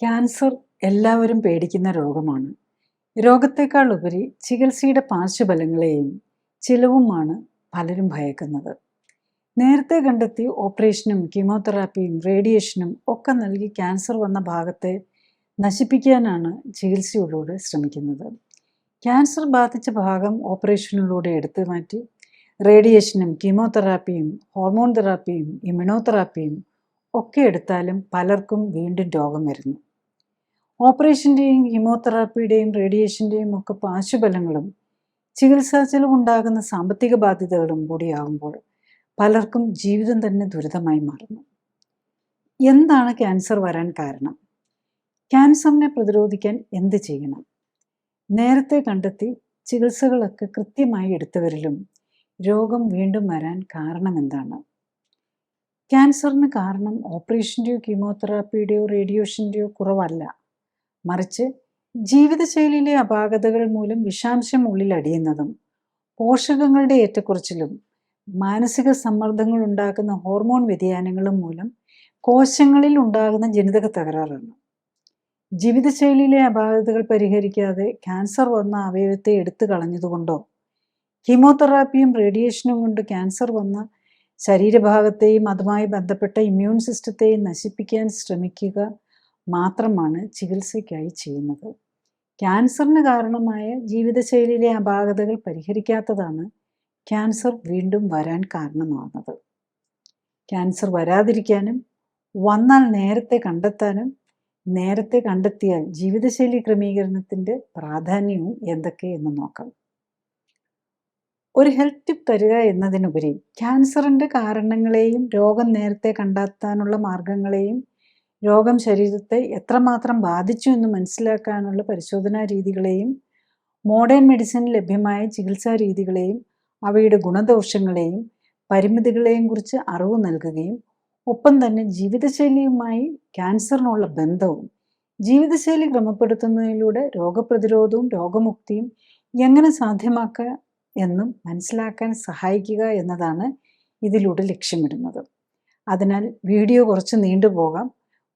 Cancer എല്ലാവരും പേടിക്കുന്ന രോഗമാണ്. രോഗത്തെക്കാൾ ഉപരി ചികിത്സയുടെ പാർശ്വഫലങ്ങളെയും ചിലവുമാണ് പലരും ഭയക്കുന്നത്. നേരത്തെ കണ്ടെത്തി ഓപ്പറേഷനും കീമോതെറാപ്പിയും റേഡിയേഷനും ഒക്കെ നൽകി ക്യാൻസർ വന്ന ഭാഗത്തെ നശിപ്പിക്കാനാണ് ചികിത്സയിലൂടെ ശ്രമിക്കുന്നത്. ക്യാൻസർ ബാധിച്ച ഭാഗം ഓപ്പറേഷനിലൂടെ എടുത്തു മാറ്റി റേഡിയേഷനും കീമോതെറാപ്പിയും ഹോർമോൺ തെറാപ്പിയും ഇമ്മ്യൂണോതെറാപ്പിയും ഒക്കെ എടുത്താലും പലർക്കും വീണ്ടും രോഗം വരുന്നു. ഓപ്പറേഷൻ്റെയും കീമോതെറാപ്പിയുടെയും റേഡിയേഷൻ്റെയും ഒക്കെ പാർശ്വഫലങ്ങളും ചികിത്സാ ചെലവുണ്ടാകുന്ന സാമ്പത്തിക ബാധ്യതകളും കൂടിയാകുമ്പോൾ പലർക്കും ജീവിതം തന്നെ ദുരിതമായി മാറുന്നു. എന്താണ് ക്യാൻസർ വരാൻ കാരണം? ക്യാൻസറിനെ പ്രതിരോധിക്കാൻ എന്ത് ചെയ്യണം? നേരത്തെ കണ്ടെത്തി ചികിത്സകളൊക്കെ കൃത്യമായി എടുത്തവരിലും രോഗം വീണ്ടും വരാൻ കാരണം എന്താണ്? ക്യാൻസറിന് കാരണം ഓപ്പറേഷൻ്റെയോ കീമോതെറാപ്പിയുടെയോ റേഡിയേഷൻ്റെയോ കുറവല്ല, മറിച്ച് ജീവിതശൈലിയിലെ അപാകതകൾ മൂലം വിഷാംശം ഉള്ളിൽ അടിയുന്നതും പോഷകങ്ങളുടെ ഏറ്റക്കുറച്ചിലും മാനസിക സമ്മർദ്ദങ്ങൾ ഉണ്ടാക്കുന്ന ഹോർമോൺ വ്യതിയാനങ്ങളും മൂലം കോശങ്ങളിൽ ഉണ്ടാകുന്ന ജനിതക തകരാറാണ്. ജീവിതശൈലിയിലെ അപാകതകൾ പരിഹരിക്കാതെ ക്യാൻസർ വന്ന അവയവത്തെ എടുത്തു കളഞ്ഞതുകൊണ്ടോ കീമോതെറാപ്പിയും റേഡിയേഷനും കൊണ്ട് ക്യാൻസർ വന്ന ശരീരഭാഗത്തെയും അതുമായി ബന്ധപ്പെട്ട ഇമ്മ്യൂൺ സിസ്റ്റത്തെയും നശിപ്പിക്കാൻ ശ്രമിക്കുക മാത്രമാണ് ചികിത്സയ്ക്കായി ചെയ്യുന്നത്. ക്യാൻസറിന് കാരണമായ ജീവിതശൈലിയിലെ അപാകതകൾ പരിഹരിക്കാത്തതാണ് ക്യാൻസർ വീണ്ടും വരാൻ കാരണമാകുന്നത്. ക്യാൻസർ വരാതിരിക്കാനും വന്നാൽ നേരത്തെ കണ്ടെത്താനും നേരത്തെ കണ്ടെത്തിയാൽ ജീവിതശൈലി ക്രമീകരണത്തിൻ്റെ പ്രാധാന്യവും എന്തൊക്കെയെന്ന് നോക്കാം. ഒരു ഹെൽത്ത് ടിപ്പ് തരിക എന്നതിനുപരി ക്യാൻസറിൻ്റെ കാരണങ്ങളെയും രോഗം നേരത്തെ കണ്ടെത്താനുള്ള മാർഗങ്ങളെയും രോഗം ശരീരത്തെ എത്രമാത്രം ബാധിച്ചു എന്ന് മനസ്സിലാക്കാനുള്ള പരിശോധനാ രീതികളെയും മോഡേൺ മെഡിസിനിൽ ലഭ്യമായ ചികിത്സാ രീതികളെയും അവയുടെ ഗുണദോഷങ്ങളെയും പരിമിതികളെയും കുറിച്ച് അറിവ് നൽകുകയും ഒപ്പം തന്നെ ജീവിതശൈലിയുമായി ക്യാൻസറിനുള്ള ബന്ധവും ജീവിതശൈലി ക്രമപ്പെടുത്തുന്നതിലൂടെ രോഗപ്രതിരോധവും രോഗമുക്തിയും എങ്ങനെ സാധ്യമാക്കുക എന്നും മനസ്സിലാക്കാൻ സഹായിക്കുക എന്നതാണ് ഇതിലൂടെ ലക്ഷ്യമിടുന്നത്. അതിനാൽ വീഡിയോ കുറച്ച് നീണ്ടുപോകാം.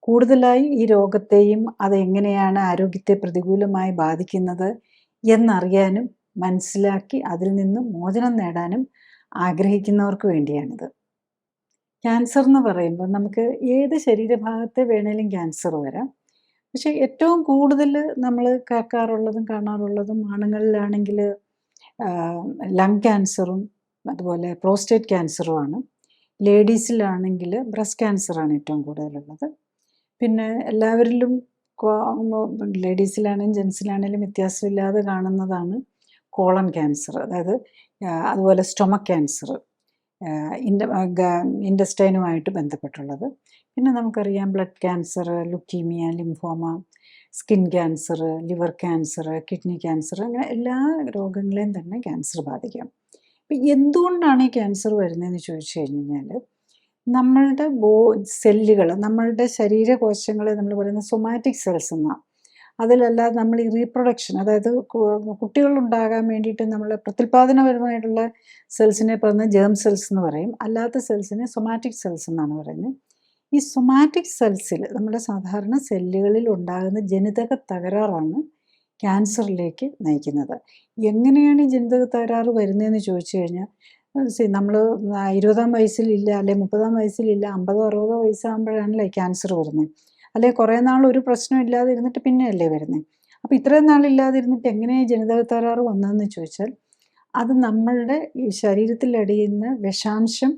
കൂടുതലായി ഈ രോഗത്തെയും അതെങ്ങനെയാണ് ആരോഗ്യത്തെ പ്രതികൂലമായി ബാധിക്കുന്നത് എന്നറിയാനും മനസ്സിലാക്കി അതിൽ നിന്ന് മോചനം നേടാനും ആഗ്രഹിക്കുന്നവർക്ക് വേണ്ടിയാണിത്. ക്യാൻസർ എന്ന് പറയുമ്പോൾ നമുക്ക് ഏത് ശരീരഭാഗത്തെ വേണേലും ക്യാൻസർ വരാം. പക്ഷേ ഏറ്റവും കൂടുതൽ നമ്മൾ കേൾക്കാറുള്ളതും കാണാറുള്ളതും ആണുങ്ങളിലാണെങ്കിൽ ലങ് ക്യാൻസറും അതുപോലെ പ്രോസ്റ്റേറ്റ് ക്യാൻസറുമാണ്. ലേഡീസിലാണെങ്കിൽ ബ്രസ്റ്റ് ക്യാൻസറാണ് ഏറ്റവും കൂടുതലുള്ളത്. പിന്നെ എല്ലാവരിലും ലേഡീസിലാണെങ്കിലും ജെൻസിലാണെങ്കിലും വ്യത്യാസമില്ലാതെ കാണുന്നതാണ് കോളൻ ക്യാൻസർ, അതായത് അതുപോലെ സ്റ്റൊമക് ക്യാൻസർ, ഇൻഡസ്റ്റൈനുമായിട്ട് ബന്ധപ്പെട്ടുള്ളത്. പിന്നെ നമുക്കറിയാം blood cancer, leukaemia, lymphoma, skin cancer, liver cancer, kidney cancer, അങ്ങനെ എല്ലാ രോഗങ്ങളെയും തന്നെ ക്യാൻസർ ബാധിക്കാം. അപ്പം എന്തുകൊണ്ടാണ് ഈ ക്യാൻസർ വരുന്നതെന്ന് ചോദിച്ചു കഴിഞ്ഞാൽ നമ്മളുടെ സെല്ലുകൾ, നമ്മളുടെ ശരീരകോശങ്ങളെ നമ്മൾ പറയുന്ന സൊമാറ്റിക് സെൽസ് എന്നാണ്. അതിലല്ലാതെ നമ്മൾ ഈ റീപ്രൊഡക്ഷൻ, അതായത് കുട്ടികളുണ്ടാകാൻ വേണ്ടിയിട്ട് നമ്മൾ പ്രത്യുൽപാദനപരമായിട്ടുള്ള സെൽസിനെ പറയുന്നത് ജേം സെൽസ് എന്ന് പറയും. അല്ലാത്ത സെൽസിനെ സൊമാറ്റിക് സെൽസ് എന്നാണ് പറയുന്നത്. ഈ സൊമാറ്റിക് സെൽസിൽ നമ്മുടെ സാധാരണ സെല്ലുകളിൽ ഉണ്ടാകുന്ന ജനിതക തകരാറാണ് ക്യാൻസറിലേക്ക് നയിക്കുന്നത്. എങ്ങനെയാണ് ഈ ജനിതക തകരാറ് വരുന്നതെന്ന് ചോദിച്ചു കഴിഞ്ഞാൽ നമ്മൾ 20-ആം വയസ്സിലില്ല, അല്ലെ 30-ആം വയസ്സിലില്ല, 50-60 വയസ്സാകുമ്പോഴാണല്ലേ ക്യാൻസർ വരുന്നത്. അല്ലെ കുറേ നാൾ ഒരു പ്രശ്നം ഇല്ലാതെ ഇരുന്നിട്ട് പിന്നെയല്ലേ വരുന്നത്. അപ്പോൾ ഇത്രയും നാളില്ലാതിരുന്നിട്ട് എങ്ങനെയാണ് ജനിതക തകരാറ് വന്നതെന്ന് ചോദിച്ചാൽ അത് നമ്മളുടെ ഈ ശരീരത്തിൽ അടിയുന്ന വിഷാംശം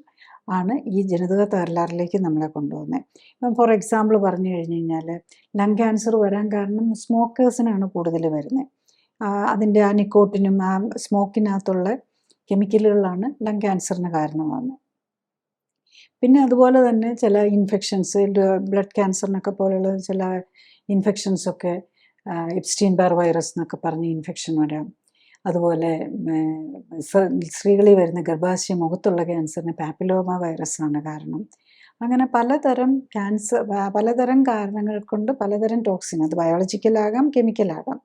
ആണ് ഈ ജനിതക തകരാറിലേക്ക് നമ്മളെ കൊണ്ടുപോകുന്നത്. ഇപ്പം ഫോർ എക്സാമ്പിൾ പറഞ്ഞു കഴിഞ്ഞ് കഴിഞ്ഞാൽ ലങ് ക്യാൻസർ വരാൻ കാരണം സ്മോക്കേഴ്സിനാണ് കൂടുതൽ വരുന്നത്. അതിൻ്റെ ആ നിക്കോട്ടിനും ആ സ്മോക്കിനകത്തുള്ള കെമിക്കലുകളാണ് ലങ് ക്യാൻസറിന് കാരണമാകുന്നത്. പിന്നെ അതുപോലെ തന്നെ ചില ഇൻഫെക്ഷൻസ്, ബ്ലഡ് ക്യാൻസറിനൊക്കെ പോലെയുള്ള ചില ഇൻഫെക്ഷൻസൊക്കെ എപ്സ്റ്റീൻ ബാർ വൈറസ് എന്നൊക്കെ പറഞ്ഞ് ഇൻഫെക്ഷൻ വരാം. അതുപോലെ സ്ത്രീകളിൽ വരുന്ന ഗർഭാശയ മുഖത്തുള്ള ക്യാൻസറിന് പാപ്പിലോമ വൈറസാണ് കാരണം. അങ്ങനെ പലതരം ക്യാൻസർ, പലതരം കാരണങ്ങൾ കൊണ്ട് പലതരം ടോക്സിൻ, അത് ബയോളജിക്കലാകാം കെമിക്കലാകാം,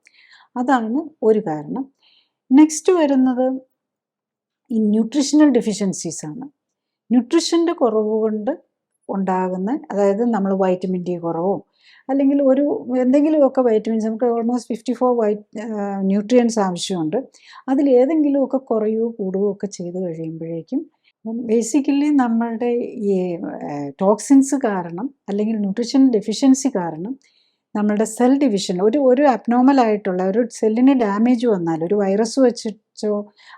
അതാണ് ഒരു കാരണം. നെക്സ്റ്റ് വരുന്നത് ഈ ന്യൂട്രീഷണൽ ഡെഫിഷ്യൻസീസാണ്. ന്യൂട്രീഷൻ്റെ കുറവ് കൊണ്ട് ഉണ്ടാകുന്ന, അതായത് നമ്മൾ വൈറ്റമിൻ ഡി കുറവോ അല്ലെങ്കിൽ ഒരു എന്തെങ്കിലുമൊക്കെ വൈറ്റമിൻസ് നമുക്ക് ഓൾമോസ്റ്റ് 54 ന്യൂട്രിയൻസ് ആവശ്യമുണ്ട്. അതിലേതെങ്കിലുമൊക്കെ കുറയുകയോ കൂടുകയോ ഒക്കെ ചെയ്ത് കഴിയുമ്പോഴേക്കും ബേസിക്കലി നമ്മളുടെ ഈ ടോക്സിൻസ് കാരണം അല്ലെങ്കിൽ ന്യൂട്രിഷൻ ഡെഫിഷ്യൻസി കാരണം നമ്മളുടെ സെൽ ഡിവിഷൻ ഒരു അബ്നോർമൽ ആയിട്ടുള്ള ഒരു സെല്ലിന് ഡാമേജ് വന്നാൽ ഒരു വൈറസ് വെച്ചോ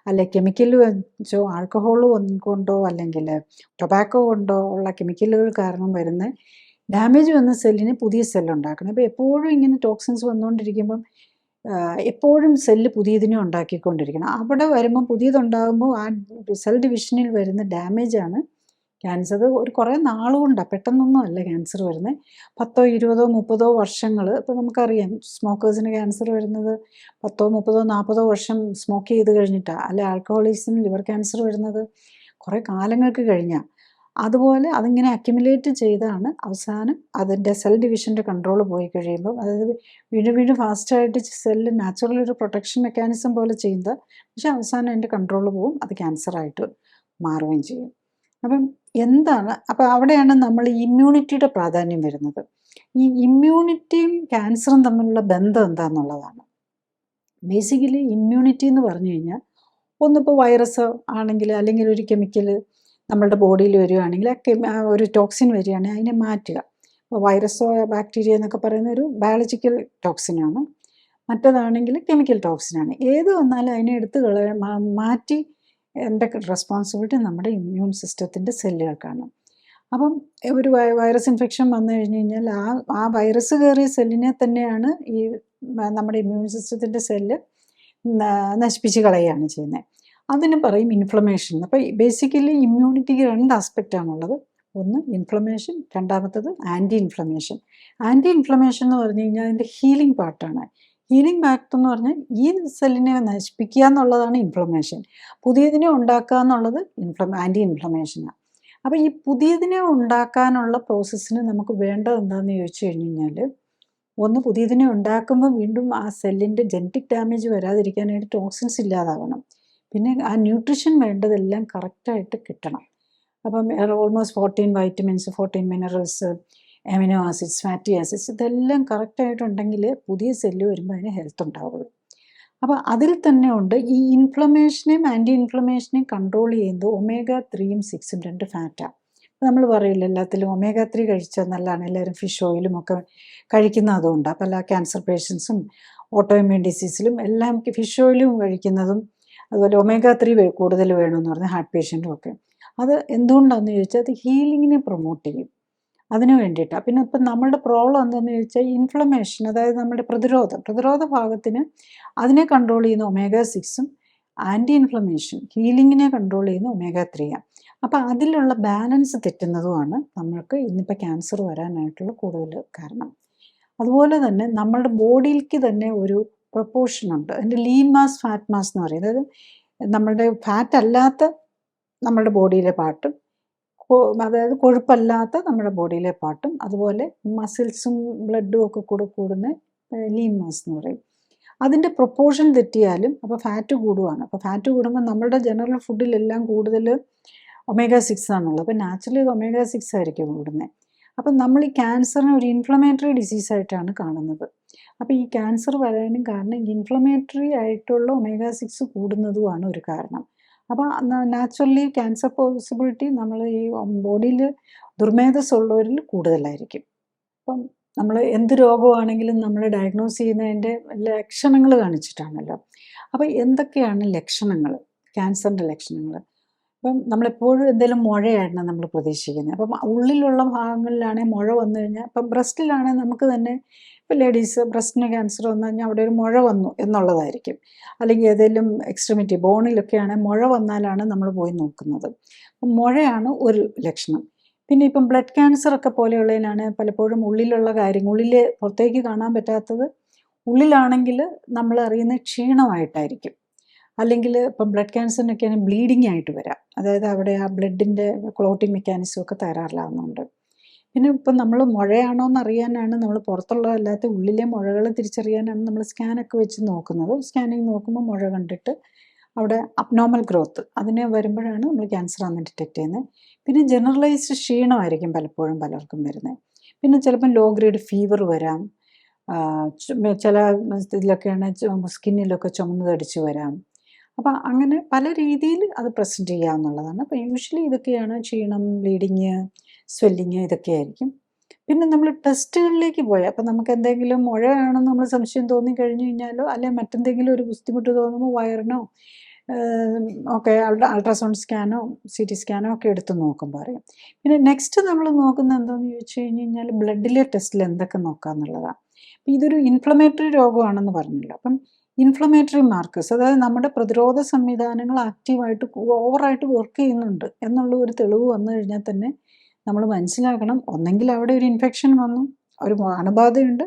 അല്ലെ കെമിക്കൽ വെച്ചോ ആൽക്കഹോൾ കൊണ്ടോ അല്ലെങ്കിൽ ടൊബാക്കോ കൊണ്ടോ ഉള്ള കെമിക്കലുകൾ കാരണം വരുന്ന ഡാമേജ് വന്ന സെല്ലിന് പുതിയ സെല്ലുണ്ടാക്കണം. അപ്പോൾ എപ്പോഴും ഇങ്ങനെ ടോക്സിൻസ് വന്നുകൊണ്ടിരിക്കുമ്പം എപ്പോഴും സെല്ല് പുതിയതിനെ ഉണ്ടാക്കിക്കൊണ്ടിരിക്കണം. അവിടെ വരുമ്പോൾ പുതിയതുണ്ടാകുമ്പോൾ ആ സെൽ ഡിവിഷനിൽ വരുന്ന ഡാമേജാണ് ക്യാൻസർ. ഒരു കുറേ നാളുകൊണ്ടാണ്, പെട്ടെന്നൊന്നും അല്ല ക്യാൻസർ വരുന്നത്. 10, 20, 30 വർഷങ്ങൾ. ഇപ്പോൾ നമുക്കറിയാം സ്മോക്കേഴ്സിന് ക്യാൻസർ വരുന്നത് 10, 30, 40 വർഷം സ്മോക്ക് ചെയ്ത് കഴിഞ്ഞിട്ടാണ്. അല്ലെ ആൽക്കഹോളിക്സിന് ലിവർ ക്യാൻസർ വരുന്നത് കുറേ കാലങ്ങൾക്ക് കഴിഞ്ഞാൽ. അതുപോലെ അതിങ്ങനെ അക്യുമുലേറ്റ് ചെയ്താണ് അവസാനം അതിൻ്റെ സെൽ ഡിവിഷൻ്റെ കൺട്രോൾ പോയി കഴിയുമ്പം, അതായത് വീണ്ടും വീണ്ടും ഫാസ്റ്റായിട്ട് സെല്ല് നാച്ചുറൽ ഒരു പ്രൊട്ടക്ഷൻ മെക്കാനിസം പോലെ ചെയ്യുന്നത്, പക്ഷെ അവസാനം അതിൻ്റെ കൺട്രോൾ പോവും, അത് ക്യാൻസറായിട്ട് മാറുകയും ചെയ്യും. അപ്പം എന്താണ്, അപ്പം അവിടെയാണ് നമ്മൾ ഇമ്മ്യൂണിറ്റിയുടെ പ്രാധാന്യം വരുന്നത്. ഈ ഇമ്മ്യൂണിറ്റിയും ക്യാൻസറും തമ്മിലുള്ള ബന്ധം എന്താണെന്നുള്ളതാണ്. ബേസിക്കലി ഇമ്മ്യൂണിറ്റി എന്ന് പറഞ്ഞു കഴിഞ്ഞാൽ ഒന്നിപ്പോൾ വൈറസ് ആണെങ്കിൽ അല്ലെങ്കിൽ ഒരു കെമിക്കൽ നമ്മളുടെ ബോഡിയിൽ വരികയാണെങ്കിൽ ആ ഒരു ടോക്സിൻ വരികയാണെങ്കിൽ അതിനെ മാറ്റുക. ഇപ്പോൾ വൈറസോ ബാക്ടീരിയ എന്നൊക്കെ പറയുന്ന ഒരു ബയോളജിക്കൽ ടോക്സിനാണ്, മറ്റേതാണെങ്കിൽ കെമിക്കൽ ടോക്സിനാണ്. ഏത് വന്നാലും അതിനെ എടുത്ത് മാറ്റി എൻ്റെ റെസ്പോൺസിബിലിറ്റി നമ്മുടെ ഇമ്മ്യൂൺ സിസ്റ്റത്തിൻ്റെ സെല്ലുകൾക്കാണ്. അപ്പം ഒരു വൈറസ് ഇൻഫെക്ഷൻ വന്നു കഴിഞ്ഞ് കഴിഞ്ഞാൽ ആ വൈറസ് കയറിയ സെല്ലിനെ തന്നെയാണ് ഈ നമ്മുടെ ഇമ്മ്യൂൺ സിസ്റ്റത്തിൻ്റെ സെല്ല് നശിപ്പിച്ച് കളയുകയാണ് ചെയ്യുന്നത്. അതിന് പറയും ഇൻഫ്ലമേഷൻ. അപ്പോൾ ബേസിക്കലി ഇമ്മ്യൂണിറ്റിക്ക് 2 ആസ്പെക്റ്റാണുള്ളത്. ഒന്ന് ഇൻഫ്ലമേഷൻ, രണ്ടാമത്തത് ആൻറ്റി ഇൻഫ്ലമേഷൻ. ആൻറ്റി ഇൻഫ്ലമേഷൻ എന്ന് പറഞ്ഞു കഴിഞ്ഞാൽ അതിൻ്റെ ഹീലിംഗ് പാർട്ടാണ്. ഹീലിംഗ് പാർട്ട് എന്ന് പറഞ്ഞാൽ ഈ സെല്ലിനെ നശിപ്പിക്കുക എന്നുള്ളതാണ് ഇൻഫ്ലമേഷൻ. പുതിയതിനെ ഉണ്ടാക്കുക എന്നുള്ളത് ആൻറ്റി ഇൻഫ്ലമേഷനാണ്. അപ്പോൾ ഈ പുതിയതിനെ ഉണ്ടാക്കാനുള്ള പ്രോസസ്സിന് നമുക്ക് വേണ്ടത് എന്താണെന്ന് ചോദിച്ചു കഴിഞ്ഞ് കഴിഞ്ഞാൽ, ഒന്ന് പുതിയതിനെ ഉണ്ടാക്കുമ്പോൾ വീണ്ടും ആ സെല്ലിൻ്റെ ജനറ്റിക് ഡാമേജ് വരാതിരിക്കാനായിട്ട് ടോക്സിൻസ് ഇല്ലാതാവണം. പിന്നെ ആ ന്യൂട്രിഷൻ വേണ്ടതെല്ലാം കറക്റ്റായിട്ട് കിട്ടണം. അപ്പം almost 14 vitamins, 14 minerals, amino acids, fatty acids, ഇതെല്ലാം കറക്റ്റായിട്ടുണ്ടെങ്കിൽ പുതിയ സെല്ല് വരുമ്പോൾ അതിന് ഹെൽത്ത് ഉണ്ടാവുള്ളൂ. അപ്പോൾ അതിൽ തന്നെ ഉണ്ട് ഈ ഇൻഫ്ലമേഷനെയും ആൻറ്റി ഇൻഫ്ലമേഷനെയും കൺട്രോൾ ചെയ്യുന്നത് omega-3യും 6ഉം 2 ഫാറ്റാണ്. നമ്മൾ പറയില്ല എല്ലാത്തിലും omega-3 കഴിച്ചാൽ നല്ലതാണ്, എല്ലാവരും ഫിഷ് ഓയിലും ഒക്കെ കഴിക്കുന്നത് അതുകൊണ്ട്. അപ്പോൾ എല്ലാ ക്യാൻസർ പേഷ്യൻസും ഓട്ടോ ഇമ്മ്യൂൺ ഡിസീസിലും എല്ലാം ഫിഷ് ഓയിലും കഴിക്കുന്നതും അതുപോലെ omega-3 കൂടുതൽ വേണമെന്ന് പറഞ്ഞാൽ ഹാർട്ട് പേഷ്യൻറ്റും ഒക്കെ. അത് എന്തുകൊണ്ടാണെന്ന് ചോദിച്ചാൽ അത് ഹീലിങ്ങിനെ പ്രൊമോട്ട് ചെയ്യും, അതിന് വേണ്ടിയിട്ടാണ്. പിന്നെ ഇപ്പം നമ്മളുടെ പ്രോബ്ലം എന്താണെന്ന് ചോദിച്ചാൽ ഇൻഫ്ലമേഷൻ, അതായത് നമ്മുടെ പ്രതിരോധ ഭാഗത്തിന് അതിനെ കൺട്രോൾ ചെയ്യുന്ന omega-6ഉം ആൻറ്റി ഇൻഫ്ലമേഷൻ ഹീലിങ്ങിനെ കൺട്രോൾ ചെയ്യുന്ന omega-3ആണ്. അപ്പോൾ അതിലുള്ള ബാലൻസ് തെറ്റുന്നതുമാണ് നമ്മൾക്ക് ഇന്നിപ്പോൾ ക്യാൻസർ വരാനായിട്ടുള്ള കൂടുതൽ കാരണം. അതുപോലെ തന്നെ നമ്മളുടെ ബോഡിയിലേക്ക് തന്നെ ഒരു പ്രൊപ്പോർഷനുണ്ട്. അതിൻ്റെ ലീൻ മാസ്, ഫാറ്റ് മാസ് എന്ന് പറയും. അതായത് നമ്മളുടെ ഫാറ്റ് അല്ലാത്ത നമ്മുടെ ബോഡിയിലെ പാർട്ടും അതായത് കൊഴുപ്പല്ലാത്ത നമ്മുടെ ബോഡിയിലെ പാർട്ടും അതുപോലെ മസിൽസും ബ്ലഡും ഒക്കെ കൂടെ കൂടുന്ന ലീൻ മാസ് എന്ന് പറയും. അതിൻ്റെ പ്രൊപ്പോർഷൻ തെറ്റിയാലും അപ്പോൾ ഫാറ്റ് കൂടുകയാണ്. അപ്പോൾ ഫാറ്റ് കൂടുമ്പോൾ നമ്മുടെ ജനറൽ ഫുഡിലെല്ലാം കൂടുതൽ omega-6 ആണുള്ളത്. അപ്പോൾ നാച്ചുറലി omega-6 ആയിരിക്കും കൂടുന്നത്. അപ്പം നമ്മൾ ഈ ക്യാൻസറിനെ ഒരു ഇൻഫ്ലമേറ്ററി ഡിസീസായിട്ടാണ് കാണുന്നത്. അപ്പോൾ ഈ ക്യാൻസർ വരാനും കാരണം ഇൻഫ്ലമേറ്ററി ആയിട്ടുള്ള omega-6 കൂടുന്നതുമാണ് ഒരു കാരണം. അപ്പോൾ നാച്ചുറലി ക്യാൻസർ പോസിബിലിറ്റി നമ്മൾ ഈ ബോഡിയിൽ ദുർമേധസ്സുള്ളവരിൽ കൂടുതലായിരിക്കും. അപ്പം നമ്മൾ എന്ത് രോഗമാണെങ്കിലും നമ്മൾ ഡയഗ്നോസ് ചെയ്യുന്നതിൻ്റെ ലക്ഷണങ്ങൾ കാണിച്ചിട്ടാണല്ലോ. അപ്പോൾ എന്തൊക്കെയാണ് ലക്ഷണങ്ങൾ, ക്യാൻസറിൻ്റെ ലക്ഷണങ്ങൾ? അപ്പം നമ്മളെപ്പോഴും എന്തെങ്കിലും മുഴയാണ് നമ്മൾ പ്രതീക്ഷിക്കുന്നത്. അപ്പം ഉള്ളിലുള്ള ഭാഗങ്ങളിലാണെങ്കിൽ മുഴ വന്നു കഴിഞ്ഞാൽ, ഇപ്പം ബ്രസ്റ്റിലാണെങ്കിൽ നമുക്ക് തന്നെ ഇപ്പോൾ ലേഡീസ് ബ്രസ്റ്റിന് ക്യാൻസർ വന്നു കഴിഞ്ഞാൽ അവിടെ ഒരു മുഴ വന്നു എന്നുള്ളതായിരിക്കും. അല്ലെങ്കിൽ ഏതെങ്കിലും എക്സ്ട്രിമിറ്റി ബോണിലൊക്കെ ആണെങ്കിൽ മുഴ വന്നാലാണ് നമ്മൾ പോയി നോക്കുന്നത്. അപ്പം മുഴയാണ് ഒരു ലക്ഷണം. പിന്നെ ഇപ്പം ബ്ലഡ് ക്യാൻസർ ഒക്കെ പോലെയുള്ളതിനാണ് പലപ്പോഴും ഉള്ളിലുള്ള കാര്യങ്ങൾ, ഉള്ളിൽ പുറത്തേക്ക് കാണാൻ പറ്റാത്തത് ഉള്ളിലാണെങ്കിൽ നമ്മൾ അറിയുന്ന ക്ഷീണമായിട്ടായിരിക്കും. അല്ലെങ്കിൽ ഇപ്പം ബ്ലഡ് ക്യാൻസറിനൊക്കെയാണ് ബ്ലീഡിങ് ആയിട്ട് വരാം. അതായത് അവിടെ ആ ബ്ലഡിൻ്റെ ക്ലോട്ടിങ് മെക്കാനിസം ഒക്കെ തകരാറിലാവുന്നുണ്ട്. പിന്നെ ഇപ്പം നമ്മൾ മുഴയാണോ എന്ന് അറിയാനാണ് നമ്മൾ പുറത്തുള്ളതല്ലാത്ത ഉള്ളിലെ മുഴകൾ തിരിച്ചറിയാനാണ് നമ്മൾ സ്കാനൊക്കെ വെച്ച് നോക്കുന്നത്. സ്കാനിങ് നോക്കുമ്പോൾ മുഴ കണ്ടിട്ട് അവിടെ അബ്നോർമൽ ഗ്രോത്ത് അതിന് വരുമ്പോഴാണ് നമ്മൾ ക്യാൻസർ ആണെന്ന് ഡിറ്റക്ട് ചെയ്യുന്നത്. പിന്നെ ജനറലൈസ്ഡ് ക്ഷീണമായിരിക്കും പലപ്പോഴും പലർക്കും വരുന്നത്. പിന്നെ ചിലപ്പം ലോ ഗ്രേഡ് ഫീവർ വരാം. ചില ഇതിലൊക്കെയാണ് സ്കിന്നിലൊക്കെ ചുമന്ന് തടിച്ച് വരാം. അപ്പം അങ്ങനെ പല രീതിയിൽ അത് പ്രസൻറ്റ് ചെയ്യാമെന്നുള്ളതാണ്. അപ്പം യൂഷ്വലി ഇതൊക്കെയാണ് ക്ഷീണം, ബ്ലീഡിങ്, സ്വെല്ലിങ് ഇതൊക്കെയായിരിക്കും. പിന്നെ നമ്മൾ ടെസ്റ്റുകളിലേക്ക് പോയാൽ അപ്പം നമുക്ക് എന്തെങ്കിലും മുഴയാണെന്ന് നമ്മൾ സംശയം തോന്നിക്കഴിഞ്ഞു കഴിഞ്ഞാലോ അല്ലെങ്കിൽ മറ്റെന്തെങ്കിലും ഒരു ബുദ്ധിമുട്ട് തോന്നുമ്പോൾ വയറിനോ ഒക്കെ അൾട്രാസൗണ്ട് സ്കാനോ CT സ്കാനോ ഒക്കെ എടുത്ത് നോക്കുമ്പോൾ അറിയാം. പിന്നെ നെക്സ്റ്റ് നമ്മൾ നോക്കുന്നത് എന്താണെന്ന് ചോദിച്ചു കഴിഞ്ഞ് കഴിഞ്ഞാൽ ബ്ലഡിലെ ടെസ്റ്റിൽ എന്തൊക്കെ നോക്കാമെന്നുള്ളതാണ്. ഇതൊരു ഇൻഫ്ലമേറ്ററി രോഗമാണെന്ന് പറഞ്ഞല്ലോ. അപ്പം ഇൻഫ്ലമേറ്ററി മാർക്കേഴ്സ്, അതായത് നമ്മുടെ പ്രതിരോധ സംവിധാനങ്ങൾ ആക്റ്റീവായിട്ട് ഓവറായിട്ട് വർക്ക് ചെയ്യുന്നുണ്ട് എന്നുള്ള ഒരു തെളിവ് വന്നു കഴിഞ്ഞാൽ തന്നെ നമ്മൾ മനസ്സിലാക്കണം, ഒന്നെങ്കിൽ അവിടെ ഒരു ഇൻഫെക്ഷൻ വന്നു, ഒരു അണുബാധയുണ്ട്,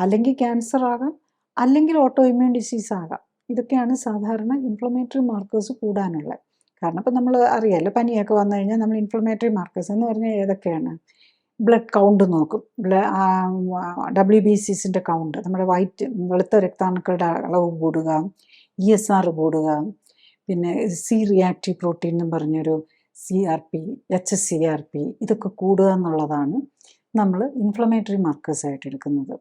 അല്ലെങ്കിൽ ക്യാൻസർ ആകാം, അല്ലെങ്കിൽ ഓട്ടോ ഇമ്മ്യൂൺ ഡിസീസ് ആകാം. ഇതൊക്കെയാണ് സാധാരണ ഇൻഫ്ലമേറ്ററി മാർക്കേഴ്സ് കൂടാനുള്ളത്. കാരണം ഇപ്പം നമ്മൾ അറിയാമല്ലോ, പനിയൊക്കെ വന്നു കഴിഞ്ഞാൽ നമ്മൾ ഇൻഫ്ലമേറ്ററി മാർക്കേഴ്സ് എന്ന് പറഞ്ഞാൽ ഏതൊക്കെയാണ്? ബ്ലഡ് കൗണ്ട് നോക്കും, WBCസിൻ്റെ കൗണ്ട്, നമ്മുടെ വെളുത്ത രക്താണുക്കളുടെ അളവ് കൂടുക, ESR കൂടുക, പിന്നെ C റിയാക്റ്റീവ് പ്രോട്ടീൻ എന്ന് പറഞ്ഞൊരു CRP, HSCRP ഇതൊക്കെ കൂടുക എന്നുള്ളതാണ് നമ്മൾ ഇൻഫ്ലമേറ്ററി മാർക്കേഴ്സായിട്ട് എടുക്കുന്നത്.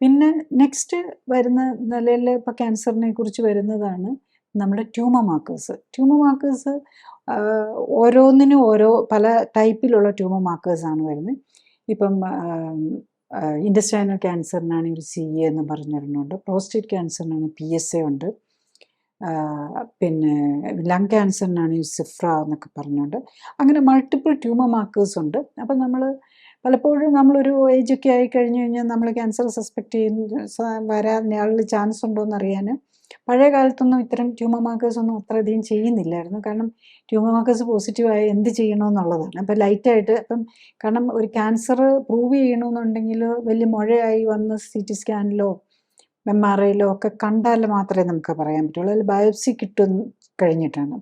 പിന്നെ നെക്സ്റ്റ് വരുന്ന നിലയിൽ ഇപ്പോൾ ക്യാൻസറിനെ കുറിച്ച് വരുന്നതാണ് നമ്മുടെ ട്യൂമർ മാർക്കേഴ്സ്. ട്യൂമർ മാർക്കേഴ്സ് ഓരോന്നിനും ഓരോ പല ടൈപ്പിലുള്ള ട്യൂമർ മാർക്കേഴ്സാണ് വരുന്നത്. ഇപ്പം ഇൻറ്റസ്റ്റൈനൽ ക്യാൻസറിനാണെങ്കിൽ CA എന്ന് പറഞ്ഞൊരെണ്ണമുണ്ട്, പ്രോസ്റ്റേറ്റ് ക്യാൻസറിനാണെങ്കിൽ PSA ഉണ്ട്, പിന്നെ ലങ് ക്യാൻസറിനാണെങ്കിൽ സിഫ്ര എന്നൊക്കെ പറഞ്ഞുകൊണ്ട് അങ്ങനെ മൾട്ടിപ്പിൾ ട്യൂമർ മാർക്കേഴ്സ് ഉണ്ട്. അപ്പം നമ്മൾ പലപ്പോഴും നമ്മളൊരു ഏജൊക്കെ ആയി കഴിഞ്ഞ് കഴിഞ്ഞാൽ നമ്മൾ ക്യാൻസർ സസ്പെക്റ്റ് ചെയ്യുന്ന വരാനുള്ള ചാൻസ് ഉണ്ടോ എന്നറിയാൻ പഴയ കാലത്തൊന്നും ഇത്തരം ട്യൂമർ മാർക്കേഴ്സ് ഒന്നും അത്രയധികം ചെയ്യുന്നില്ലായിരുന്നു. കാരണം ട്യൂമർ മാർക്കേഴ്സ് പോസിറ്റീവായി എന്ത് ചെയ്യണമെന്നുള്ളതാണ്. അപ്പം ലൈറ്റായിട്ട് ഇപ്പം കാരണം ഒരു ക്യാൻസർ പ്രൂവ് ചെയ്യണമെന്നുണ്ടെങ്കിൽ വലിയ മുഴയായി വന്ന് CT സ്കാനിലോ MRIയിലോ ഒക്കെ കണ്ടാൽ മാത്രമേ നമുക്ക് പറയാൻ പറ്റുള്ളൂ, അതിൽ ബയോപ്സി കിട്ടും കഴിഞ്ഞിട്ടാണ്.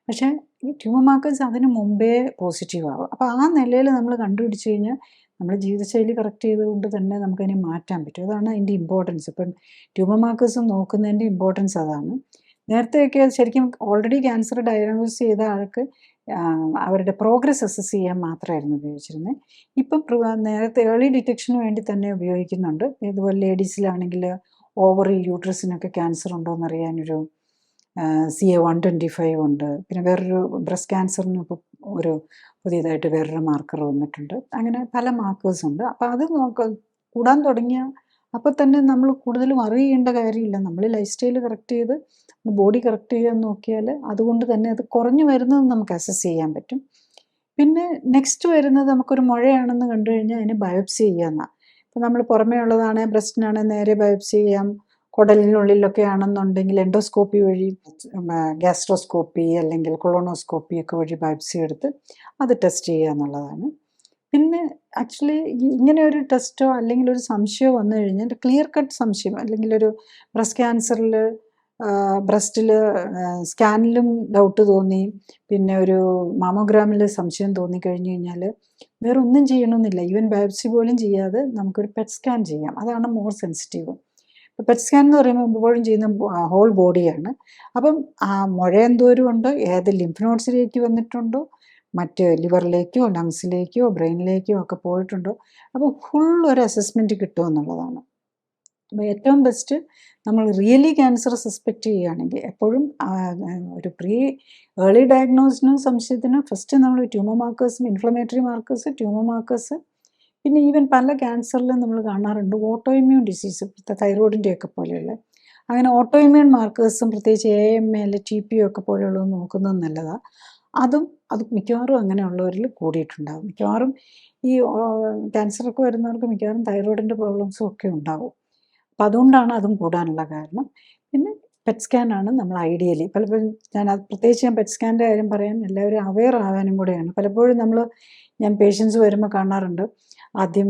പക്ഷേ ഈ ട്യൂമർ മാർക്കേഴ്സ് അതിന് മുമ്പേ പോസിറ്റീവ് ആവും. അപ്പോൾ ആ നിലയിൽ നമ്മൾ കണ്ടുപിടിച്ച് കഴിഞ്ഞാൽ നമ്മൾ ജീവിതശൈലി കറക്റ്റ് ചെയ്തുകൊണ്ട് തന്നെ നമുക്കതിനെ മാറ്റാൻ പറ്റും. അതാണ് അതിൻ്റെ ഇമ്പോർട്ടൻസ്. ഇപ്പം ട്യൂമർ മാർക്കേഴ്സ് നോക്കുന്നതിൻ്റെ ഇമ്പോർട്ടൻസ് അതാണ്. നേരത്തെയൊക്കെ ശരിക്കും ഓൾറെഡി ക്യാൻസർ ഡയഗ്നോസ് ചെയ്ത ആൾക്ക് അവരുടെ പ്രോഗ്രസ് അസസ് ചെയ്യാൻ മാത്രമായിരുന്നു ഉപയോഗിച്ചിരുന്നത്. ഇപ്പം നേരത്തെ ഏർലി ഡിറ്റക്ഷന് വേണ്ടി തന്നെ ഉപയോഗിക്കുന്നുണ്ട്. ഇതുപോലെ ലേഡീസിലാണെങ്കിൽ ഓവറി, യൂട്രസിനൊക്കെ ക്യാൻസർ ഉണ്ടോ എന്നറിയാനൊരു CA-125 ഉണ്ട്. പിന്നെ വേറൊരു ബ്രസ്റ്റ് ക്യാൻസറിന് ഇപ്പോൾ ഒരു പുതിയതായിട്ട് വേറൊരു മാർക്കർ വന്നിട്ടുണ്ട്. അങ്ങനെ പല മാർക്കേഴ്സ് ഉണ്ട്. അപ്പോൾ അത് കൂടാൻ തുടങ്ങിയ അപ്പോൾ തന്നെ നമ്മൾ കൂടുതലും അറിയേണ്ട കാര്യമില്ല. നമ്മൾ ലൈഫ് സ്റ്റൈൽ കറക്റ്റ് ചെയ്ത് ബോഡി കറക്റ്റ് ചെയ്യാൻ നോക്കിയാൽ അതുകൊണ്ട് തന്നെ അത് കുറഞ്ഞു വരുന്നത് നമുക്ക് അസസ് ചെയ്യാൻ പറ്റും. പിന്നെ നെക്സ്റ്റ് വരുന്നത് നമുക്കൊരു മുഴയാണെന്ന് കണ്ടു കഴിഞ്ഞാൽ അതിനെ ബയോപ്സി ചെയ്യാമെന്നാണ്. ഇപ്പോൾ നമ്മൾ പുറമേ ഉള്ളതാണെങ്കിൽ ബ്രസ്റ്റിനാണെങ്കിൽ നേരെ ബയോപ്സി ചെയ്യാം, കുടലിനുള്ളിലൊക്കെ ആണെന്നുണ്ടെങ്കിൽ എൻഡോസ്കോപ്പി വഴി, ഗ്യാസ്ട്രോസ്കോപ്പി അല്ലെങ്കിൽ കൊളോണോസ്കോപ്പി ഒക്കെ വഴി ബയോപ്സി എടുത്ത് അത് ടെസ്റ്റ് ചെയ്യുക എന്നുള്ളതാണ്. പിന്നെ ആക്ച്വലി ഇങ്ങനെ ഒരു ടെസ്റ്റോ അല്ലെങ്കിൽ ഒരു സംശയമോ വന്നു കഴിഞ്ഞാൽ ക്ലിയർ കട്ട് സംശയം, അല്ലെങ്കിൽ ഒരു ബ്രസ്റ്റ് ക്യാൻസറിൽ ബ്രസ്റ്റിൽ സ്കാനിലും ഡൗട്ട് തോന്നി, പിന്നെ ഒരു മാമോഗ്രാമിൽ സംശയം തോന്നിക്കഴിഞ്ഞു കഴിഞ്ഞാൽ വേറെ ഒന്നും ചെയ്യണമെന്നില്ല. ഈവൻ ബയോപ്സി പോലും ചെയ്യാതെ നമുക്കൊരു പെറ്റ് സ്കാൻ ചെയ്യാം. അതാണ് മോർ സെൻസിറ്റീവ്. പെറ്റ് സ്കാൻ എന്ന് പറയുമ്പോൾ എപ്പോഴും ചെയ്യുന്ന ഹോൾ ബോഡിയാണ്. അപ്പം ആ മുഴ എന്തോരം ഉണ്ടോ, ഏത് ലിംഫ് നോഡ്സിലേക്ക് വന്നിട്ടുണ്ടോ, മറ്റ് ലിവറിലേക്കോ ലങ്സിലേക്കോ ബ്രെയിനിലേക്കോ ഒക്കെ പോയിട്ടുണ്ടോ, അപ്പോൾ ഫുൾ ഒരു അസസ്മെൻറ്റ് കിട്ടുമെന്നുള്ളതാണ്. അപ്പോൾ ഏറ്റവും ബെസ്റ്റ് നമ്മൾ റിയലി ക്യാൻസർ സസ്പെക്റ്റ് ചെയ്യുകയാണെങ്കിൽ എപ്പോഴും ഒരു ഏർലി ഡയഗ്നോസിനോ സംശയത്തിനോ ഫസ്റ്റ് നമ്മൾ ട്യൂമർ മാർക്കേഴ്സും, ഇൻഫ്ലമേറ്ററി മാർക്കേഴ്സ്, ട്യൂമർ മാർക്കേഴ്സ്, പിന്നെ ഈവൻ പല ക്യാൻസറിലും നമ്മൾ കാണാറുണ്ട് ഓട്ടോ ഇമ്മ്യൂൺ ഡിസീസ്, തൈറോയിഡിൻ്റെയൊക്കെ പോലെയുള്ള അങ്ങനെ ഓട്ടോ ഇമ്മ്യൂൺ മാർക്കേഴ്സും പ്രത്യേകിച്ച് AML, TP ഒക്കെ പോലെയുള്ളത് നോക്കുന്നത് നല്ലതാണ്. അത് മിക്കവാറും അങ്ങനെയുള്ളവരിൽ കൂടിയിട്ടുണ്ടാകും. മിക്കവാറും ഈ ക്യാൻസറൊക്കെ വരുന്നവർക്ക് മിക്കവാറും തൈറോയിഡിൻ്റെ പ്രോബ്ലംസും ഒക്കെ ഉണ്ടാകും. അപ്പോൾ അതുകൊണ്ടാണ് അതും കൂടാനുള്ള കാരണം. പിന്നെ പെറ്റ് സ്കാനാണ് നമ്മൾ ഐഡിയലി പലപ്പോഴും പ്രത്യേകിച്ച് ഞാൻ പെറ്റ് സ്കാൻ്റെ കാര്യം പറയാൻ എല്ലാവരും അവെയർ ആവാനും കൂടെയാണ്. പലപ്പോഴും ഞാൻ പേഷ്യൻസ് വരുമ്പോൾ കാണാറുണ്ട്, ആദ്യം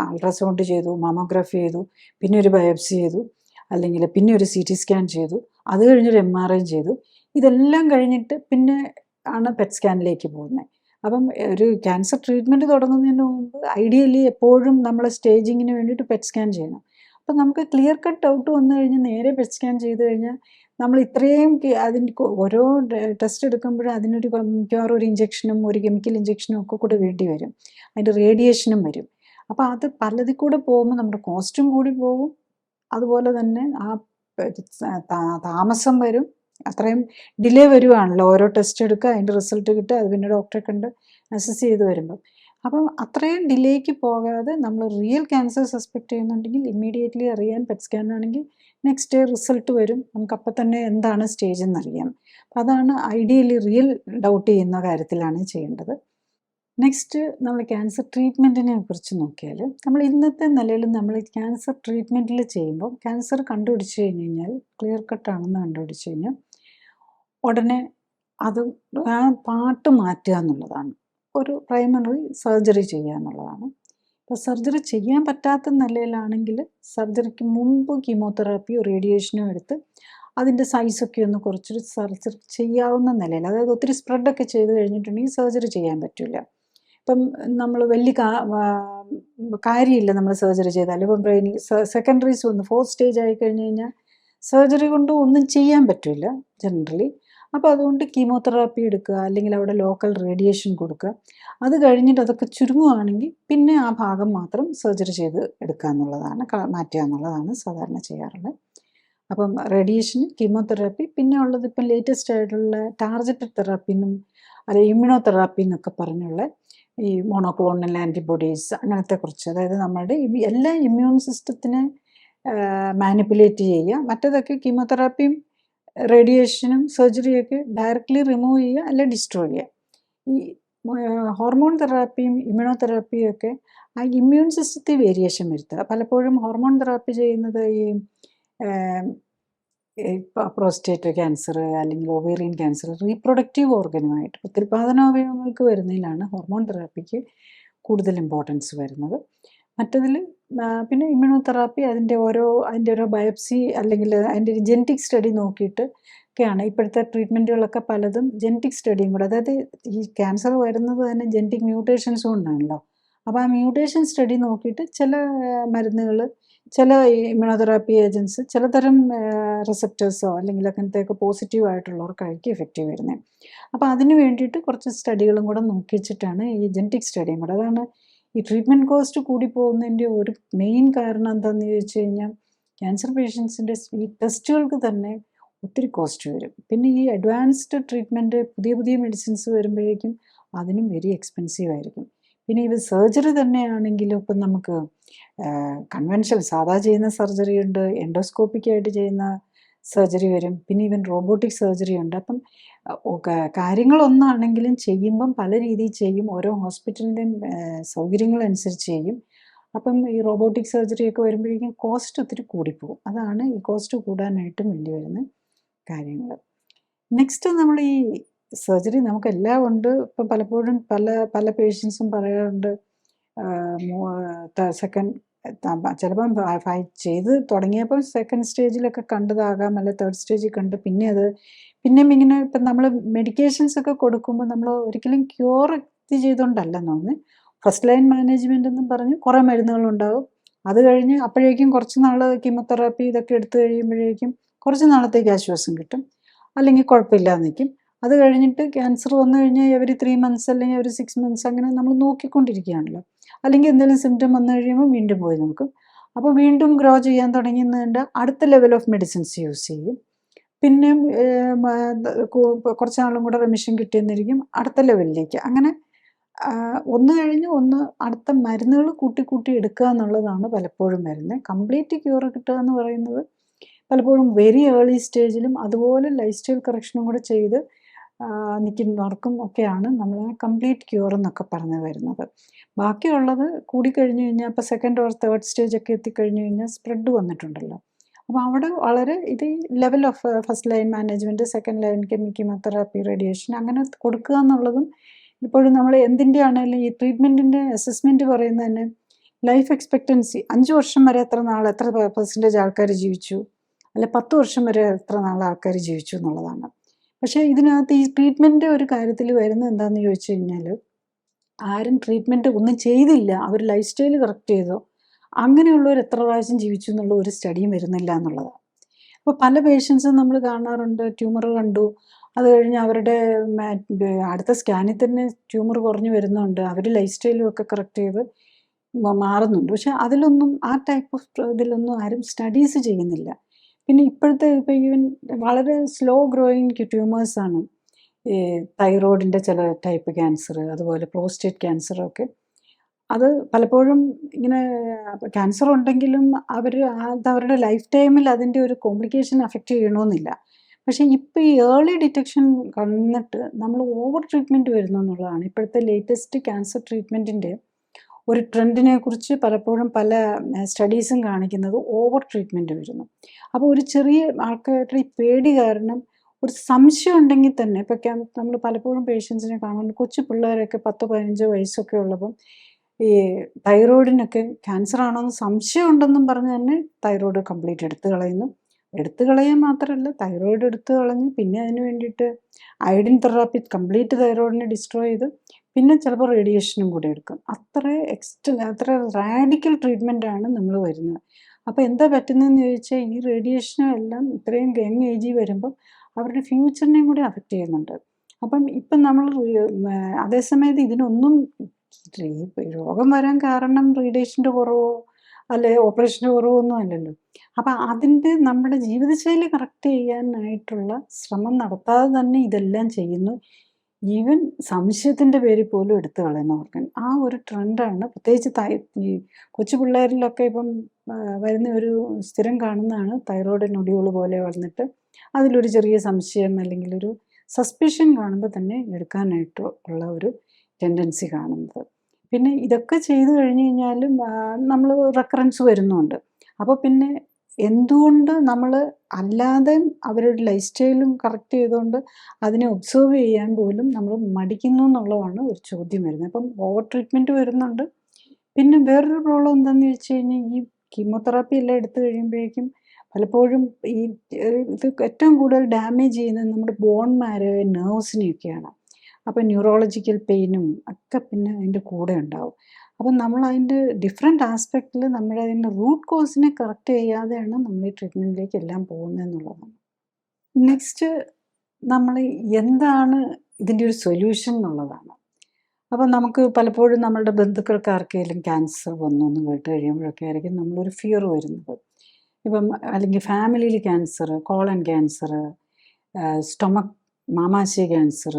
അൾട്രാസൗണ്ട് ചെയ്തു, മാമോഗ്രാഫി ചെയ്തു, പിന്നെ ഒരു ബയോപ്സി ചെയ്തു, അല്ലെങ്കിൽ പിന്നെ ഒരു CT സ്കാൻ ചെയ്തു, അത് കഴിഞ്ഞൊരു MRI ചെയ്തു. ഇതെല്ലാം കഴിഞ്ഞിട്ട് പിന്നെ ആണ് പെറ്റ് സ്കാനിലേക്ക് പോകുന്നത്. അപ്പം ഒരു ക്യാൻസർ ട്രീറ്റ്മെൻറ്റ് തുടങ്ങുന്നതിന് മുമ്പ് ഐഡിയലി എപ്പോഴും നമ്മൾ സ്റ്റേജിങ്ങിന് വേണ്ടിയിട്ട് പെറ്റ് സ്കാൻ ചെയ്യണം. അപ്പം നമുക്ക് ക്ലിയർ കട്ട് ഡൗട്ട് വന്നു കഴിഞ്ഞാൽ നേരെ പെറ്റ് സ്കാൻ ചെയ്ത് കഴിഞ്ഞാൽ നമ്മൾ ഇത്രയും അതിൻ്റെ ഓരോ ടെസ്റ്റ് എടുക്കുമ്പോഴും അതിനൊരു മിക്കവാറും ഒരു ഇഞ്ചക്ഷനും ഒരു കെമിക്കൽ ഇഞ്ചക്ഷനും ഒക്കെ കൂടെ വേണ്ടി വരും. അതിൻ്റെ റേഡിയേഷനും വരും. അപ്പോൾ അത് പലതിൽ കൂടെ പോകുമ്പോൾ നമ്മുടെ കോസ്റ്റും കൂടി പോകും. അതുപോലെ തന്നെ ആ താമസം വരും. അത്രയും ഡിലേ വരുവാണല്ലോ. ഓരോ ടെസ്റ്റ് എടുക്കുക, അതിൻ്റെ റിസൾട്ട് കിട്ടുക, അത് പിന്നെ ഡോക്ടറെ കണ്ട് അസസ് ചെയ്ത് വരുമ്പം. അപ്പം അത്രയും ഡിലേക്ക് പോകാതെ നമ്മൾ റിയൽ ക്യാൻസർ സസ്പെക്ട് ചെയ്യുന്നുണ്ടെങ്കിൽ ഇമ്മീഡിയറ്റ്ലി അറിയാൻ പെറ്റ് സ്കാൻ ആണെങ്കിൽ നെക്സ്റ്റ് ഡേ റിസൾട്ട് വരും. നമുക്കപ്പം തന്നെ എന്താണ് സ്റ്റേജ് എന്നറിയാം. അപ്പം അതാണ് ഐഡിയലി റിയൽ ഡൗട്ട് ചെയ്യുന്ന കാര്യത്തിലാണ് ചെയ്യേണ്ടത്. നെക്സ്റ്റ് നമ്മൾ ക്യാൻസർ ട്രീറ്റ്മെൻറ്റിനെ കുറിച്ച് നോക്കിയാൽ നമ്മൾ ഇന്നത്തെ നിലയിൽ നമ്മൾ ക്യാൻസർ ട്രീറ്റ്മെൻറ്റിൽ ചെയ്യുമ്പോൾ ക്യാൻസർ കണ്ടുപിടിച്ച് കഴിഞ്ഞ് കഴിഞ്ഞാൽ ക്ലിയർ കട്ടാണെന്ന് കണ്ടുപിടിച്ച് കഴിഞ്ഞാൽ ഉടനെ അത് ആ പാർട്ട് മാറ്റുക എന്നുള്ളതാണ്. ഒരു പ്രൈമറി സർജറി ചെയ്യുക എന്നുള്ളതാണ്. ഇപ്പോൾ സർജറി ചെയ്യാൻ പറ്റാത്ത നിലയിലാണെങ്കിൽ സർജറിക്ക് മുമ്പ് കീമോതെറാപ്പിയോ റേഡിയേഷനോ എടുത്ത് അതിൻ്റെ സൈസൊക്കെ ഒന്ന് കുറച്ചൊരു സർജറി ചെയ്യാവുന്ന നിലയിൽ, അതായത് ഒത്തിരി സ്പ്രെഡൊക്കെ ചെയ്ത് കഴിഞ്ഞിട്ടുണ്ടെങ്കിൽ സർജറി ചെയ്യാൻ പറ്റില്ല. ഇപ്പം നമ്മൾ വലിയ കാര്യമില്ല നമ്മൾ സർജറി ചെയ്താൽ. ഇപ്പം ബ്രെയിനിൽ സെക്കൻഡറീസ് വന്ന് 4th സ്റ്റേജ് ആയി കഴിഞ്ഞ് കഴിഞ്ഞാൽ സർജറി കൊണ്ട് ഒന്നും ചെയ്യാൻ പറ്റില്ല ജനറലി. അപ്പോൾ അതുകൊണ്ട് കീമോതെറാപ്പി എടുക്കുക, അല്ലെങ്കിൽ അവിടെ ലോക്കൽ റേഡിയേഷൻ കൊടുക്കുക. അത് കഴിഞ്ഞിട്ട് അതൊക്കെ ചുരുങ്ങുകയാണെങ്കിൽ പിന്നെ ആ ഭാഗം മാത്രം സർജറി ചെയ്ത് എടുക്കുക എന്നുള്ളതാണ്, മാറ്റുക എന്നുള്ളതാണ് സാധാരണ ചെയ്യാറുള്ളത്. അപ്പം റേഡിയേഷൻ, കീമോതെറാപ്പി, പിന്നെ ഉള്ളത് ഇപ്പം ലേറ്റസ്റ്റ് ആയിട്ടുള്ള ടാർഗറ്റഡ് തെറാപ്പി എന്നും അല്ലെങ്കിൽ ഇമ്മ്യൂണോതെറാപ്പി എന്നൊക്കെ പറഞ്ഞുള്ള ഈ മോണോക്ലോണൽ ആൻറ്റിബോഡീസ് അങ്ങനത്തെ കുറച്ച്, അതായത് നമ്മുടെ എല്ലാ ഇമ്മ്യൂൺ സിസ്റ്റത്തിനെ മാനിപ്പുലേറ്റ് ചെയ്യുക. മറ്റേതൊക്കെ കീമോതെറാപ്പിയും റേഡിയേഷനും സർജറിയൊക്കെ ഡയറക്റ്റ്ലി റിമൂവ് ചെയ്യുക അല്ലെ ഡിസ്ട്രോയ് ചെയ്യുക. ഈ ഹോർമോൺ തെറാപ്പിയും ഇമ്മ്യൂണോതെറാപ്പിയും ഒക്കെ ആ ഇമ്മ്യൂൺ സിസ്റ്റത്തിൽ വേരിയേഷൻ വരുത്തുക. പലപ്പോഴും ഹോർമോൺ തെറാപ്പി ചെയ്യുന്നത് ഈ പ്രോസ്റ്റേറ്റ് ക്യാൻസർ അല്ലെങ്കിൽ ഓവേറിയൻ ക്യാൻസർ, റീപ്രൊഡക്റ്റീവ് ഓർഗനുമായിട്ട് പ്രത്യുൽപാദനാവയവങ്ങൾക്ക് വരുന്നതിലാണ് ഹോർമോൺ തെറാപ്പിക്ക് കൂടുതൽ ഇമ്പോർട്ടൻസ് വരുന്നത്. മറ്റതിൽ പിന്നെ ഇമ്മ്യൂണോതെറാപ്പി അതിൻ്റെ ഓരോ ബയോപ്സി അല്ലെങ്കിൽ അതിൻ്റെ ഒരു ജെനറ്റിക് സ്റ്റഡി നോക്കിയിട്ട് ഒക്കെയാണ് ഇപ്പോഴത്തെ ട്രീറ്റ്മെൻറ്റുകളൊക്കെ പലതും ജെനറ്റിക് സ്റ്റഡിയും കൂടെ, അതായത് ഈ ക്യാൻസർ വരുന്നത് തന്നെ ജെനറ്റിക് മ്യൂട്ടേഷൻസ് കൊണ്ടാണല്ലോ. അപ്പോൾ ആ മ്യൂട്ടേഷൻ സ്റ്റഡി നോക്കിയിട്ട് ചില മരുന്നുകൾ, ചില ഇമ്മ്യൂണോതെറാപ്പി ഏജൻസ് ചിലതരം റിസപ്റ്റേഴ്സോ അല്ലെങ്കിൽ അങ്ങനത്തെയൊക്കെ പോസിറ്റീവ് ആയിട്ടുള്ളവർക്കായിരിക്കും എഫക്റ്റീവ് വരുന്നത്. അപ്പോൾ അതിന് വേണ്ടിയിട്ട് കുറച്ച് സ്റ്റഡികളും കൂടെ നോക്കി വെച്ചിട്ടാണ് ഈ ജെനറ്റിക് സ്റ്റഡിയും കൂടെ. അതാണ് ഈ ട്രീറ്റ്മെൻറ്റ് കോസ്റ്റ് കൂടി പോകുന്നതിൻ്റെ ഒരു മെയിൻ കാരണം എന്താണെന്ന് ചോദിച്ചു കഴിഞ്ഞാൽ ക്യാൻസർ പേഷ്യൻസിൻ്റെ ഈ ടെസ്റ്റുകൾക്ക് തന്നെ ഒത്തിരി കോസ്റ്റ് വരും. പിന്നെ ഈ അഡ്വാൻസ്ഡ് ട്രീറ്റ്മെൻറ്റ്, പുതിയ മെഡിസിൻസ് വരുമ്പോഴേക്കും അതിനും വെരി എക്സ്പെൻസീവ് ആയിരിക്കും. പിന്നെ ഇത് സർജറി തന്നെയാണെങ്കിലും ഇപ്പം നമുക്ക് കൺവെൻഷണൽ സാധാ ചെയ്യുന്ന സർജറി ഉണ്ട്, എൻഡോസ്കോപ്പിക്കായിട്ട് ചെയ്യുന്ന സർജറി വരും, പിന്നെ ഈവൻ റോബോട്ടിക് സർജറി ഉണ്ട്. അപ്പം കാര്യങ്ങളൊന്നാണെങ്കിലും ചെയ്യുമ്പം പല രീതിയിൽ ചെയ്യും, ഓരോ ഹോസ്പിറ്റലിൻ്റെയും സൗകര്യങ്ങളനുസരിച്ച് ചെയ്യും. അപ്പം ഈ റോബോട്ടിക് സർജറിയൊക്കെ വരുമ്പോഴേക്കും കോസ്റ്റ് ഒത്തിരി കൂടിപ്പോകും. അതാണ് ഈ കോസ്റ്റ് കൂടാനായിട്ടും വേണ്ടി വരുന്ന കാര്യങ്ങൾ. നെക്സ്റ്റ് നമ്മൾ ഈ സർജറി നമുക്കെല്ലാം ഉണ്ട്. ഇപ്പം പലപ്പോഴും പല പേഷ്യൻസും പറയാറുണ്ട് സെക്കൻഡ് ചിലപ്പം ചെയ്ത് തുടങ്ങിയപ്പോൾ സെക്കൻഡ് സ്റ്റേജിലൊക്കെ കണ്ടതാകാം, അല്ലെ 3rd സ്റ്റേജിൽ കണ്ട് പിന്നെ അത് പിന്നെയും ഇങ്ങനെ ഇപ്പം നമ്മൾ മെഡിക്കേഷൻസ് ഒക്കെ കൊടുക്കുമ്പോൾ നമ്മൾ ഒരിക്കലും ക്യൂർ ചെയ്തുകൊണ്ടല്ലെന്ന് തോന്നുന്നു. ഫസ്റ്റ് ലൈൻ മാനേജ്മെൻ്റ് എന്നും പറഞ്ഞ് കുറേ മരുന്നുകളുണ്ടാകും. അത് കഴിഞ്ഞ് അപ്പോഴേക്കും കുറച്ച് നാൾ കീമോതെറാപ്പി ഇതൊക്കെ എടുത്തു കഴിയുമ്പോഴേക്കും കുറച്ച് നാളത്തേക്ക് ആശ്വാസം കിട്ടും, അല്ലെങ്കിൽ കുഴപ്പമില്ലാതെ നിൽക്കും. അത് കഴിഞ്ഞിട്ട് ക്യാൻസർ വന്നു കഴിഞ്ഞാൽ എവരി 3 months അല്ലെങ്കിൽ എവരി 6 months അങ്ങനെ നമ്മൾ നോക്കിക്കൊണ്ടിരിക്കുകയാണല്ലോ. അല്ലെങ്കിൽ എന്തെങ്കിലും സിംറ്റം വന്നു കഴിയുമ്പോൾ വീണ്ടും പോയി നോക്കും. അപ്പോൾ വീണ്ടും ഗ്രോ ചെയ്യാൻ തുടങ്ങുന്നതിൻ്റെ അടുത്ത ലെവൽ ഓഫ് മെഡിസിൻസ് യൂസ് ചെയ്യും. പിന്നെ കുറച്ച് നാളും കൂടെ റെമിഷൻ കിട്ടിയെന്നിരിക്കും, അടുത്ത ലെവലിലേക്ക്. അങ്ങനെ ഒന്ന് കഴിഞ്ഞ് ഒന്ന് അടുത്ത മരുന്നുകൾ കൂട്ടി എടുക്കുക എന്നുള്ളതാണ് പലപ്പോഴും വരുന്നത്. കംപ്ലീറ്റ് ക്യൂർ കിട്ടുക എന്ന് പറയുന്നത് പലപ്പോഴും വെരി ഏർലി സ്റ്റേജിലും അതുപോലെ ലൈഫ് സ്റ്റൈൽ കറക്ഷനും കൂടെ ചെയ്ത് നിൽക്കുന്നവർക്കും ഒക്കെയാണ് നമ്മൾ കംപ്ലീറ്റ് ക്യൂർ എന്നൊക്കെ പറഞ്ഞു വരുന്നത്. ബാക്കിയുള്ളത് കൂടിക്കഴിഞ്ഞ് കഴിഞ്ഞാൽ ഇപ്പോൾ 2nd or 3rd സ്റ്റേജൊക്കെ എത്തിക്കഴിഞ്ഞ് കഴിഞ്ഞാൽ സ്പ്രെഡ് വന്നിട്ടുണ്ടല്ലോ. അപ്പോൾ അവിടെ വളരെ ഇത് level of first line management, second line chemotherapy, radiation അങ്ങനെ കൊടുക്കുക എന്നുള്ളതും ഇപ്പോഴും നമ്മൾ എന്തിൻ്റെ ആണെങ്കിലും ഈ ട്രീറ്റ്മെൻറ്റിൻ്റെ അസസ്മെൻറ്റ് പറയുന്നത് തന്നെ ലൈഫ് എക്സ്പെക്റ്റൻസി 5 വർഷം വരെ എത്ര പെർസെൻറ്റേജ് ആൾക്കാർ ജീവിച്ചു, അല്ലെ 10 വർഷം വരെ എത്ര നാൾ ആൾക്കാർ ജീവിച്ചു എന്നുള്ളതാണ്. പക്ഷേ ഇതിനകത്ത് ഈ ട്രീറ്റ്മെൻറ്റ് ഒരു കാര്യത്തിൽ വരുന്നത് എന്താണെന്ന് ചോദിച്ചു കഴിഞ്ഞാൽ ആരും ട്രീറ്റ്മെൻറ്റ് ഒന്നും ചെയ്തില്ല, അവർ ലൈഫ് സ്റ്റൈൽ കറക്റ്റ് ചെയ്തോ, അങ്ങനെയുള്ളവർ എത്ര പ്രാവശ്യം ജീവിച്ചു എന്നുള്ള ഒരു സ്റ്റഡിയും വരുന്നില്ല എന്നുള്ളതാണ്. അപ്പോൾ പല പേഷ്യൻസും നമ്മൾ കാണാറുണ്ട്, ട്യൂമർ കണ്ടു, അത് കഴിഞ്ഞ് അവരുടെ അടുത്ത സ്കാനിൽ തന്നെ ട്യൂമർ കുറഞ്ഞു വരുന്നുണ്ട്, അവർ ലൈഫ് സ്റ്റൈലും ഒക്കെ കറക്റ്റ് ചെയ്ത് മാറുന്നുണ്ട്. പക്ഷെ അതിലൊന്നും ആ ടൈപ്പ് ഓഫ് ഇതിലൊന്നും ആരും സ്റ്റഡീസ് ചെയ്യുന്നില്ല. പിന്നെ ഇപ്പോഴത്തെ ഇപ്പോൾ ഈവൻ വളരെ സ്ലോ ഗ്രോയിങ് ട്യൂമേഴ്സാണ് ഈ തൈറോയിഡിൻ്റെ ചില ടൈപ്പ് ക്യാൻസർ, അതുപോലെ പ്രോസ്റ്റേറ്റ് ക്യാൻസറൊക്കെ. അത് പലപ്പോഴും ഇങ്ങനെ ക്യാൻസർ ഉണ്ടെങ്കിലും അതവരുടെ ലൈഫ് ടൈമിൽ അതിൻ്റെ ഒരു കോംപ്ലിക്കേഷൻ അഫക്റ്റ് ചെയ്യണമെന്നില്ല. പക്ഷേ ഇപ്പോൾ ഈ ഏർലി ഡിറ്റക്ഷൻ വന്നിട്ട് നമ്മൾ ഓവർ ട്രീറ്റ്മെൻറ്റ് വരുന്നു എന്നുള്ളതാണ് ഇപ്പോഴത്തെ ലേറ്റസ്റ്റ് ക്യാൻസർ ട്രീറ്റ്മെൻറ്റിൻ്റെ ഒരു ട്രെൻഡിനെ കുറിച്ച് പലപ്പോഴും പല സ്റ്റഡീസും കാണിക്കുന്നത് ഓവർ ട്രീറ്റ്മെൻറ്റ് വരുന്നു. അപ്പോൾ ഒരു ചെറിയ ആൾക്കാരുടെ ഈ പേടി കാരണം ഒരു സംശയം ഉണ്ടെങ്കിൽ തന്നെ ഇപ്പോൾ നമ്മൾ പലപ്പോഴും പേഷ്യൻസിനെ കാണുന്നുണ്ട്, കൊച്ചു പിള്ളേരൊക്കെ 10-15 വയസ്സൊക്കെ ഉള്ളപ്പം ഈ തൈറോയിഡിനൊക്കെ ക്യാൻസർ ആണോ എന്ന് സംശയം ഉണ്ടെന്നും പറഞ്ഞ് തന്നെ തൈറോയിഡ് കംപ്ലീറ്റ് എടുത്തു കളയുന്നു. എടുത്തു കളയാൻ മാത്രമല്ല, തൈറോയിഡ് എടുത്തു കളഞ്ഞ് പിന്നെ അതിന് വേണ്ടിയിട്ട് അയഡിൻ തെറാപ്പി കംപ്ലീറ്റ് തൈറോയിഡിനെ ഡിസ്ട്രോയ് ചെയ്ത് പിന്നെ ചിലപ്പോൾ റേഡിയേഷനും കൂടെ എടുക്കും. അത്ര റാഡിക്കൽ ട്രീറ്റ്മെൻറ്റാണ് നമ്മൾ വരുന്നത്. അപ്പോൾ എന്താ പറ്റുന്നതെന്ന് ചോദിച്ചാൽ ഈ റേഡിയേഷനും എല്ലാം ഇത്രയും യങ് ഏജിൽ വരുമ്പം അവരുടെ ഫ്യൂച്ചറിനെയും കൂടി അഫക്റ്റ് ചെയ്യുന്നുണ്ട്. അപ്പം ഇപ്പം നമ്മൾ അതേസമയത്ത് ഇതിനൊന്നും രോഗം വരാൻ കാരണം റേഡിയേഷൻ്റെ കുറവോ അല്ലെ ഓപ്പറേഷൻ്റെ കുറവോ ഒന്നും അല്ലല്ലോ. അപ്പം അതിൻ്റെ നമ്മുടെ ജീവിതശൈലി കറക്റ്റ് ചെയ്യാനായിട്ടുള്ള ശ്രമം നടത്താതെ തന്നെ ഇതെല്ലാം ചെയ്യുന്നു. ഈവൻ സംശയത്തിൻ്റെ പേരിൽ പോലും എടുത്തു കളയുന്ന ഓർഗൻ. ആ ഒരു ട്രെൻഡാണ് പ്രത്യേകിച്ച് ഈ കൊച്ചു പിള്ളേരിലൊക്കെ ഇപ്പം വരുന്ന ഒരു സ്ഥിരം കാണുന്നതാണ് തൈറോയ്ഡ് നൊഡ്യൂൾ പോലെ വന്നിട്ട് അതിലൊരു ചെറിയ സംശയം അല്ലെങ്കിൽ ഒരു സസ്പിഷൻ കാണുമ്പോൾ തന്നെ എടുക്കാനായിട്ട് ഉള്ള ഒരു ടെൻഡൻസി കാണുന്നത്. പിന്നെ ഇതൊക്കെ ചെയ്തു കഴിഞ്ഞ് കഴിഞ്ഞാലും നമ്മൾ റെക്കറൻസ് വരുന്നുണ്ട്. അപ്പോൾ പിന്നെ എന്തുകൊണ്ട് നമ്മൾ അല്ലാതെ അവരുടെ ലൈഫ് സ്റ്റൈലും കറക്റ്റ് ചെയ്തുകൊണ്ട് അതിനെ ഒബ്സർവ് ചെയ്യാൻ പോലും നമ്മൾ മടിക്കുന്നു എന്നുള്ളതാണ് ഒരു ചോദ്യം വരുന്നത്. അപ്പം ഓവർ ട്രീറ്റ്മെൻറ്റ് വരുന്നുണ്ട്. പിന്നെ വേറൊരു പ്രോബ്ലം എന്താണെന്ന് വെച്ച് കഴിഞ്ഞാൽ ഈ കീമോതെറാപ്പി എല്ലാം എടുത്തു കഴിയുമ്പോഴേക്കും പലപ്പോഴും ഈ ഇത് ഏറ്റവും കൂടുതൽ ഡാമേജ് ചെയ്യുന്നത് നമ്മുടെ ബോൺ മാരോ നെർവ്സിനെയൊക്കെയാണ്. അപ്പം ന്യൂറോളജിക്കൽ പെയിനും ഒക്കെ പിന്നെ അതിൻ്റെ കൂടെ ഉണ്ടാവും. അപ്പം നമ്മൾ അതിൻ്റെ ഡിഫറെൻറ്റ് ആസ്പെക്റ്റിൽ നമ്മളതിൻ്റെ റൂട്ട് കോസിനെ കറക്റ്റ് ചെയ്യാതെയാണ് നമ്മൾ ഈ ട്രീറ്റ്മെൻറ്റിലേക്ക് എല്ലാം പോകുന്നതെന്നുള്ളതാണ്. നെക്സ്റ്റ് നമ്മൾ എന്താണ് ഇതിൻ്റെ ഒരു സൊല്യൂഷൻ എന്നുള്ളതാണ്. അപ്പം നമുക്ക് പലപ്പോഴും നമ്മളുടെ ബന്ധുക്കൾക്ക് ആർക്കെങ്കിലും ക്യാൻസർ വന്നു എന്ന് കേട്ട് കഴിയുമ്പോഴൊക്കെ ആയിരിക്കും നമ്മളൊരു ഫിയർ വരുന്നത്. ഇപ്പം അല്ലെങ്കിൽ ഫാമിലിയിൽ ക്യാൻസർ, കോളൻ ക്യാൻസർ, സ്റ്റൊമക് മാമാശയ cancer,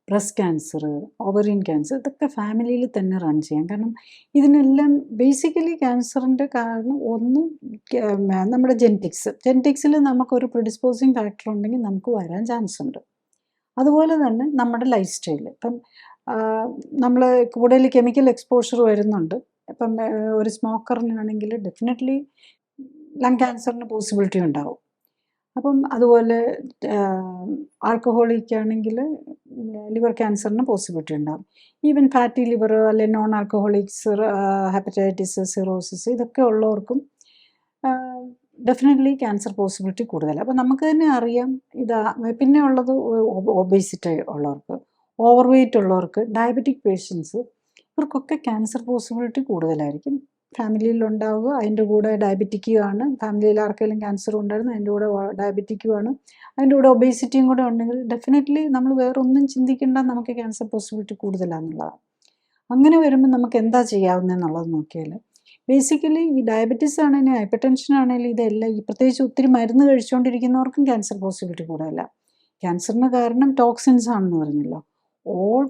breast cancer, ovarian cancer, ഇതൊക്കെ ഫാമിലിയിൽ തന്നെ റൺ ചെയ്യാം. കാരണം ഇതിനെല്ലാം ബേസിക്കലി ക്യാൻസറിൻ്റെ കാരണം ഒന്ന് നമ്മുടെ ജെനറ്റിക്സിൽ നമുക്കൊരു പ്രിഡിസ്പോസിങ് ഫാക്ടർ ഉണ്ടെങ്കിൽ നമുക്ക് വരാൻ ചാൻസ് ഉണ്ട്. അതുപോലെ തന്നെ നമ്മുടെ ലൈഫ് സ്റ്റൈൽ. ഇപ്പം നമ്മൾ കൂടുതൽ കെമിക്കൽ എക്സ്പോഷർ വരുന്നുണ്ട്. ഇപ്പം ഒരു സ്മോക്കറിനാണെങ്കിൽ ഡെഫിനറ്റ്ലി ലങ് ക്യാൻസറിന് പോസിബിലിറ്റി ഉണ്ടാവും. അപ്പം അതുപോലെ ആൽക്കഹോളിക് ആണെങ്കിൽ ലിവർ ക്യാൻസറിന് പോസിബിലിറ്റി ഉണ്ടാകും. ഈവൻ ഫാറ്റി ലിവർ അല്ലെങ്കിൽ നോൺ ആൽക്കഹോളിക്സ്, ഹെപ്പറ്റൈറ്റിസ്, സിറോസിസ്, ഇതൊക്കെ ഉള്ളവർക്കും ഡെഫിനറ്റ്ലി ക്യാൻസർ പോസിബിലിറ്റി കൂടുതലാണ്. അപ്പോൾ നമുക്ക് തന്നെ അറിയാം പിന്നെ ഉള്ളത് ഒബേസിറ്റി ഉള്ളവർക്ക്, ഓവർ വെയ്റ്റ് ഉള്ളവർക്ക്, ഡയബറ്റിക് പേഷ്യൻസ്, ഇവർക്കൊക്കെ ക്യാൻസർ പോസിബിലിറ്റി കൂടുതലായിരിക്കും. ഫാമിലിയിൽ ഉണ്ടാവുക, അതിൻ്റെ കൂടെ ഡയബറ്റിക്കുമാണ്, ഫാമിലിയിൽ ആർക്കെങ്കിലും ക്യാൻസർ ഉണ്ടായിരുന്നു അതിൻ്റെ കൂടെ ഡയബറ്റിക്കുമാണ്, അതിൻ്റെ കൂടെ ഒബേസിറ്റിയും കൂടെ ഉണ്ടെങ്കിൽ ഡെഫിനറ്റ്ലി നമ്മൾ വേറൊന്നും ചിന്തിക്കേണ്ട, നമുക്ക് ക്യാൻസർ പോസിബിലിറ്റി കൂടുതലാണെന്നുള്ളതാണ്. അങ്ങനെ വരുമ്പോൾ നമുക്ക് എന്താ ചെയ്യാവുന്നതെന്നുള്ളത് നോക്കിയാൽ ബേസിക്കലി ഈ ഡയബറ്റീസ് ആണെങ്കിലും ഹൈപ്പർ ടെൻഷൻ ആണെങ്കിലും ഇതെല്ലാം ഈ പ്രത്യേകിച്ച് ഒത്തിരി മരുന്ന് കഴിച്ചുകൊണ്ടിരിക്കുന്നവർക്കും ക്യാൻസർ പോസിബിലിറ്റി കൂടുതലല്ല. ക്യാൻസറിന് കാരണം ടോക്സിൻസ് ആണെന്ന് പറഞ്ഞല്ലോ. ഓൾ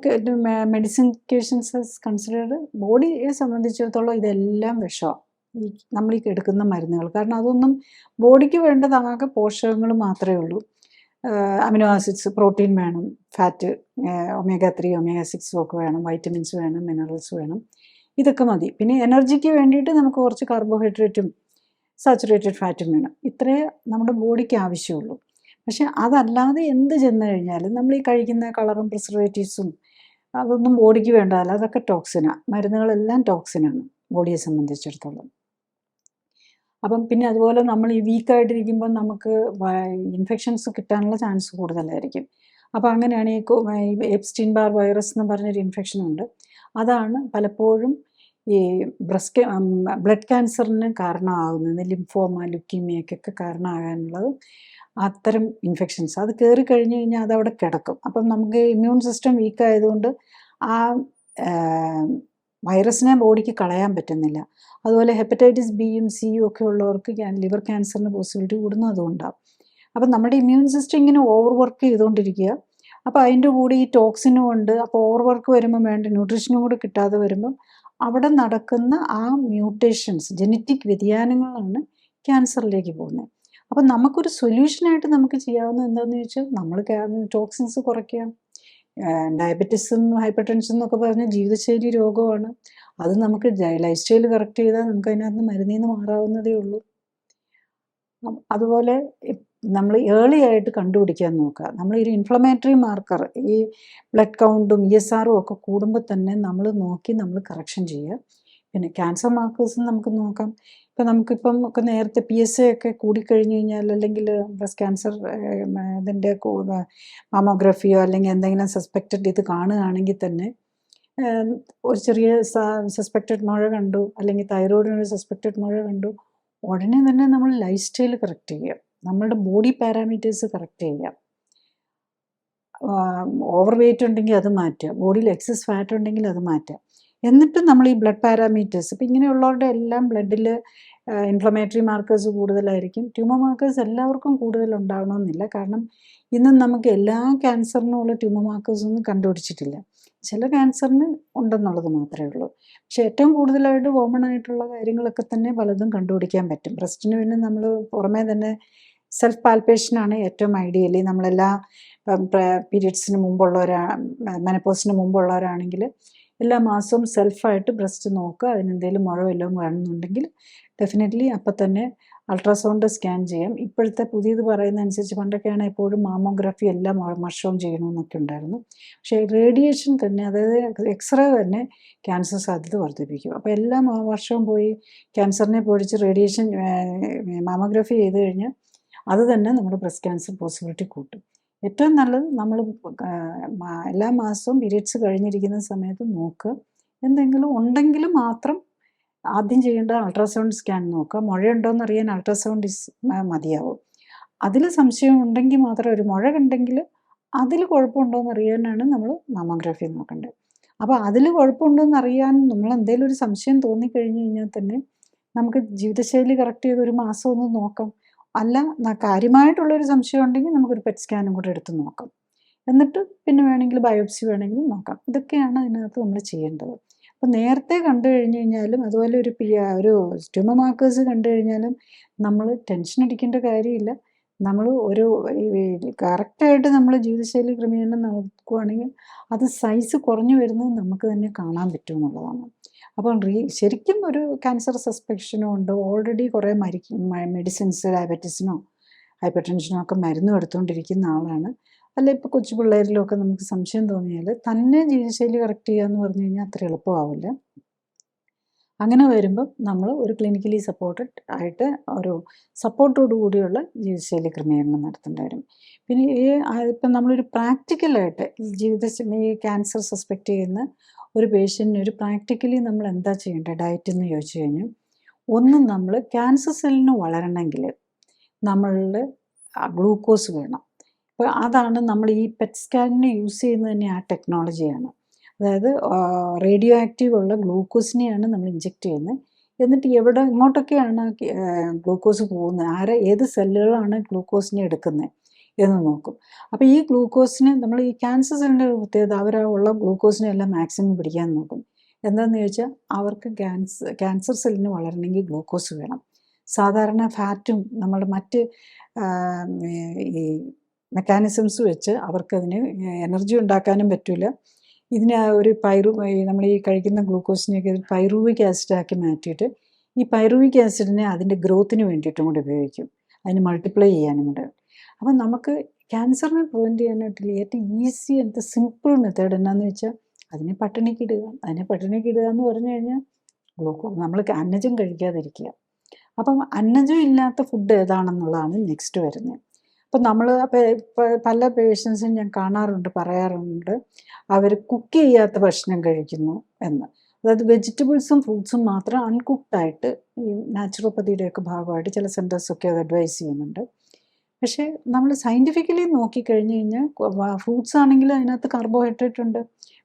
മെഡിസിക്കേഷൻസ് കൺസിഡേർഡ് ബോഡിയെ സംബന്ധിച്ചിടത്തോളം ഇതെല്ലാം വിഷമാണ് ഈ നമ്മൾ ഈ എടുക്കുന്ന മരുന്നുകൾ. കാരണം അതൊന്നും ബോഡിക്ക് വേണ്ടതാകെ പോഷകങ്ങൾ മാത്രമേ ഉള്ളൂ. അമിനോ ആസിഡ്സ്, പ്രോട്ടീൻ വേണം, ഫാറ്റ്, ഒമേഗ 3, ഒമേഗ 6 ഒക്കെ വേണം, വൈറ്റമിൻസ് വേണം, മിനറൽസ് വേണം, ഇതൊക്കെ മതി. പിന്നെ എനർജിക്ക് വേണ്ടിയിട്ട് നമുക്ക് കുറച്ച് കാർബോഹൈഡ്രേറ്റും സാച്ചുറേറ്റഡ് ഫാറ്റും വേണം. ഇത്രേ നമ്മുടെ ബോഡിക്ക് ആവശ്യമുള്ളൂ. പക്ഷെ അതല്ലാതെ എന്ത് ചെന്ന് കഴിഞ്ഞാലും നമ്മൾ ഈ കഴിക്കുന്ന കളറും പ്രിസർവേറ്റീവ്സും അതൊന്നും ബോഡിക്ക് വേണ്ടതല്ല, അതൊക്കെ ടോക്സിനാണ്. മരുന്നുകളെല്ലാം ടോക്സിനാണ് ബോഡിയെ സംബന്ധിച്ചിടത്തോളം. അപ്പം പിന്നെ അതുപോലെ നമ്മൾ ഈ വീക്കായിട്ടിരിക്കുമ്പോൾ നമുക്ക് ഇൻഫെക്ഷൻസ് കിട്ടാനുള്ള ചാൻസ് കൂടുതലായിരിക്കും. അപ്പോൾ അങ്ങനെയാണ് ഈ എപ്സ്റ്റീൻ ബാർ വൈറസ് എന്ന് പറഞ്ഞൊരു ഇൻഫെക്ഷനുണ്ട്. അതാണ് പലപ്പോഴും ഈ ബ്ലഡ് ക്യാൻസറിന് കാരണമാകുന്നത്, ലിംഫോമ, ലുക്കീമിയക്കൊക്കെ കാരണമാകാനുള്ളത് അത്തരം ഇൻഫെക്ഷൻസ്. അത് കയറി കഴിഞ്ഞ് കഴിഞ്ഞാൽ അതവിടെ കിടക്കും. അപ്പം നമുക്ക് ഇമ്മ്യൂൺ സിസ്റ്റം വീക്കായതുകൊണ്ട് ആ വൈറസിനെ ബോഡിക്ക് കളയാൻ പറ്റുന്നില്ല. അതുപോലെ ഹെപ്പറ്റൈറ്റിസ് ബിയും സിയും ഒക്കെ ഉള്ളവർക്ക് ലിവർ ക്യാൻസറിന് പോസിബിലിറ്റി കൂടുന്നത് അതുകൊണ്ടാണ്. അപ്പം നമ്മുടെ ഇമ്മ്യൂൺ സിസ്റ്റം ഇങ്ങനെ ഓവർ വർക്ക് ചെയ്തുകൊണ്ടിരിക്കുക. അപ്പോൾ അതിൻ്റെ കൂടെ ഈ ടോക്സിനും ഉണ്ട്. അപ്പോൾ ഓവർ വർക്ക് വരുമ്പോൾ വേണ്ട ന്യൂട്രീഷനും കൂടെ കിട്ടാതെ വരുമ്പം അവിടെ നടക്കുന്ന ആ മ്യൂട്ടേഷൻസ്, ജനറ്റിക് വ്യതിയാനങ്ങളാണ് ക്യാൻസറിലേക്ക് പോകുന്നത്. അപ്പം നമുക്കൊരു സൊല്യൂഷനായിട്ട് നമുക്ക് ചെയ്യാവുന്നത് എന്താണെന്ന് ചോദിച്ചാൽ നമ്മൾ ടോക്സിൻസ് കുറയ്ക്കുക. ഡയബറ്റിസും ഹൈപ്പർ ടെൻഷൻ എന്നൊക്കെ പറഞ്ഞാൽ ജീവിതശൈലി രോഗമാണ്. അത് നമുക്ക് ലൈഫ് സ്റ്റൈൽ കറക്റ്റ് ചെയ്താൽ നമുക്ക് അതിനകത്ത് മരുന്നിൽ നിന്ന് മാറാവുന്നതേ ഉള്ളൂ. അതുപോലെ നമ്മൾ ഏർലി ആയിട്ട് കണ്ടുപിടിക്കാൻ നോക്കുക. നമ്മൾ ഒരു ഇൻഫ്ലമേറ്ററി മാർക്കർ ഈ ബ്ലഡ് കൗണ്ടും ESRും ഒക്കെ കൂടുമ്പോൾ തന്നെ നമ്മൾ നോക്കി നമ്മൾ കറക്ഷൻ ചെയ്യുക. പിന്നെ ക്യാൻസർ മാർക്കേഴ്സും നമുക്ക് നോക്കാം. ഇപ്പം നമുക്കിപ്പം ഒക്കെ നേരത്തെ PSA ഒക്കെ കൂടിക്കഴിഞ്ഞ് കഴിഞ്ഞാൽ, അല്ലെങ്കിൽ ബ്രസ്റ്റ് ക്യാൻസർ ഇതിൻ്റെ മാമോഗ്രഫിയോ അല്ലെങ്കിൽ എന്തെങ്കിലും സസ്പെക്റ്റഡ് ഇത് കാണുകയാണെങ്കിൽ തന്നെ ഒരു ചെറിയ സസ്പെക്റ്റഡ് മുഴ കണ്ടു, അല്ലെങ്കിൽ തൈറോയിഡിനൊരു സസ്പെക്റ്റഡ് മുഴ കണ്ടു, ഉടനെ തന്നെ നമ്മൾ ലൈഫ് സ്റ്റൈൽ കറക്റ്റ് ചെയ്യുക, നമ്മളുടെ ബോഡി പാരാമീറ്റേഴ്സ് കറക്റ്റ് ചെയ്യുക. ഓവർ വെയിറ്റ് ഉണ്ടെങ്കിൽ അത് മാറ്റുക, ബോഡിയിൽ എക്സസ് ഫാറ്റ് ഉണ്ടെങ്കിൽ അത് മാറ്റുക. എന്നിട്ട് നമ്മൾ ഈ ബ്ലഡ് പാരാമീറ്റേഴ്സ്, ഇപ്പം ഇങ്ങനെയുള്ളവരുടെ എല്ലാം ബ്ലഡിൽ ഇൻഫ്ലമേറ്ററി മാർക്കേഴ്സ് കൂടുതലായിരിക്കും. ട്യൂമർ മാർക്കേഴ്സ് എല്ലാവർക്കും കൂടുതൽ ഉണ്ടാകണമെന്നില്ല. കാരണം ഇന്നും നമുക്ക് എല്ലാ ക്യാൻസറിനുമുള്ള ട്യൂമർ മാർക്കേഴ്സ് ഒന്നും കണ്ടുപിടിച്ചിട്ടില്ല. ചില ക്യാൻസറിന് ഉണ്ടെന്നുള്ളത് മാത്രമേ ഉള്ളൂ. പക്ഷേ ഏറ്റവും കൂടുതലായിട്ട് കോമൺ ആയിട്ടുള്ള കാര്യങ്ങളൊക്കെ തന്നെ പലതും കണ്ടുപിടിക്കാൻ പറ്റും. ബ്രസ്റ്റിന് പിന്നെ നമ്മൾ പുറമേ തന്നെ സെൽഫ് പാൽപേഷനാണ് ഏറ്റവും ഐഡിയലി. നമ്മളെല്ലാ പീരിയഡ്സിന് മെനപ്പോസിന് മുമ്പുള്ളവരാണെങ്കിൽ എല്ലാ മാസവും സെൽഫായിട്ട് ബ്രസ്റ്റ് നോക്കുക. അതിനെന്തെങ്കിലും മുഴ വല്ലതും കാണുന്നുണ്ടെങ്കിൽ ഡെഫിനറ്റ്ലി അപ്പം തന്നെ അൾട്രാസൗണ്ട് സ്കാൻ ചെയ്യാം. ഇപ്പോഴത്തെ പുതിയത് പറയുന്ന അനുസരിച്ച് പണ്ടൊക്കെയാണ് എപ്പോഴും മാമോഗ്രഫി എല്ലാം വർഷവും ചെയ്യണമെന്നൊക്കെ ഉണ്ടായിരുന്നു. പക്ഷേ റേഡിയേഷൻ തന്നെ, അതായത് എക്സ്റേ തന്നെ ക്യാൻസർ സാധ്യത വർദ്ധിപ്പിക്കും. അപ്പോൾ എല്ലാ വർഷവും പോയി ക്യാൻസറിനെ പേടിച്ച് റേഡിയേഷൻ മാമോഗ്രഫി ചെയ്ത് കഴിഞ്ഞാൽ അത് തന്നെ നമ്മുടെ ബ്രസ്റ്റ് ക്യാൻസർ പോസിബിലിറ്റി കൂട്ടും. ഏറ്റവും നല്ലത് നമ്മൾ എല്ലാ മാസവും പീരിയഡ്സ് കഴിഞ്ഞിരിക്കുന്ന സമയത്ത് നോക്കുക. എന്തെങ്കിലും ഉണ്ടെങ്കിൽ മാത്രം ആദ്യം ചെയ്യേണ്ടത് അൾട്രാസൗണ്ട് സ്കാൻ നോക്കുക. മുഴയുണ്ടോയെന്ന് അറിയാൻ അൾട്രാസൗണ്ട് മതിയാവും. അതിൽ സംശയം ഉണ്ടെങ്കിൽ മാത്രം, ഒരു മുഴ കണ്ടെങ്കിൽ അതിൽ കുഴപ്പമുണ്ടോയെന്ന് അറിയാനാണ് നമ്മൾ മാമോഗ്രഫി നോക്കേണ്ടത്. അപ്പോൾ അതിൽ കുഴപ്പമുണ്ടോയെന്ന് അറിയാൻ നമ്മൾ എന്തെങ്കിലും ഒരു സംശയം തോന്നിക്കഴിഞ്ഞ് കഴിഞ്ഞാൽ തന്നെ നമുക്ക് ജീവിതശൈലി കറക്റ്റ് ചെയ്ത് ഒരു മാസം ഒന്ന് നോക്കാം. അല്ല കാര്യമായിട്ടുള്ളൊരു സംശയം ഉണ്ടെങ്കിൽ നമുക്കൊരു പെറ്റ് സ്കാനും കൂടെ എടുത്ത് നോക്കാം. എന്നിട്ട് പിന്നെ വേണമെങ്കിൽ ബയോപ്സി വേണമെങ്കിലും നോക്കാം. ഇതൊക്കെയാണ് അതിനകത്ത് നമ്മൾ ചെയ്യേണ്ടത്. അപ്പോൾ നേരത്തെ കണ്ടു കഴിഞ്ഞ് കഴിഞ്ഞാലും, അതുപോലെ ഒരു ട്യൂമർ മാർക്കേഴ്സ് കണ്ടു കഴിഞ്ഞാലും നമ്മൾ ടെൻഷൻ അടിക്കേണ്ട കാര്യമില്ല. നമ്മൾ ഒരു കറക്റ്റായിട്ട് നമ്മൾ ജീവിതശൈലി ക്രമീകരണം നോക്കുകയാണെങ്കിൽ അത് സൈസ് കുറഞ്ഞു വരുന്നത് നമുക്ക് തന്നെ കാണാൻ പറ്റും എന്നുള്ളതാണ്. അപ്പം ശരിക്കും ഒരു ക്യാൻസർ സസ്പെക്ഷനും ഉണ്ട്. ഓൾറെഡി കുറേ മെഡിസിൻസ് ഡയബറ്റീസിനോ ഹൈപ്പർ ടെൻഷനോ ഒക്കെ മരുന്നും എടുത്തുകൊണ്ടിരിക്കുന്ന ആളാണ്. അല്ല ഇപ്പോൾ കൊച്ചു പിള്ളേരിലൊക്കെ നമുക്ക് സംശയം തോന്നിയാൽ തന്നെ ജീവിതശൈലി കറക്റ്റ് ചെയ്യുക എന്ന് പറഞ്ഞു കഴിഞ്ഞാൽ അത്ര എളുപ്പമാവില്ല. അങ്ങനെ വരുമ്പം നമ്മൾ ഒരു ക്ലിനിക്കലി സപ്പോർട്ടഡ് ആയിട്ട് ഒരു സപ്പോർട്ടോടു കൂടിയുള്ള ജീവിതശൈലി ക്രമീകരണം നടത്തേണ്ടി വരും. പിന്നെ ഇപ്പം നമ്മളൊരു പ്രാക്ടിക്കലായിട്ട് ഈ ക്യാൻസർ സസ്പെക്റ്റ് ചെയ്യുന്ന ഒരു പേഷ്യൻറ്റിന് ഒരു പ്രാക്ടിക്കലി നമ്മൾ എന്താ ചെയ്യേണ്ടത് ഡയറ്റ് എന്ന് ചോദിച്ചു കഴിഞ്ഞാൽ, ഒന്ന് നമ്മൾ ക്യാൻസർ സെല്ലിന് വളരണമെങ്കിൽ നമ്മളിൽ ഗ്ലൂക്കോസ് വേണം. അപ്പോൾ അതാണ് നമ്മൾ ഈ പെറ്റ് സ്കാനിന് യൂസ് ചെയ്യുന്നത് തന്നെ ആ ടെക്നോളജിയാണ്. അതായത് റേഡിയോ ആക്റ്റീവ് ഉള്ള ഗ്ലൂക്കോസിനെയാണ് നമ്മൾ ഇഞ്ചെക്റ്റ് ചെയ്യുന്നത്. എന്നിട്ട് ഇങ്ങോട്ടൊക്കെയാണ് ഗ്ലൂക്കോസ് പോകുന്നത്, ഏത് സെല്ലുകളാണ് ഗ്ലൂക്കോസിനെ എടുക്കുന്നത് എന്ന് നോക്കും. അപ്പോൾ ഈ ഗ്ലൂക്കോസിന് നമ്മൾ ഈ ക്യാൻസർ സെല്ലിൻ്റെ പ്രത്യേകത, അവരുള്ള ഗ്ലൂക്കോസിനെ എല്ലാം മാക്സിമം പിടിക്കാൻ നോക്കും. എന്താണെന്ന് ചോദിച്ചാൽ അവർക്ക് ക്യാൻസർ സെല്ലിന് വളരണമെങ്കിൽ ഗ്ലൂക്കോസ് വേണം. സാധാരണ ഫാറ്റും നമ്മുടെ മറ്റ് ഈ മെക്കാനിസംസ് വെച്ച് അവർക്കതിന് എനർജി ഉണ്ടാക്കാനും പറ്റില്ല. ഇതിനെ ഒരു നമ്മൾ ഈ കഴിക്കുന്ന ഗ്ലൂക്കോസിനെയൊക്കെ പൈറൂവിക് ആസിഡാക്കി മാറ്റിയിട്ട് ഈ പൈറൂവിക് ആസിഡിനെ അതിൻ്റെ ഗ്രോത്തിന് വേണ്ടിയിട്ടും കൂടി ഉപയോഗിക്കും, അതിന് മൾട്ടിപ്ലൈ ചെയ്യാനും കൂടെ. അപ്പം നമുക്ക് ക്യാൻസറിനെ പ്രിവെൻറ്റ് ചെയ്യാനായിട്ടുള്ള ഏറ്റവും ഈസി ആൻഡ് സിമ്പിൾ മെത്തേഡ് എന്നാന്ന് വെച്ചാൽ അതിനെ പട്ടിണിക്കിടുക. എന്ന് പറഞ്ഞു കഴിഞ്ഞാൽ നമ്മൾ അന്നജം കഴിക്കാതിരിക്കുക. അപ്പം അന്നജം ഇല്ലാത്ത ഫുഡ് ഏതാണെന്നുള്ളതാണ് നെക്സ്റ്റ് വരുന്നത്. അപ്പം നമ്മൾ പല പേഷ്യൻസും ഞാൻ പറയാറുണ്ട് അവർ കുക്ക് ചെയ്യാത്ത ഭക്ഷണം കഴിക്കുന്നു എന്ന്. അതായത് വെജിറ്റബിൾസും ഫ്രൂട്ട്സും മാത്രം അൺകുക്ക്ഡായിട്ട് ഈ നാച്ചുറോപ്പതിയുടെയൊക്കെ ഭാഗമായിട്ട് ചില സെൻറ്റേഴ്സൊക്കെ അത് അഡ്വൈസ് ചെയ്യുന്നുണ്ട്. പക്ഷേ നമ്മൾ സയൻറ്റിഫിക്കലി നോക്കിക്കഴിഞ്ഞ് കഴിഞ്ഞാൽ ഫ്രൂട്ട്സ് ആണെങ്കിൽ അതിനകത്ത് കാർബോഹൈഡ്രേറ്റ് ഉണ്ട്,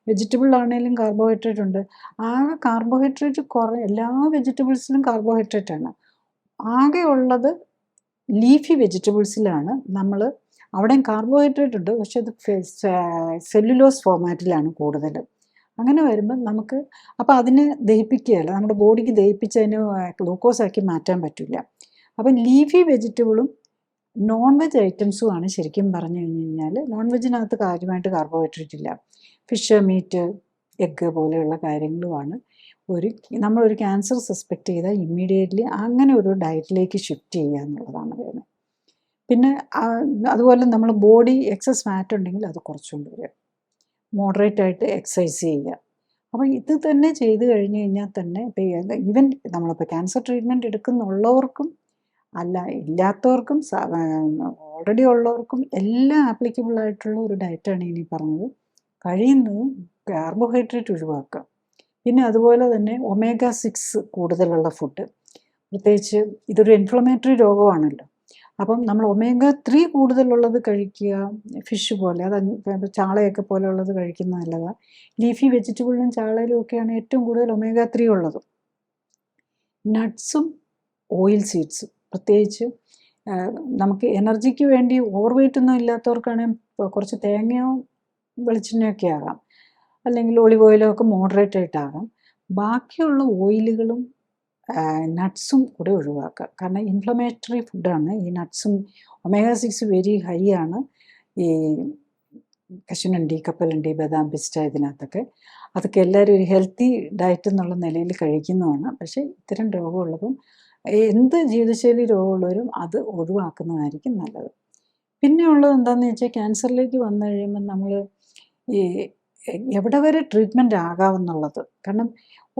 വെജിറ്റബിൾ ആണെങ്കിലും കാർബോഹൈഡ്രേറ്റ് ഉണ്ട്. ആ കാർബോഹൈഡ്രേറ്റ് എല്ലാ വെജിറ്റബിൾസിലും കാർബോഹൈഡ്രേറ്റ് ആണ്. ആകെ ഉള്ളത് ലീഫി വെജിറ്റബിൾസിലാണ് നമ്മൾ, അവിടെയും കാർബോഹൈഡ്രേറ്റ് ഉണ്ട്, പക്ഷെ അത് സെല്ലുലോസ് ഫോമാറ്റിലാണ് കൂടുതൽ. അങ്ങനെ വരുമ്പോൾ നമുക്ക് അപ്പോൾ അതിനെ ദഹിപ്പിക്കുകയല്ല, നമ്മുടെ ബോഡിക്ക് ദഹിപ്പിച്ചതിന് ഗ്ലൂക്കോസ് ആക്കി മാറ്റാൻ പറ്റില്ല. അപ്പം ലീഫി വെജിറ്റബിളും നോൺ വെജ് ഐറ്റംസുമാണ് ശരിക്കും പറഞ്ഞു കഴിഞ്ഞ് കഴിഞ്ഞാൽ. നോൺ വെജിനകത്ത് കാര്യമായിട്ട് കാർബോഹൈഡ്രേറ്റ് ഇല്ല. ഫിഷ്, മീറ്റ്, എഗ്ഗ് പോലെയുള്ള കാര്യങ്ങളുമാണ് നമ്മളൊരു ക്യാൻസർ സസ്പെക്റ്റ് ചെയ്താൽ ഇമ്മീഡിയറ്റ്ലി അങ്ങനെ ഒരു ഡയറ്റിലേക്ക് ഷിഫ്റ്റ് ചെയ്യുക എന്നുള്ളതാണ് വരുന്നത്. പിന്നെ അതുപോലെ നമ്മൾ ബോഡി എക്സസ് ഫാറ്റ് ഉണ്ടെങ്കിൽ അത് കുറച്ചുകൊണ്ട് വരിക, മോഡറേറ്റ് ആയിട്ട് എക്സസൈസ് ചെയ്യുക. അപ്പോൾ ഇത് തന്നെ ചെയ്ത് കഴിഞ്ഞ് കഴിഞ്ഞാൽ തന്നെ ഇപ്പോൾ ഈവൻ നമ്മളിപ്പോൾ ക്യാൻസർ ട്രീറ്റ്മെൻറ്റ് എടുക്കുന്നുള്ളവർക്കും അല്ല ഇല്ലാത്തവർക്കും ഓൾറെഡി ഉള്ളവർക്കും എല്ലാം ആപ്ലിക്കബിൾ ആയിട്ടുള്ള ഒരു ഡയറ്റാണ് ഇനി പറഞ്ഞത്. കഴിയുന്നതും കാർബോഹൈഡ്രേറ്റ് ഒഴിവാക്കുക. പിന്നെ അതുപോലെ തന്നെ omega-6 കൂടുതലുള്ള ഫുഡ്, പ്രത്യേകിച്ച് ഇതൊരു ഇൻഫ്ലമേറ്ററി രോഗമാണല്ലോ. അപ്പം നമ്മൾ omega-3 കൂടുതലുള്ളത് കഴിക്കുക. ഫിഷ് പോലെ, അത് ചാളയൊക്കെ പോലെയുള്ളത് കഴിക്കുന്നത് നല്ലതാണ്. ലീഫി വെജിറ്റബിളിലും ചാളയിലും ഒക്കെയാണ് ഏറ്റവും കൂടുതൽ omega-3 ഉള്ളത്. നട്ട്സും ഓയിൽ സീഡ്സും പ്രത്യേകിച്ച് നമുക്ക് എനർജിക്ക് വേണ്ടി ഓവർ വെയിറ്റ് ഒന്നും ഇല്ലാത്തവർക്കാണെങ്കിൽ കുറച്ച് തേങ്ങയോ വെളിച്ചെണ്ണയൊക്കെ ആകാം, അല്ലെങ്കിൽ ഒളിവ് ഓയിലോ ഒക്കെ മോഡറേറ്റ് ആയിട്ടാകാം. ബാക്കിയുള്ള ഓയിലുകളും നട്ട്സും കൂടെ ഒഴിവാക്കുക. കാരണം ഇൻഫ്ലമേറ്ററി ഫുഡാണ് ഈ നട്ട്സും. omega-6 വെരി ഹൈ ആണ് ഈ കശുവണ്ടി, കപ്പലണ്ടി, ബദാം, പിസ്റ്റ ഇതിനകത്തൊക്കെ. അതൊക്കെ എല്ലാവരും ഒരു ഹെൽത്തി ഡയറ്റ് എന്നുള്ള നിലയിൽ കഴിക്കുന്നതാണ്. പക്ഷേ ഇത്തരം രോഗമുള്ളതും എന്ത് ജീവിതശൈലി രോഗമുള്ളവരും അത് ഒഴിവാക്കുന്നതായിരിക്കും നല്ലത്. പിന്നെ ഉള്ളത് എന്താണെന്ന് വെച്ചാൽ, ക്യാൻസറിലേക്ക് വന്നു കഴിയുമ്പോൾ നമ്മൾ ഈ എവിടെ വരെ ട്രീറ്റ്മെൻറ്റ് ആകാമെന്നുള്ളത്. കാരണം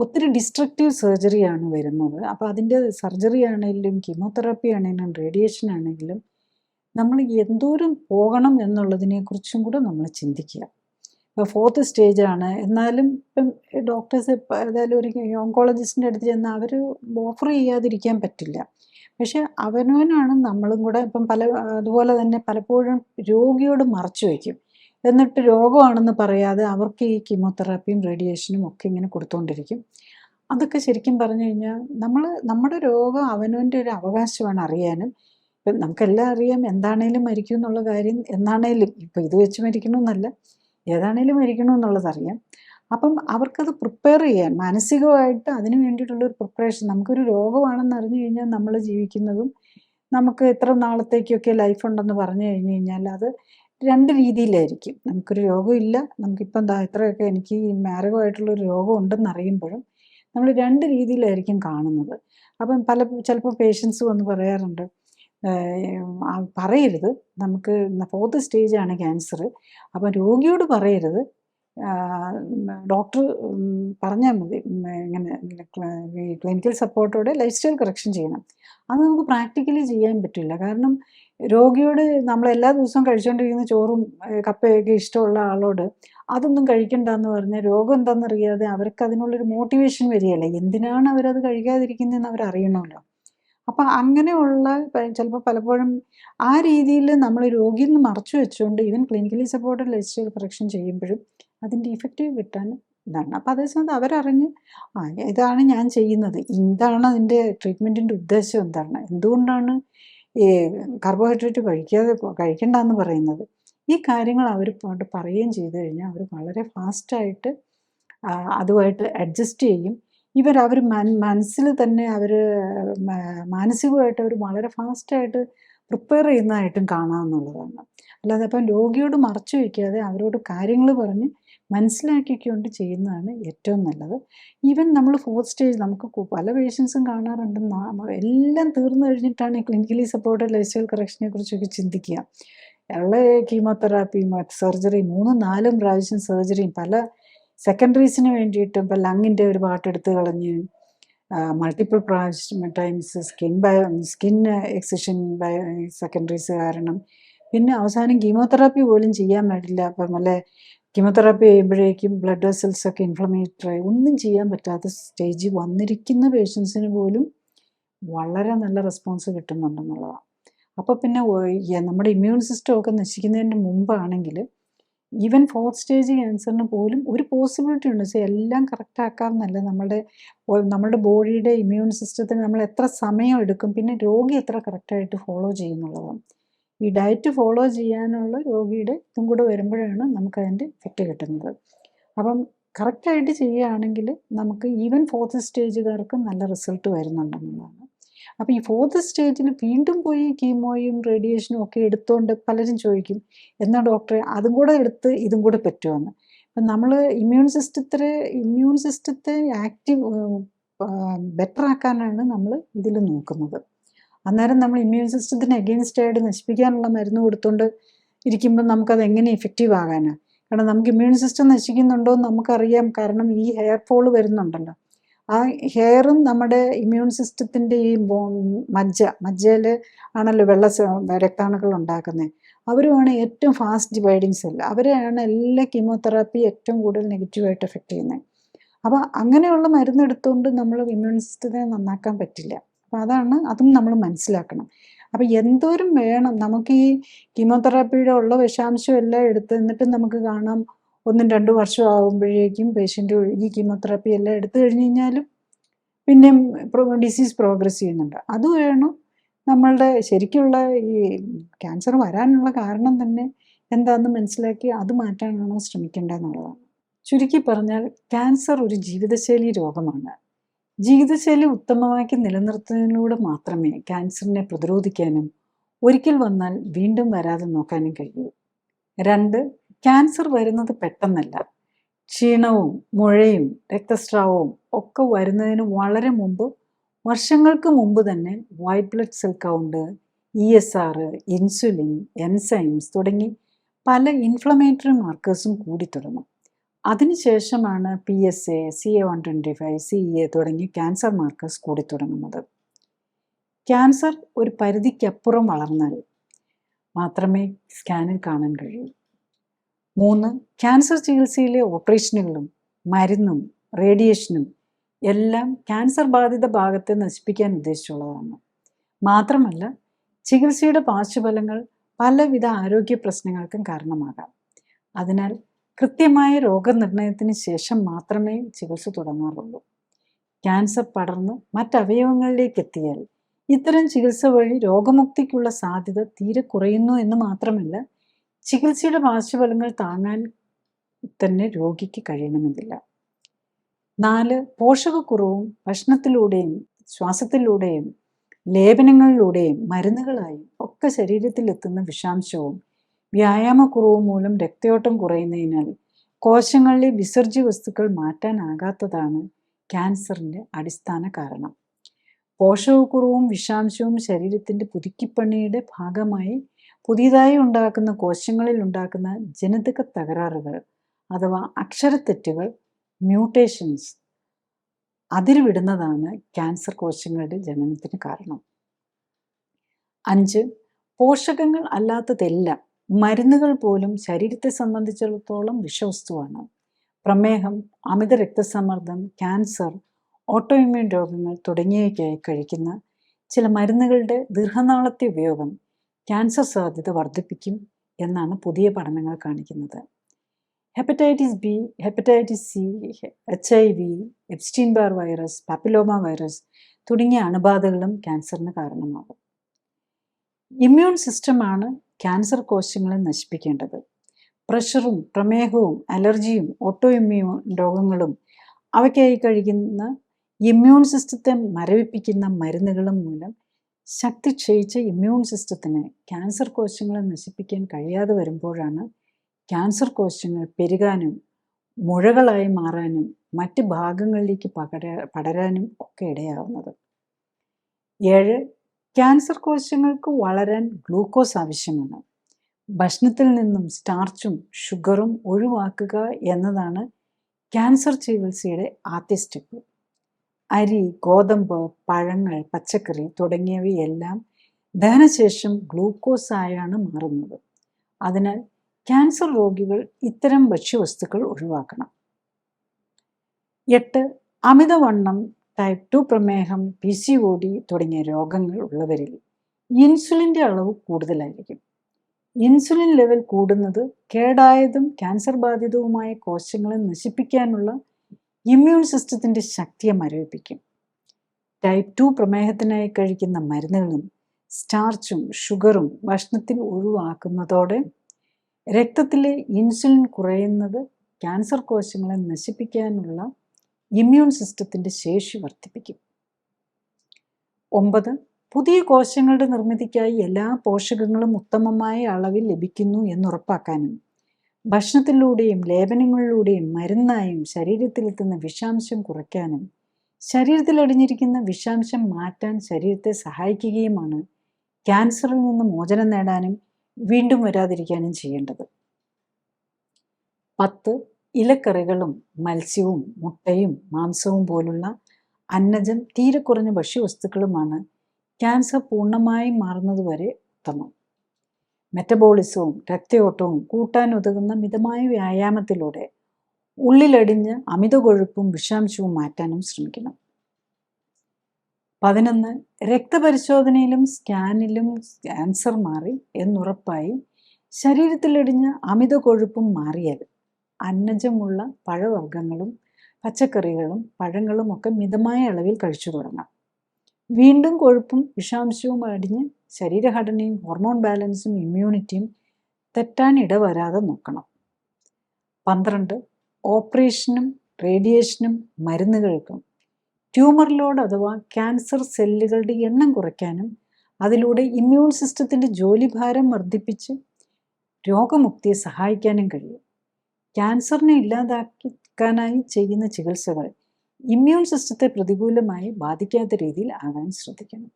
ഒത്തിരി ഡിസ്ട്രക്റ്റീവ് സർജറിയാണ് വരുന്നത്. അപ്പോൾ അതിൻ്റെ സർജറി ആണെങ്കിലും കീമോതെറാപ്പി ആണെങ്കിലും റേഡിയേഷൻ ആണെങ്കിലും നമ്മൾ എന്തോരം പോകണം എന്നുള്ളതിനെക്കുറിച്ചും കൂടെ നമ്മൾ ചിന്തിക്കുക. ഇപ്പോൾ 4th സ്റ്റേജാണ്, എന്നാലും ഇപ്പം ഡോക്ടേഴ്സ് ഏതായാലും ഒരു ഓങ്കോളജിസ്റ്റിൻ്റെ അടുത്ത് ചെന്നാൽ അവർ ഓഫർ ചെയ്യാതിരിക്കാൻ പറ്റില്ല. പക്ഷെ അവനവനാണ് നമ്മളും കൂടെ ഇപ്പം അതുപോലെ തന്നെ പലപ്പോഴും രോഗിയോട് മറച്ചു വയ്ക്കും. എന്നിട്ട് രോഗമാണെന്ന് പറയാതെ അവർക്ക് ഈ കീമോതെറാപ്പിയും റേഡിയേഷനും ഒക്കെ ഇങ്ങനെ കൊടുത്തുകൊണ്ടിരിക്കും. അതൊക്കെ ശരിക്കും പറഞ്ഞു കഴിഞ്ഞാൽ നമ്മുടെ രോഗം അവനവൻ്റെ ഒരു അവകാശമാണ് അറിയാനും. ഇപ്പം നമുക്കെല്ലാം അറിയാം എന്താണേലും മരിക്കും എന്നുള്ള കാര്യം. എന്നാണേലും ഇപ്പം ഇത് വെച്ച് മരിക്കണമെന്നല്ല, ഏതാണേലും മരിക്കണമെന്നുള്ളതറിയാം. അപ്പം അവർക്കത് പ്രിപ്പയർ ചെയ്യാൻ മാനസികമായിട്ട് അതിന് വേണ്ടിയിട്ടുള്ളൊരു പ്രിപ്പറേഷൻ. നമുക്കൊരു രോഗമാണെന്ന് അറിഞ്ഞു കഴിഞ്ഞാൽ നമ്മൾ ജീവിക്കുന്നതും നമുക്ക് എത്ര നാളത്തേക്കൊക്കെ ലൈഫ് ഉണ്ടെന്ന് പറഞ്ഞു കഴിഞ്ഞ് കഴിഞ്ഞാൽ അത് 2 രീതിയിലായിരിക്കും. നമുക്കൊരു രോഗമില്ല, നമുക്കിപ്പം ഇത്രയൊക്കെ എനിക്ക് ഈ മാരകമായിട്ടുള്ളൊരു രോഗം ഉണ്ടെന്ന് അറിയുമ്പോഴും നമ്മൾ 2 രീതിയിലായിരിക്കും കാണുന്നത്. അപ്പം ചിലപ്പോൾ പേഷ്യൻസ് വന്ന് പറയാറുണ്ട്, പറയരുത് നമുക്ക് 4th സ്റ്റേജാണ് ക്യാൻസർ, അപ്പം രോഗിയോട് പറയരുത്, ഡോക്ടർ പറഞ്ഞാൽ മതി ഇങ്ങനെ ക്ലിനിക്കൽ സപ്പോർട്ടോടെ ലൈഫ് സ്റ്റൈൽ കറക്ഷൻ ചെയ്യണം. അത് നമുക്ക് പ്രാക്ടിക്കലി ചെയ്യാൻ പറ്റില്ല. കാരണം രോഗിയോട് നമ്മൾ എല്ലാ ദിവസവും കഴിച്ചുകൊണ്ടിരിക്കുന്ന ചോറും കപ്പയൊക്കെ ഇഷ്ടമുള്ള ആളോട് അതൊന്നും കഴിക്കണ്ടെന്ന് പറഞ്ഞാൽ രോഗം എന്താണെന്നറിയാതെ അവർക്ക് അതിനുള്ളൊരു മോട്ടിവേഷൻ വരികയല്ല. എന്തിനാണ് അവരത് കഴിക്കാതിരിക്കുന്നതെന്ന് അവരറിയണമല്ലോ. അപ്പം അങ്ങനെയുള്ള ചിലപ്പോൾ പലപ്പോഴും ആ രീതിയിൽ നമ്മൾ രോഗിയിൽ നിന്ന് മറച്ചു വെച്ചുകൊണ്ട് even clinically supported life style correction ചെയ്യുമ്പോഴും അതിൻ്റെ ഇഫക്റ്റീവ് കിട്ടാൻ ഇതാണ്. അപ്പോൾ അതേസമയത്ത് അവരറിഞ്ഞ് ഇതാണ് ഞാൻ ചെയ്യുന്നത്, ഇതാണ് അതിൻ്റെ ട്രീറ്റ്മെൻറ്റിൻ്റെ ഉദ്ദേശം എന്താണ്, എന്തുകൊണ്ടാണ് ഈ കാർബോഹൈഡ്രേറ്റ് കഴിക്കണ്ടെന്ന് പറയുന്നത്, ഈ കാര്യങ്ങൾ അവർ പറയുകയും ചെയ്തു കഴിഞ്ഞാൽ അവർ വളരെ ഫാസ്റ്റായിട്ട് അതുമായിട്ട് അഡ്ജസ്റ്റ് ചെയ്യും. അവർ മനസ്സിൽ തന്നെ അവർ മാനസികമായിട്ട് അവർ വളരെ ഫാസ്റ്റായിട്ട് പ്രിപ്പയർ ചെയ്യുന്നതായിട്ടും കാണാമെന്നുള്ളതാണ്. അല്ലാതെ അപ്പം രോഗിയോട് മറച്ചു വയ്ക്കാതെ അവരോട് കാര്യങ്ങൾ പറഞ്ഞ് മനസ്സിലാക്കിക്കൊണ്ട് ചെയ്യുന്നതാണ് ഏറ്റവും നല്ലത്. ഈവൻ നമ്മൾ 4th സ്റ്റേജ് നമുക്ക് പല പേഷ്യൻസും കാണാറുണ്ട്, എല്ലാം തീർന്നു കഴിഞ്ഞിട്ടാണ് ഈ ക്ലിനിക്കലി സപ്പോർട്ടഡ് ലൈഫ് സ്റ്റൈൽ കറക്ഷനെ കുറിച്ചൊക്കെ ചിന്തിക്കുക. ഉള്ള കീമോതെറാപ്പിയും സർജറി 3-4 പ്രാവശ്യം സർജറിയും പല സെക്കൻഡറീസിന് വേണ്ടിയിട്ട് ഇപ്പം ലങ്ങിൻ്റെ ഒരു പാർട്ട് എടുത്ത് കളഞ്ഞ് multiple times skin excision secondaries കാരണം പിന്നെ അവസാനം കീമോതെറാപ്പി പോലും ചെയ്യാൻ പാടില്ല. അപ്പം നല്ല കീമോതെറാപ്പി ചെയ്യുമ്പോഴേക്കും ബ്ലഡ് വെസൽസൊക്കെ ഇൻഫ്ലമേറ്ററി ഒന്നും ചെയ്യാൻ പറ്റാത്ത സ്റ്റേജിൽ വന്നിരിക്കുന്ന പേഷ്യൻസിന് പോലും വളരെ നല്ല റെസ്പോൺസ് കിട്ടുന്നുണ്ടെന്നുള്ളതാണ്. അപ്പോൾ പിന്നെ നമ്മുടെ ഇമ്മ്യൂൺ സിസ്റ്റം ഒക്കെ നശിക്കുന്നതിന് മുമ്പാണെങ്കിൽ ഈവൻ ഫോർത്ത് സ്റ്റേജ് ക്യാൻസറിന് പോലും ഒരു പോസിബിലിറ്റി ഉണ്ട്. എല്ലാം കറക്റ്റ് ആക്കാമെന്നല്ല, നമ്മളുടെ ബോഡിയുടെ ഇമ്മ്യൂൺ സിസ്റ്റത്തിന് നമ്മൾ എത്ര സമയം എടുക്കും, പിന്നെ രോഗി എത്ര കറക്റ്റായിട്ട് ഫോളോ ചെയ്യുന്നുള്ളതാണ്. ഈ ഡയറ്റ് ഫോളോ ചെയ്യാനുള്ള രോഗിയുടെ ഇതും കൂടെ വരുമ്പോഴാണ് നമുക്കതിൻ്റെ എഫക്റ്റ് കിട്ടുന്നത്. അപ്പം കറക്റ്റായിട്ട് ചെയ്യുകയാണെങ്കിൽ നമുക്ക് ഈവൻ ഫോർത്ത് സ്റ്റേജുകാർക്ക് നല്ല റിസൾട്ട് വരുന്നുണ്ടെന്നുള്ളതാണ്. അപ്പോൾ ഈ ഫോർത്ത് സ്റ്റേജിൽ വീണ്ടും പോയി കീമോയും റേഡിയേഷനും ഒക്കെ എടുത്തുകൊണ്ട് പലരും ചോദിക്കും, എന്നാൽ ഡോക്ടറെ അതും കൂടെ എടുത്ത് ഇതും കൂടെ പറ്റുമെന്ന്. അപ്പം നമ്മൾ ഇമ്മ്യൂൺ സിസ്റ്റത്തെ ആക്റ്റീവ് ബെറ്റർ ആക്കാനാണ് നമ്മൾ ഇതിൽ നോക്കുന്നത്. അന്നേരം നമ്മൾ ഇമ്മ്യൂൺ സിസ്റ്റത്തിന് അഗെയിൻസ്റ്റ് ആയിട്ട് നശിപ്പിക്കാനുള്ള മരുന്ന് കൊടുത്തുകൊണ്ട് ഇരിക്കുമ്പോൾ നമുക്കത് എങ്ങനെ ഇഫക്റ്റീവ് ആകാനാണ്? കാരണം നമുക്ക് ഇമ്മ്യൂൺ സിസ്റ്റം നശിക്കുന്നുണ്ടോ എന്ന് നമുക്കറിയാം. കാരണം ഈ ഹെയർ ഫോൾ വരുന്നുണ്ടല്ലോ, ആ ഹെയറും നമ്മുടെ ഇമ്മ്യൂൺ സിസ്റ്റത്തിൻ്റെ ഈ മജ്ജയിൽ ആണല്ലോ രക്താണുക്കൾ ഉണ്ടാക്കുന്നത്. അവരുമാണ് ഏറ്റവും ഫാസ്റ്റ് ഡിവൈഡിങ് സെൽ. അവരെയാണ് എല്ലാ കീമോതെറാപ്പി ഏറ്റവും കൂടുതൽ നെഗറ്റീവായിട്ട് എഫക്റ്റ് ചെയ്യുന്നത്. അപ്പോൾ അങ്ങനെയുള്ള മരുന്ന് എടുത്തുകൊണ്ട് നമ്മൾ ഇമ്മ്യൂൺ സിസ്റ്റത്തെ നന്നാക്കാൻ പറ്റില്ല. അപ്പോൾ അതും നമ്മൾ മനസ്സിലാക്കണം. അപ്പോൾ എന്തോരം വേണം നമുക്ക് ഈ കീമോതെറാപ്പിയുടെ ഉള്ള വിഷാംശം എല്ലാം എടുത്ത്, എന്നിട്ട് നമുക്ക് കാണാം 1-2 വർഷം ആകുമ്പോഴേക്കും പേഷ്യൻ്റ് ഈ കീമോതെറാപ്പി എല്ലാം എടുത്തു കഴിഞ്ഞ് കഴിഞ്ഞാലും പിന്നെയും ഡിസീസ് പ്രോഗ്രസ് ചെയ്യുന്നുണ്ട്. അത് വേണം നമ്മളുടെ ശരിക്കുള്ള ഈ ക്യാൻസർ വരാനുള്ള കാരണം തന്നെ എന്താണെന്ന് മനസ്സിലാക്കി അത് മാറ്റാനാണോ ശ്രമിക്കേണ്ടതെന്നുള്ളതാണ്. ചുരുക്കി പറഞ്ഞാൽ ക്യാൻസർ ഒരു ജീവിതശൈലി രോഗമാണ്. ജീവിതശൈലി ഉത്തമമാക്കി നിലനിർത്തുന്നതിലൂടെ മാത്രമേ ക്യാൻസറിനെ പ്രതിരോധിക്കാനും ഒരിക്കൽ വന്നാൽ വീണ്ടും വരാതെ നോക്കാനും കഴിയൂ. 2, ക്യാൻസർ വരുന്നത് പെട്ടെന്നല്ല. ക്ഷീണവും മുഴയും രക്തസ്രാവവും ഒക്കെ വരുന്നതിന് വളരെ മുമ്പ്, വർഷങ്ങൾക്ക് മുമ്പ് തന്നെ white blood cell count, ESR, insulin, enzymes തുടങ്ങി പല ഇൻഫ്ലമേറ്ററി മാർക്കേഴ്സും കൂടി തുടങ്ങും. അതിനുശേഷമാണ് PSA, CA-125, CEA തുടങ്ങി ക്യാൻസർ മാർക്കേഴ്സ് കൂടി തുടങ്ങുന്നത്. ക്യാൻസർ ഒരു പരിധിക്കപ്പുറം വളർന്നാൽ മാത്രമേ സ്കാനിൽ കാണാൻ കഴിയൂ. 3, ക്യാൻസർ ചികിത്സയിലെ ഓപ്പറേഷനുകളും മരുന്നും റേഡിയേഷനും എല്ലാം ക്യാൻസർ ബാധിത ഭാഗത്തെ നശിപ്പിക്കാൻ ഉദ്ദേശിച്ചുള്ളതാണ്. മാത്രമല്ല, ചികിത്സയുടെ പാർശ്വഫലങ്ങൾ പലവിധ ആരോഗ്യ പ്രശ്നങ്ങൾക്കും കാരണമാകാം. അതിനാൽ കൃത്യമായ രോഗനിർണയത്തിന് ശേഷം മാത്രമേ ചികിത്സ തുടങ്ങാറുള്ളൂ. ക്യാൻസർ പടർന്ന് മറ്റവയവങ്ങളിലേക്ക് എത്തിയാൽ ഇത്തരം ചികിത്സ വഴി രോഗമുക്തിക്കുള്ള സാധ്യത തീരെ കുറയുന്നു എന്ന് മാത്രമല്ല, ചികിത്സയുടെ പാർശ്വഫലങ്ങൾ താങ്ങാൻ തന്നെ രോഗിക്ക് കഴിയണമെന്നില്ല. 4, പോഷകക്കുറവും ഭക്ഷണത്തിലൂടെയും ശ്വാസത്തിലൂടെയും ലേപനങ്ങളിലൂടെയും മരുന്നുകളായും ഒക്കെ ശരീരത്തിൽ എത്തുന്ന വിഷാംശവും വ്യായാമക്കുറവും മൂലം രക്തയോട്ടം കുറയുന്നതിനാൽ കോശങ്ങളിലെ വിസർജ്യ വസ്തുക്കൾ മാറ്റാനാകാത്തതാണ് ക്യാൻസറിൻ്റെ അടിസ്ഥാന കാരണം. പോഷകക്കുറവും വിഷാംശവും ശരീരത്തിൻ്റെ പുതുക്കിപ്പണിയുടെ ഭാഗമായി പുതിയതായി ഉണ്ടാക്കുന്ന കോശങ്ങളിൽ ഉണ്ടാക്കുന്ന ജനിതക തകരാറുകൾ അഥവാ അക്ഷരത്തെറ്റുകൾ, മ്യൂട്ടേഷൻസ് അതിരുവിടുന്നതാണ് ക്യാൻസർ കോശങ്ങളുടെ ജനനത്തിന് കാരണം. 5, പോഷകങ്ങൾ അല്ലാത്തതെല്ലാം, മരുന്നുകൾ പോലും ശരീരത്തെ സംബന്ധിച്ചിടത്തോളം വിഷവസ്തുവാണ്. പ്രമേഹം, അമിത രക്തസമ്മർദ്ദം, ക്യാൻസർ, ഓട്ടോഇമ്മ്യൂൺ രോഗങ്ങൾ തുടങ്ങിയവയ്ക്കായി കഴിക്കുന്ന ചില മരുന്നുകളുടെ ദീർഘനാളത്തെ ഉപയോഗം ക്യാൻസർ സാധ്യത വർദ്ധിപ്പിക്കും എന്നാണ് പുതിയ പഠനങ്ങൾ കാണിക്കുന്നത്. Hepatitis B, hepatitis C, HIV, Epstein Barr virus, papilloma virus തുടങ്ങിയ അണുബാധകളും ക്യാൻസറിന് കാരണമാകും. ഇമ്മ്യൂൺ സിസ്റ്റമാണ് ക്യാൻസർ കോശങ്ങളെ നശിപ്പിക്കേണ്ടത്. പ്രഷറും പ്രമേഹവും അലർജിയും ഓട്ടോഇമ്മ്യൂൺ രോഗങ്ങളും അവയ്ക്കായി കഴിക്കുന്ന ഇമ്മ്യൂൺ സിസ്റ്റത്തെ മരവിപ്പിക്കുന്ന മരുന്നുകളും മൂലം ശക്തി ക്ഷയിച്ച ഇമ്മ്യൂൺ സിസ്റ്റത്തിന് ക്യാൻസർ കോശങ്ങളെ നശിപ്പിക്കാൻ കഴിയാതെ വരുമ്പോഴാണ് ക്യാൻസർ കോശങ്ങൾ പെരുകാനും മുഴകളായി മാറാനും മറ്റ് ഭാഗങ്ങളിലേക്ക് പടരാനും ഒക്കെ ഇടയാവുന്നത്. 7, ക്യാൻസർ കോശങ്ങൾക്ക് വളരാൻ ഗ്ലൂക്കോസ് ആവശ്യമാണ്. ഭക്ഷണത്തിൽ നിന്നും സ്റ്റാർച്ചും ഷുഗറും ഒഴിവാക്കുക എന്നതാണ് ക്യാൻസർ ചികിത്സയുടെ ആദ്യ സ്റ്റെപ്പ്. അരി, ഗോതമ്പ്, പഴങ്ങൾ, പച്ചക്കറി തുടങ്ങിയവയെല്ലാം ദഹനശേഷം ഗ്ലൂക്കോസ് ആയാണ് മാറുന്നത്. അതിനാൽ ക്യാൻസർ രോഗികൾ ഇത്തരം ഭക്ഷ്യവസ്തുക്കൾ ഒഴിവാക്കണം. 8, അമിതവണ്ണം, ടൈപ്പ് 2 പ്രമേഹം, PCOD തുടങ്ങിയ രോഗങ്ങൾ ഉള്ളവരിൽ ഇൻസുലിൻ്റെ അളവ് കൂടുതലായിരിക്കും. ഇൻസുലിൻ ലെവൽ കൂടുന്നത് കേടായതും ക്യാൻസർ ബാധിതവുമായ കോശങ്ങളെ നശിപ്പിക്കാനുള്ള ഇമ്മ്യൂൺ സിസ്റ്റത്തിൻ്റെ ശക്തിയെ മരവിപ്പിക്കും. ടൈപ്പ് 2 പ്രമേഹത്തിനായി കഴിക്കുന്ന മരുന്നുകളും സ്റ്റാർച്ചും ഷുഗറും ഭക്ഷണത്തിൽ ഒഴിവാക്കുന്നതോടെ രക്തത്തിലെ ഇൻസുലിൻ കുറയുന്നത് ക്യാൻസർ കോശങ്ങളെ നശിപ്പിക്കാനുള്ള ഇമ്മ്യൂൺ സിസ്റ്റത്തിൻ്റെ ശേഷി വർദ്ധിപ്പിക്കും. 9. പുതിയ കോശങ്ങളുടെ നിർമ്മിതിക്കായി എല്ലാ പോഷകങ്ങളും ഉത്തമമായ അളവിൽ ലഭിക്കുന്നു എന്നുറപ്പാക്കാനും ഭക്ഷണത്തിലൂടെയും ലേപനങ്ങളിലൂടെയും മരുന്നായും ശരീരത്തിലെത്തുന്ന വിഷാംശം കുറയ്ക്കാനും ശരീരത്തിൽ അടിഞ്ഞിരിക്കുന്ന വിഷാംശം മാറ്റാൻ ശരീരത്തെ സഹായിക്കുകയുമാണ് ക്യാൻസറിൽ നിന്ന് മോചനം നേടാനും വീണ്ടും വരാതിരിക്കാനും ചെയ്യേണ്ടത്. 10. ഇലക്കറികളും മത്സ്യവും മുട്ടയും മാംസവും പോലുള്ള അന്നജം തീരെ കുറഞ്ഞ ഭക്ഷ്യവസ്തുക്കളുമാണ് ക്യാൻസർ പൂർണ്ണമായും മാറുന്നതുവരെ ഉത്തമം. മെറ്റബോളിസവും രക്തയോട്ടവും കൂട്ടാൻ ഉതകുന്ന മിതമായ വ്യായാമത്തിലൂടെ ഉള്ളിലടിഞ്ഞ് അമിത കൊഴുപ്പും വിഷാംശവും മാറ്റാനും ശ്രമിക്കണം. 11. രക്തപരിശോധനയിലും സ്കാനിലും ക്യാൻസർ മാറി എന്നുറപ്പായി ശരീരത്തിലടിഞ്ഞ അമിത കൊഴുപ്പും മാറിയാൽ അന്നജമുള്ള പഴവർഗ്ഗങ്ങളും പച്ചക്കറികളും പഴങ്ങളും ഒക്കെ മിതമായ അളവിൽ കഴിച്ചു തുടങ്ങാം. വീണ്ടും കൊഴുപ്പും വിഷാംശവും അടിഞ്ഞ് ശരീരഘടനയും ഹോർമോൺ ബാലൻസും ഇമ്മ്യൂണിറ്റിയും തെറ്റാൻ ഇടവരാതെ നോക്കണം. 12. ഓപ്പറേഷനും റേഡിയേഷനും മരുന്നുകൾക്കും ട്യൂമർ ലോഡ് അഥവാ ക്യാൻസർ സെല്ലുകളുടെ എണ്ണം കുറയ്ക്കാനും അതിലൂടെ ഇമ്മ്യൂൺ സിസ്റ്റത്തിൻ്റെ ജോലിഭാരം വർദ്ധിപ്പിച്ച് രോഗമുക്തിയെ സഹായിക്കാനും കഴിയും. ക്യാൻസറിനെ ഇല്ലാതാക്കാനായി ചെയ്യുന്ന ചികിത്സകൾ ഇമ്മ്യൂൺ സിസ്റ്റത്തെ പ്രതികൂലമായി ബാധിക്കാത്ത രീതിയിൽ ആകാൻ ശ്രദ്ധിക്കണം.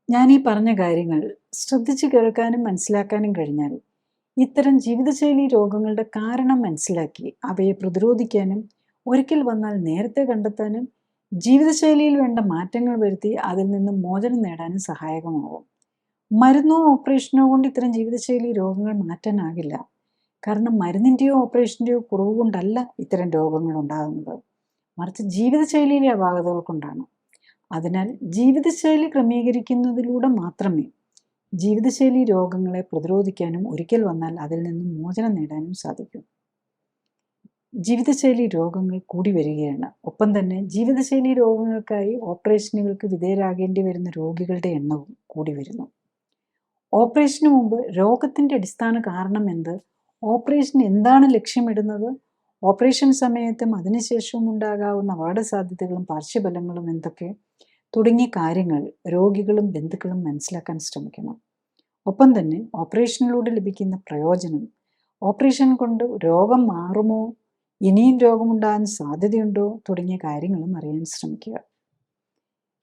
ഞാൻ ഈ പറഞ്ഞ കാര്യങ്ങൾ ശ്രദ്ധിച്ചു കേൾക്കാനും മനസ്സിലാക്കാനും കഴിഞ്ഞാൽ ഇത്തരം ജീവിതശൈലി രോഗങ്ങളുടെ കാരണം മനസ്സിലാക്കി അവയെ പ്രതിരോധിക്കാനും ഒരിക്കൽ വന്നാൽ നേരത്തെ കണ്ടെത്താനും ജീവിതശൈലിയിൽ വേണ്ട മാറ്റങ്ങൾ വരുത്തി അതിൽ നിന്നും മോചനം നേടാനും സഹായകമാവും. മരുന്നോ ഓപ്പറേഷനോ കൊണ്ട് ഇത്തരം ജീവിതശൈലി രോഗങ്ങൾ മാറ്റാനാകില്ല. കാരണം മരുന്നിൻ്റെയോ ഓപ്പറേഷൻ്റെയോ കുറവ് കൊണ്ടല്ല ഇത്തരം രോഗങ്ങൾ ഉണ്ടാകുന്നത്, മറിച്ച് ജീവിതശൈലിയിലെ അപാകതകൾ കൊണ്ടാണ്. അതിനാൽ ജീവിതശൈലി ക്രമീകരിക്കുന്നതിലൂടെ മാത്രമേ ജീവിതശൈലി രോഗങ്ങളെ പ്രതിരോധിക്കാനും ഒരിക്കൽ വന്നാൽ അതിൽ നിന്നും മോചനം നേടാനും സാധിക്കും. ജീവിതശൈലി രോഗങ്ങൾ കൂടി വരികയാണ്. ഒപ്പം തന്നെ ജീവിതശൈലി രോഗങ്ങൾക്കായി ഓപ്പറേഷനുകൾക്ക് വിധേയരാകേണ്ടി വരുന്ന രോഗികളുടെ എണ്ണവും കൂടി വരുന്നു. ഓപ്പറേഷന് മുമ്പ് രോഗത്തിൻ്റെ അടിസ്ഥാന കാരണം എന്ത്, ഓപ്പറേഷൻ എന്താണ് ലക്ഷ്യമിടുന്നത്, ഓപ്പറേഷൻ സമയത്തും അതിനുശേഷവും ഉണ്ടാകാവുന്ന അപകട സാധ്യതകളും പാർശ്വഫലങ്ങളും എന്തൊക്കെ തുടങ്ങിയ കാര്യങ്ങൾ രോഗികളും ബന്ധുക്കളും മനസ്സിലാക്കാൻ ശ്രമിക്കണം. ഒപ്പം തന്നെ ഓപ്പറേഷനിലൂടെ ലഭിക്കുന്ന പ്രയോജനം, ഓപ്പറേഷൻ കൊണ്ട് രോഗം മാറുമോ, ഇനിയും രോഗമുണ്ടാകാൻ സാധ്യതയുണ്ടോ തുടങ്ങിയ കാര്യങ്ങളും അറിയാൻ ശ്രമിക്കുക.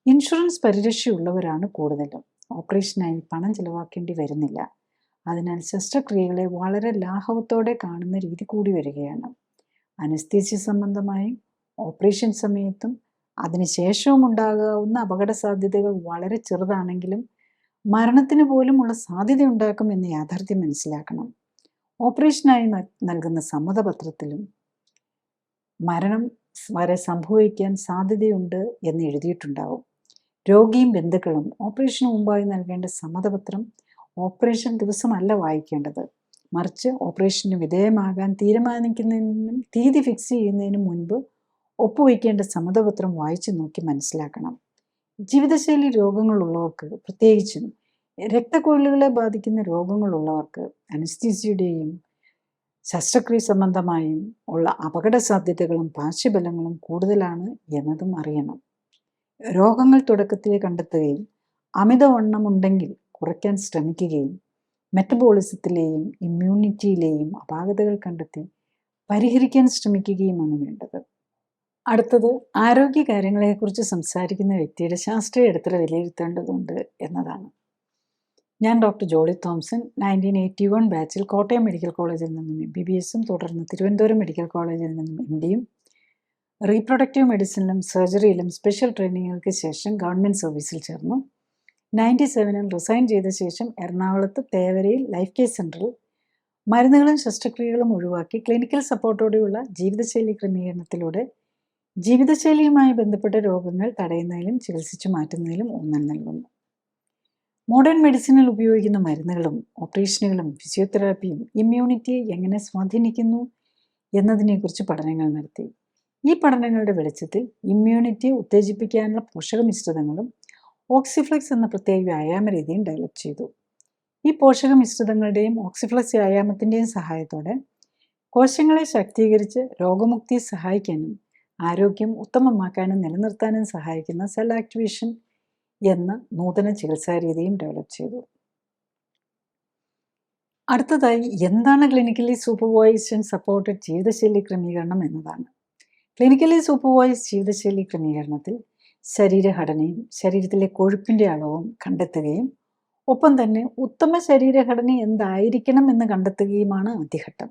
ഇൻഷുറൻസ് പരിരക്ഷയുള്ളവരാണ് കൂടുതലും. ഓപ്പറേഷനായി പണം ചിലവാക്കേണ്ടി വരുന്നില്ല. അതിനാൽ ശസ്ത്രക്രിയകളെ വളരെ ലാഘവത്തോടെ കാണുന്ന രീതി കൂടി വരികയാണ്. അനസ്തീസ്യ സംബന്ധമായും ഓപ്പറേഷൻ സമയത്തും അതിനുശേഷവും ഉണ്ടാകാവുന്ന അപകട സാധ്യതകൾ വളരെ ചെറുതാണെങ്കിലും മരണത്തിന് പോലുമുള്ള സാധ്യതയുണ്ടാക്കും എന്ന യാഥാർത്ഥ്യം മനസ്സിലാക്കണം. ഓപ്പറേഷനായി നൽകുന്ന സമ്മതപത്രത്തിലും മരണം വരെ സംഭവിക്കാൻ സാധ്യതയുണ്ട് എന്ന് എഴുതിയിട്ടുണ്ടാവും. രോഗിയും ബന്ധുക്കളും ഓപ്പറേഷന് മുമ്പായി നൽകേണ്ട സമ്മതപത്രം ഓപ്പറേഷൻ ദിവസമല്ല വായിക്കേണ്ടത്, മറിച്ച് ഓപ്പറേഷന് വിധേയമാകാൻ തീരുമാനിക്കുന്നതിനും തീയതി ഫിക്സ് ചെയ്യുന്നതിനും മുൻപ് ഒപ്പുവയ്ക്കേണ്ട സമ്മതപത്രം വായിച്ചു നോക്കി മനസ്സിലാക്കണം. ജീവിതശൈലി രോഗങ്ങളുള്ളവർക്ക്, പ്രത്യേകിച്ചും രക്തക്കുഴലുകളെ ബാധിക്കുന്ന രോഗങ്ങളുള്ളവർക്ക് അനസ്തീസിയുടെയും ശസ്ത്രക്രിയ സംബന്ധമായും ഉള്ള അപകട സാധ്യതകളും പാർശ്വഫലങ്ങളും കൂടുതലാണ് എന്നതും അറിയണം. രോഗങ്ങൾ തുടക്കത്തിൽ കണ്ടെത്തുകയും അമിതവണ്ണമുണ്ടെങ്കിൽ കുറയ്ക്കാൻ ശ്രമിക്കുകയും മെറ്റബോളിസത്തിലെയും ഇമ്മ്യൂണിറ്റിയിലെയും അപാകതകൾ കണ്ടെത്തി പരിഹരിക്കാൻ ശ്രമിക്കുകയുമാണ് വേണ്ടത്. അടുത്തത് ആരോഗ്യ കാര്യങ്ങളെക്കുറിച്ച് സംസാരിക്കുന്ന വ്യക്തിയുടെ ശാസ്ത്രീയ ഇടത്തര വിലയിരുത്തേണ്ടതുണ്ട് എന്നതാണ്. ഞാൻ ഡോക്ടർ ജോളി തോംസൺ 1981 ബാച്ചിൽ കോട്ടയം മെഡിക്കൽ കോളേജിൽ നിന്നും MBBSും തുടർന്ന് തിരുവനന്തപുരം മെഡിക്കൽ കോളേജിൽ നിന്നും MDയും റീപ്രൊഡക്റ്റീവ് മെഡിസിനിലും സർജറിയിലും സ്പെഷ്യൽ ട്രെയിനിങ്ങുകൾക്ക് ശേഷം ഗവൺമെൻറ് സർവീസിൽ ചേർന്നു. 97-ൽ റിസൈൻ ചെയ്ത ശേഷം എറണാകുളത്ത് തേവരയിൽ ലൈഫ് കെയർ സെൻ്ററിൽ മരുന്നുകളും ശസ്ത്രക്രിയകളും ഒഴിവാക്കി ക്ലിനിക്കൽ സപ്പോർട്ടോടെയുള്ള ജീവിതശൈലി ക്രമീകരണത്തിലൂടെ ജീവിതശൈലിയുമായി ബന്ധപ്പെട്ട രോഗങ്ങൾ തടയുന്നതിലും ചികിത്സിച്ചു മാറ്റുന്നതിലും ഊന്നൽ നൽകുന്നു. മോഡേൺ മെഡിസിനിൽ ഉപയോഗിക്കുന്ന മരുന്നുകളും ഓപ്പറേഷനുകളും ഫിസിയോതെറാപ്പിയും ഇമ്മ്യൂണിറ്റിയെ എങ്ങനെ സ്വാധീനിക്കുന്നു എന്നതിനെക്കുറിച്ച് പഠനങ്ങൾ നടത്തി. ഈ പഠനങ്ങളുടെ വെളിച്ചത്തിൽ ഇമ്മ്യൂണിറ്റിയെ ഉത്തേജിപ്പിക്കാനുള്ള പോഷക മിശ്രിതങ്ങളും ഓക്സിഫ്ലെക്സ് എന്ന പ്രത്യേക വ്യായാമ രീതിയും ഡെവലപ്പ് ചെയ്തു. ഈ പോഷക മിശ്രിതങ്ങളുടെയും ഓക്സിഫ്ലെക്സ് വ്യായാമത്തിൻ്റെയും സഹായത്തോടെ കോശങ്ങളെ ശാക്തീകരിച്ച് രോഗമുക്തിയെ സഹായിക്കാനും ആരോഗ്യം ഉത്തമമാക്കാനും നിലനിർത്താനും സഹായിക്കുന്ന സെൽ ആക്ടിവേഷൻ എന്ന നൂതന ചികിത്സാരീതിയും ഡെവലപ്പ് ചെയ്തു. അടുത്തതായി എന്താണ് ക്ലിനിക്കലി സൂപ്പർവൈസ്ഡ് ആൻഡ് സപ്പോർട്ടഡ് ജീവിതശൈലി ക്രമീകരണം എന്നതാണ്. ക്ലിനിക്കലി സൂപ്പർവൈസ്ഡ് ജീവിതശൈലി ക്രമീകരണത്തിൽ ശരീരഘടനയും ശരീരത്തിലെ കൊഴുപ്പിൻ്റെ അളവും കണ്ടെത്തുകയും ഒപ്പം തന്നെ ഉത്തമ ശരീരഘടന എന്തായിരിക്കണം എന്ന് കണ്ടെത്തുകയുമാണ് ആദ്യഘട്ടം.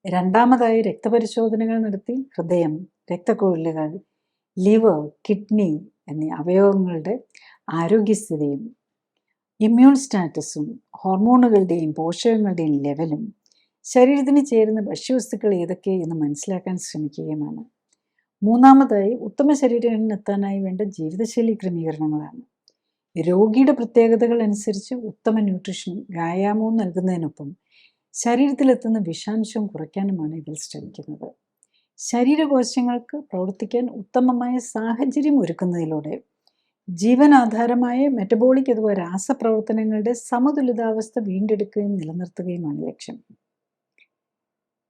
രണ്ടാമതായി രക്തപരിശോധനകൾ നടത്തി ഹൃദയം, രക്തക്കുഴലുകൾ, ലിവർ, കിഡ്നി എന്നീ അവയവങ്ങളുടെ ആരോഗ്യസ്ഥിതിയും ഇമ്മ്യൂൺ സ്റ്റാറ്റസും ഹോർമോണുകളുടെയും പോഷകങ്ങളുടെയും ലെവലും ശരീരത്തിന് ചേരുന്ന ഭക്ഷ്യവസ്തുക്കൾ ഏതൊക്കെ എന്ന് മനസ്സിലാക്കാൻ ശ്രമിക്കുകയുമാണ്. മൂന്നാമതായി ഉത്തമ ശരീരഘടന എത്താനായി വേണ്ട ജീവിതശൈലി ക്രമീകരണങ്ങളാണ്. രോഗിയുടെ പ്രത്യേകതകൾ അനുസരിച്ച് ഉത്തമ ന്യൂട്രീഷനും വ്യായാമവും നൽകുന്നതിനൊപ്പം ശരീരത്തിലെത്തുന്ന വിഷാംശം കുറയ്ക്കാനുമാണ് ഇതിൽ ശ്രമിക്കുന്നത്. ശരീരകോശങ്ങൾക്ക് പ്രവർത്തിക്കാൻ ഉത്തമമായ സാഹചര്യം ഒരുക്കുന്നതിലൂടെ ജീവനാധാരമായ മെറ്റബോളിക് അഥവാ രാസപ്രവർത്തനങ്ങളുടെ സമതുലിതാവസ്ഥ വീണ്ടെടുക്കുകയും നിലനിർത്തുകയുമാണ് ലക്ഷ്യം.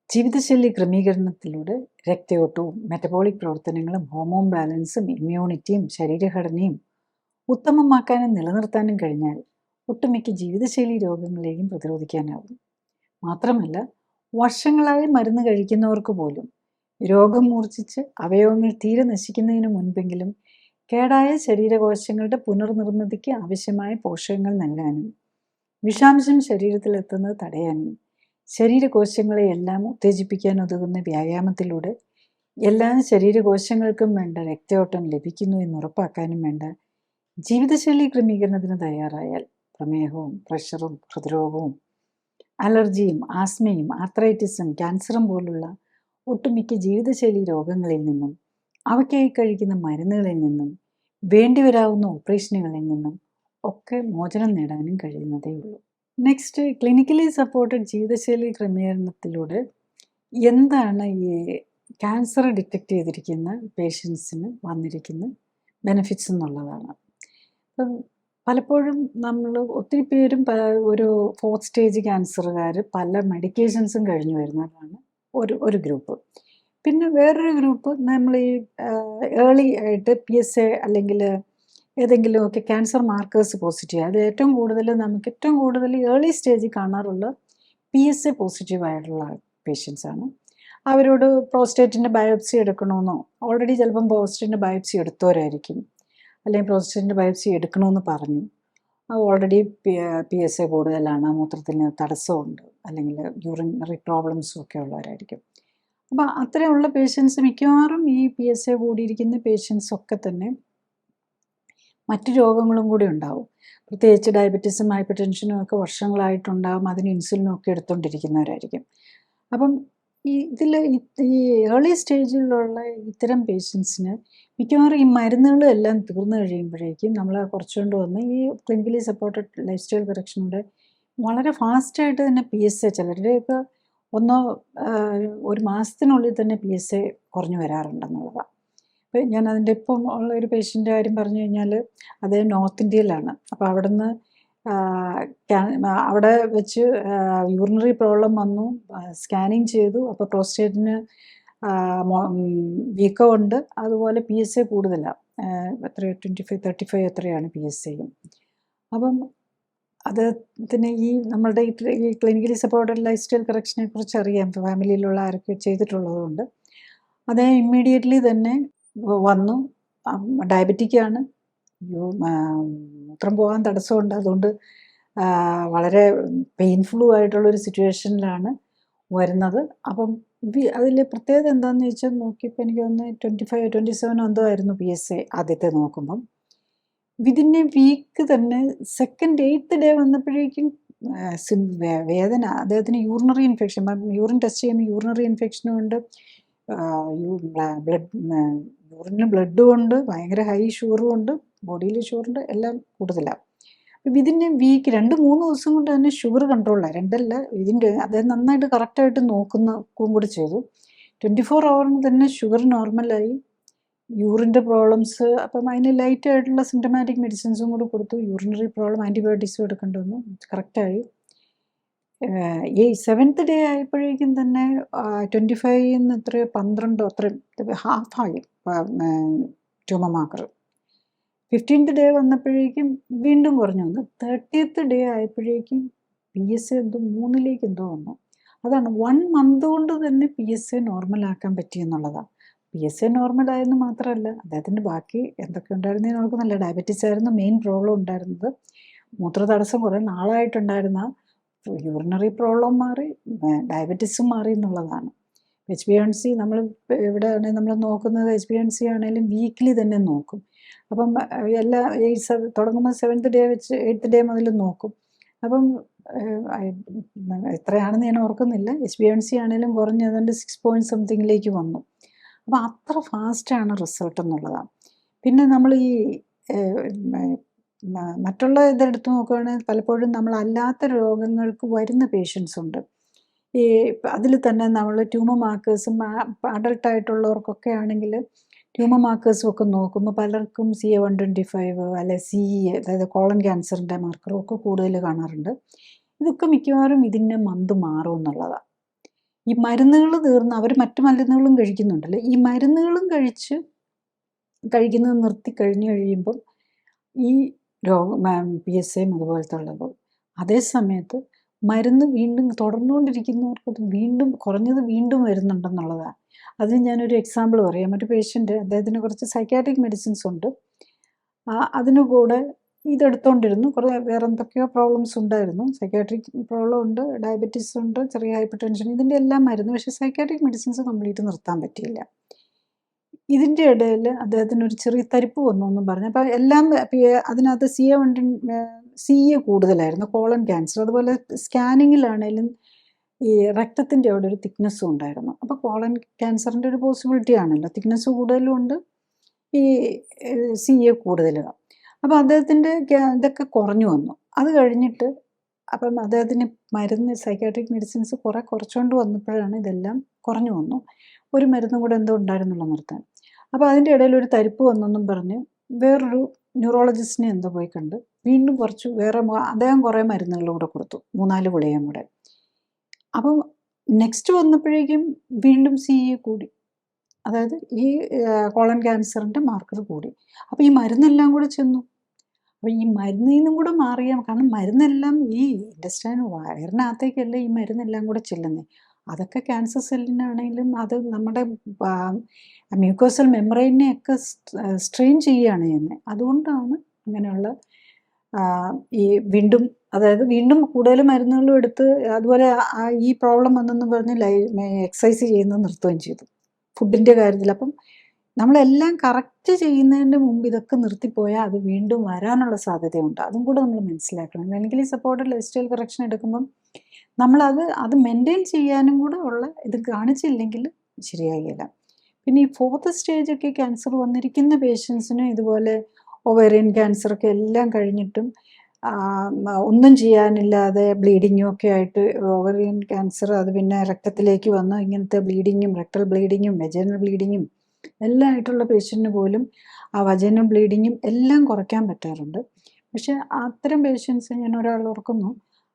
ജീവിതശൈലി ക്രമീകരണത്തിലൂടെ രക്തയോട്ടവും മെറ്റബോളിക് പ്രവർത്തനങ്ങളും ഹോർമോൺ ബാലൻസും ഇമ്മ്യൂണിറ്റിയും ശരീരഘടനയും ഉത്തമമാക്കാനും നിലനിർത്താനും കഴിഞ്ഞാൽ ഒട്ടുമിക്ക ജീവിതശൈലി രോഗങ്ങളെയും പ്രതിരോധിക്കാനാവും. മാത്രമല്ല, വർഷങ്ങളായി മരുന്ന് കഴിക്കുന്നവർക്ക് പോലും രോഗം മൂർച്ഛിച്ച് അവയവങ്ങൾ തീരെ നശിക്കുന്നതിന് മുൻപെങ്കിലും കേടായ ശരീരകോശങ്ങളുടെ പുനർനിർമ്മിതിക്ക് ആവശ്യമായ പോഷകങ്ങൾ നൽകാനും വിഷാംശം ശരീരത്തിലെത്തുന്നത് തടയാനും ശരീരകോശങ്ങളെയെല്ലാം ഉത്തേജിപ്പിക്കാൻ ഉതകുന്ന വ്യായാമത്തിലൂടെ എല്ലാ ശരീരകോശങ്ങൾക്കും വേണ്ട രക്തയോട്ടം ലഭിക്കുന്നു എന്ന് ഉറപ്പാക്കാനും വേണ്ട ജീവിതശൈലി ക്രമീകരണത്തിന് തയ്യാറായാൽ പ്രമേഹവും പ്രഷറും ഹൃദ്രോഗവും അലർജിയും ആസ്മയും ആർത്രൈറ്റിസും ക്യാൻസറും പോലുള്ള ഒട്ടുമിക്ക ജീവിതശൈലി രോഗങ്ങളിൽ നിന്നും അവയ്ക്കായി കഴിക്കുന്ന മരുന്നുകളിൽ നിന്നും വേണ്ടിവരാവുന്ന ഓപ്പറേഷനുകളിൽ നിന്നും ഒക്കെ മോചനം നേടാനും കഴിയുന്നതേ ഉള്ളൂ. നെക്സ്റ്റ്, ക്ലിനിക്കലി സപ്പോർട്ടഡ് ജീവിതശൈലി ക്രമീകരണത്തിലൂടെ എന്താണ് ഈ ക്യാൻസർ ഡിറ്റക്റ്റ് ചെയ്തിരിക്കുന്ന പേഷ്യൻസിന് വന്നിരിക്കുന്ന ബെനിഫിറ്റ്സ് എന്നുള്ളതാണ്. അപ്പം പലപ്പോഴും നമ്മൾ ഒത്തിരി പേരും ഒരു 4th സ്റ്റേജ് ക്യാൻസറുകാർ പല മെഡിക്കേഷൻസും കഴിഞ്ഞു വരുന്നവരാണ് ഒരു ഗ്രൂപ്പ്. പിന്നെ വേറൊരു ഗ്രൂപ്പ് നമ്മൾ ഈ ഏർലി ആയിട്ട് PSA അല്ലെങ്കിൽ ഏതെങ്കിലുമൊക്കെ ക്യാൻസർ മാർക്കേഴ്സ് പോസിറ്റീവ്, അത് ഏറ്റവും കൂടുതൽ ഏർലി സ്റ്റേജിൽ കാണാറുള്ള PSA പോസിറ്റീവായിട്ടുള്ള പേഷ്യൻസാണ്. അവരോട് പ്രോസ്റ്റേറ്റിൻ്റെ ബയോപ്സി എടുക്കണമെന്നോ, ഓൾറെഡി ചിലപ്പം പ്രോസ്റ്റേറ്റിൻ്റെ ബയോപ്സി എടുത്തവരായിരിക്കും, അല്ലെങ്കിൽ പ്രോസ്റ്റേറ്റിൻ്റെ ബയോപ്സി എടുക്കണമെന്ന് പറഞ്ഞു, ഓൾറെഡി PSA കൂടുതലാണ്, മൂത്രത്തിന് തടസ്സമുണ്ട്, അല്ലെങ്കിൽ യൂറിനറി പ്രോബ്ലംസും ഒക്കെ ഉള്ളവരായിരിക്കും. അപ്പോൾ അത്രയുള്ള പേഷ്യൻസ് മിക്കവാറും ഈ PSA കൂടിയിരിക്കുന്ന പേഷ്യൻസൊക്കെ തന്നെ മറ്റു രോഗങ്ങളും കൂടി ഉണ്ടാവും. പ്രത്യേകിച്ച് ഡയബറ്റീസും ഹൈപ്പർ ടെൻഷനും ഒക്കെ വർഷങ്ങളായിട്ടുണ്ടാകും, അതിന് ഇൻസുലിനും ഒക്കെ എടുത്തുകൊണ്ടിരിക്കുന്നവരായിരിക്കും. അപ്പം ഈ ഏർലി സ്റ്റേജിലുള്ള ഇത്തരം പേഷ്യൻസിന് മിക്കവാറും ഈ മരുന്നുകളും എല്ലാം തീർന്നു കഴിയുമ്പോഴേക്കും നമ്മൾ കുറച്ചുകൊണ്ട് വന്ന് ഈ ക്ലിനിക്കലി സപ്പോർട്ടഡ് ലൈഫ് സ്റ്റൈൽ കറക്ഷനൂടെ വളരെ ഫാസ്റ്റായിട്ട് തന്നെ PSA, ചിലരുടെയൊക്കെ ഒരു മാസത്തിനുള്ളിൽ തന്നെ PSA കുറഞ്ഞു വരാറുണ്ടെന്നുള്ളതാണ്. അപ്പോൾ ഞാൻ അതിൻ്റെ ഇപ്പം ഉള്ള ഒരു പേഷ്യൻ്റെ കാര്യം പറഞ്ഞു കഴിഞ്ഞാൽ അത് നോർത്ത് ഇന്ത്യയിലാണ്. അപ്പോൾ അവിടെ വെച്ച് യൂറിനറി പ്രോബ്ലം വന്നു, സ്കാനിങ് ചെയ്തു, അപ്പോൾ പ്രോസ്റ്റേറ്റിന് വീക്കമുണ്ട്, അതുപോലെ PSA കൂടുതലാണ്, എത്രയോ 25-35 എത്രയാണ് PSAയും. അപ്പം അദ്ദേഹത്തിന് ഈ നമ്മളുടെ ഈ ക്ലിനിക്കലി സപ്പോർട്ടഡ് ലൈഫ് സ്റ്റൈൽ കറക്ഷനെ കുറിച്ച് അറിയാം, ഫാമിലിയിലുള്ള ആരൊക്കെ ചെയ്തിട്ടുള്ളതുകൊണ്ട്. അതേ ഇമ്മീഡിയറ്റ്ലി തന്നെ വന്നു, ഡയബറ്റിക്കാണ്, മൂത്രം പോകാൻ തടസ്സമുണ്ട്, അതുകൊണ്ട് വളരെ പെയിൻഫുള്ളും ആയിട്ടുള്ളൊരു സിറ്റുവേഷനിലാണ് വരുന്നത്. അപ്പം അതിൽ പ്രത്യേകത എന്താണെന്ന് ചോദിച്ചാൽ നോക്കിയപ്പോൾ എനിക്ക് തോന്നുന്നു 25-27 എന്തോ ആയിരുന്നു PSA ആദ്യത്തെ നോക്കുമ്പം. വിതിൻ എ വീക്ക് തന്നെ 2nd 8th ഡേ വന്നപ്പോഴേക്കും വേദന, അദ്ദേഹത്തിന് യൂറിനറി ഇൻഫെക്ഷൻ, യൂറിൻ ടെസ്റ്റ് ചെയ്യുമ്പോൾ യൂറിനറി ഇൻഫെക്ഷനും ഉണ്ട്, യൂറിന് ബ്ലഡും ഉണ്ട്, ഭയങ്കര ഹൈ ഷുഗറും ഉണ്ട്, ബോഡിയിൽ ഷുഗറുണ്ട്, എല്ലാം കൂടുതലാണ്. വിതിൻ വീക്ക് 2-3 ദിവസം കൊണ്ട് തന്നെ ഷുഗർ കൺട്രോളായി. 2 അല്ല, അദ്ദേഹം നന്നായിട്ട് കറക്റ്റായിട്ട് നോക്കുകയും കൂടി ചെയ്തു. 24 ഹവറിന് തന്നെ ഷുഗർ നോർമലായി. യൂറിൻ്റെ പ്രോബ്ലംസ്, അപ്പം അതിന് ലൈറ്റായിട്ടുള്ള സിംറ്റമാറ്റിക് മെഡിസിൻസും കൂടി കൊടുത്തു. യൂറിനറി പ്രോബ്ലം ആൻറ്റിബയോട്ടിക്സും എടുക്കേണ്ടി വന്നു. കറക്റ്റായി. ഈ 7th ഡേ ആയപ്പോഴേക്കും തന്നെ 25 എത്രയോ 12 അത്രയും ഹാഫായി ട്യൂമർ മാർക്കർ. 15th ഡേ വന്നപ്പോഴേക്കും വീണ്ടും കുറഞ്ഞു വന്നു. 30th ഡേ ആയപ്പോഴേക്കും PSA എന്തോ 3ലേക്ക് എന്തോ വന്നു. അതാണ് 1 മന്ത് കൊണ്ട് തന്നെ PSA നോർമലാക്കാൻ പറ്റിയെന്നുള്ളതാണ്. PSA നോർമലായെന്ന് മാത്രമല്ല, അദ്ദേഹത്തിൻ്റെ ബാക്കി എന്തൊക്കെ ഉണ്ടായിരുന്നതെന്ന് നോക്കുന്നില്ല. ഡയബറ്റീസ് ആയിരുന്നു മെയിൻ പ്രോബ്ലം ഉണ്ടായിരുന്നത്. മൂത്രതടസ്സം കുറേ നാളായിട്ടുണ്ടായിരുന്ന യൂറിനറി പ്രോബ്ലം മാറി, ഡയബറ്റീസും മാറി എന്നുള്ളതാണ്. HbA1c നമ്മൾ ഇവിടെ ആണെങ്കിൽ നമ്മൾ നോക്കുന്നത് HbA1c ആണെങ്കിലും വീക്കിലി തന്നെ നോക്കും. അപ്പം എല്ലാ തുടങ്ങുമ്പോൾ 7th ഡേ വെച്ച് 8th ഡേ മുതൽ നോക്കും. അപ്പം എത്രയാണെന്ന് ഞാൻ ഓർക്കുന്നില്ല. HbA1c ആണെങ്കിലും കുറഞ്ഞ് അതുകൊണ്ട് 6 പോയിൻറ്റ് സംതിങ്ങിലേക്ക് വന്നു. അപ്പോൾ അത്ര ഫാസ്റ്റാണ് റിസൾട്ട് എന്നുള്ളതാണ്. പിന്നെ നമ്മൾ ഈ മറ്റുള്ള ഇതെടുത്ത് നോക്കുകയാണെങ്കിൽ പലപ്പോഴും നമ്മളല്ലാത്ത രോഗങ്ങൾക്ക് വരുന്ന പേഷ്യൻസ് ഉണ്ട്. ഈ അതിൽ തന്നെ നമ്മൾ ട്യൂമർ മാർക്കേഴ്സും അഡൾട്ടായിട്ടുള്ളവർക്കൊക്കെ ആണെങ്കിൽ ട്യൂമർ മാർക്കേഴ്സും ഒക്കെ നോക്കുമ്പോൾ പലർക്കും CA-125 അല്ലെ CE, അതായത് കോളൻ ക്യാൻസറിൻ്റെ മാർക്കറും ഒക്കെ കൂടുതൽ കാണാറുണ്ട്. ഇതൊക്കെ മിക്കവാറും ഇതിൻ്റെ മന്ത് മാറും എന്നുള്ളതാണ്. ഈ മരുന്നുകൾ തീർന്ന് അവർ മറ്റു മരുന്നുകളും കഴിക്കുന്നുണ്ടല്ലോ, ഈ മരുന്നുകളും കഴിക്കുന്നത് നിർത്തി കഴിഞ്ഞ് കഴിയുമ്പം ഈ PSAയും അതുപോലത്തെ ഉള്ളത്. അതേ സമയത്ത് മരുന്ന് വീണ്ടും തുടർന്നുകൊണ്ടിരിക്കുന്നവർക്ക് അത് വീണ്ടും കുറഞ്ഞത് വീണ്ടും വരുന്നുണ്ടെന്നുള്ളതാണ്. അതിന് ഞാനൊരു എക്സാമ്പിൾ പറയാം. ഒരു പേഷ്യൻ്റ്, അദ്ദേഹത്തിന് കുറച്ച് സൈക്കാട്രിക് മെഡിസിൻസ് ഉണ്ട്. അതിനു കൂടെ ഇതെടുത്തുകൊണ്ടിരുന്നു. കുറേ വേറെ എന്തൊക്കെയോ പ്രോബ്ലംസ് ഉണ്ടായിരുന്നു. സൈക്കാട്രിക് പ്രോബ്ലം ഉണ്ട്, ഡയബറ്റീസ് ഉണ്ട്, ചെറിയ ഹൈപ്പർ ടെൻഷൻ, ഇതിൻ്റെ എല്ലാം മരുന്ന്. പക്ഷേ സൈക്കാട്രിക് മെഡിസിൻസ് കംപ്ലീറ്റ് നിർത്താൻ പറ്റിയില്ല. ഇതിൻ്റെ ഇടയിൽ അദ്ദേഹത്തിന് ഒരു ചെറിയ തരിപ്പ് വന്നു എന്നും പറഞ്ഞു. അപ്പോൾ എല്ലാം അതിനകത്ത് CA കൂടുതലായിരുന്നു, കോളൻ ക്യാൻസർ. അതുപോലെ സ്കാനിങ്ങിലാണേലും ഈ രക്തത്തിൻ്റെ അവിടെ ഒരു തിക്നെസ്സും ഉണ്ടായിരുന്നു. അപ്പോൾ കോളൻ ക്യാൻസറിൻ്റെ ഒരു പോസിബിലിറ്റി ആണല്ലോ, തിക്നെസ് കൂടുതലും ഉണ്ട്, ഈ CA കൂടുതലാണ്. അപ്പോൾ അദ്ദേഹത്തിൻ്റെ ഇതൊക്കെ കുറഞ്ഞു വന്നു. അത് കഴിഞ്ഞിട്ട് അപ്പം അദ്ദേഹത്തിന് മരുന്ന് സൈക്കാട്രിക് മെഡിസിൻസ് കുറച്ചുകൊണ്ട് വന്നപ്പോഴാണ് ഇതെല്ലാം കുറഞ്ഞു വന്നു. ഒരു മരുന്നും കൂടെ എന്തോ ഉണ്ടായിരുന്നുള്ളൂ നിർത്താൻ. അപ്പോൾ അതിൻ്റെ ഇടയിൽ ഒരു തരിപ്പ് വന്നെന്നും പറഞ്ഞ് വേറൊരു ന്യൂറോളജിസ്റ്റിനെ എന്തോ പോയി കണ്ട് വീണ്ടും കുറച്ച് അദ്ദേഹം കുറേ മരുന്നുകൾ കൂടെ കൊടുത്തു, 3-4 ഗുളികയും കൂടെ. അപ്പം നെക്സ്റ്റ് വന്നപ്പോഴേക്കും വീണ്ടും CA കൂടി, അതായത് ഈ കോളൻ ക്യാൻസറിൻ്റെ മാർക്കർ കൂടി. അപ്പോൾ ഈ മരുന്നെല്ലാം കൂടെ ചെന്നു. അപ്പോൾ ഈ മരുന്നിൽ നിന്നും കൂടെ മാറിയാൽ, കാരണം മരുന്നെല്ലാം ഈ ഇൻറ്റസ്റ്റൈൻ വയറിനകത്തേക്കല്ലേ ഈ മരുന്നെല്ലാം കൂടെ ചെല്ലുന്നത്. അതൊക്കെ ക്യാൻസർ സെല്ലിനാണെങ്കിലും അത് നമ്മുടെ മ്യൂക്കോസൽ മെമ്പറൈനെയൊക്കെ സ്ട്രെയിൻ ചെയ്യുകയാണ് ചെയ്യുന്നത്. അതുകൊണ്ടാണ് ഇങ്ങനെയുള്ള ഈ വീണ്ടും കൂടുതൽ മരുന്നുകളും എടുത്ത്, അതുപോലെ ഈ പ്രോബ്ലം വന്നെന്ന് പറഞ്ഞ് എക്സസൈസ് ചെയ്യുന്നത് നിർത്തുകയും ചെയ്തു ഫുഡിൻ്റെ കാര്യത്തിൽ. അപ്പം നമ്മളെല്ലാം കറക്റ്റ് ചെയ്യുന്നതിൻ്റെ മുമ്പ് ഇതൊക്കെ നിർത്തിപ്പോയാൽ അത് വീണ്ടും വരാനുള്ള സാധ്യതയുണ്ട്. അതും കൂടെ നമ്മൾ മനസ്സിലാക്കണം. Medically supported life style correction എടുക്കുമ്പം അത് മെയിൻറ്റെയിൻ ചെയ്യാനും കൂടെ ഉള്ള ഇത് കാണിച്ചില്ലെങ്കിൽ ശരിയാകില്ല. പിന്നെ ഈ 4th സ്റ്റേജൊക്കെ ക്യാൻസർ വന്നിരിക്കുന്ന പേഷ്യൻസിന് ഇതുപോലെ ഒവേറിയൻ ക്യാൻസറൊക്കെ എല്ലാം കഴിഞ്ഞിട്ടും ഒന്നും ചെയ്യാനില്ലാതെ ബ്ലീഡിങ്ങും ഒക്കെ ആയിട്ട് ഓവറിയൻ ക്യാൻസർ അത് പിന്നെ രക്തത്തിലേക്ക് വന്ന് ഇങ്ങനത്തെ ബ്ലീഡിങ്ങും, റെക്ടൽ ബ്ലീഡിങ്ങും, വെജൈനൽ ബ്ലീഡിങ്ങും എല്ലാം ആയിട്ടുള്ള പേഷ്യൻറ്റിന് പോലും ആ വജൈനൽ ബ്ലീഡിങ്ങും എല്ലാം കുറയ്ക്കാൻ പറ്റാറുണ്ട്. പക്ഷേ അത്തരം പേഷ്യൻസ് ഞാൻ ഒരാൾ ഓർക്കുന്നു,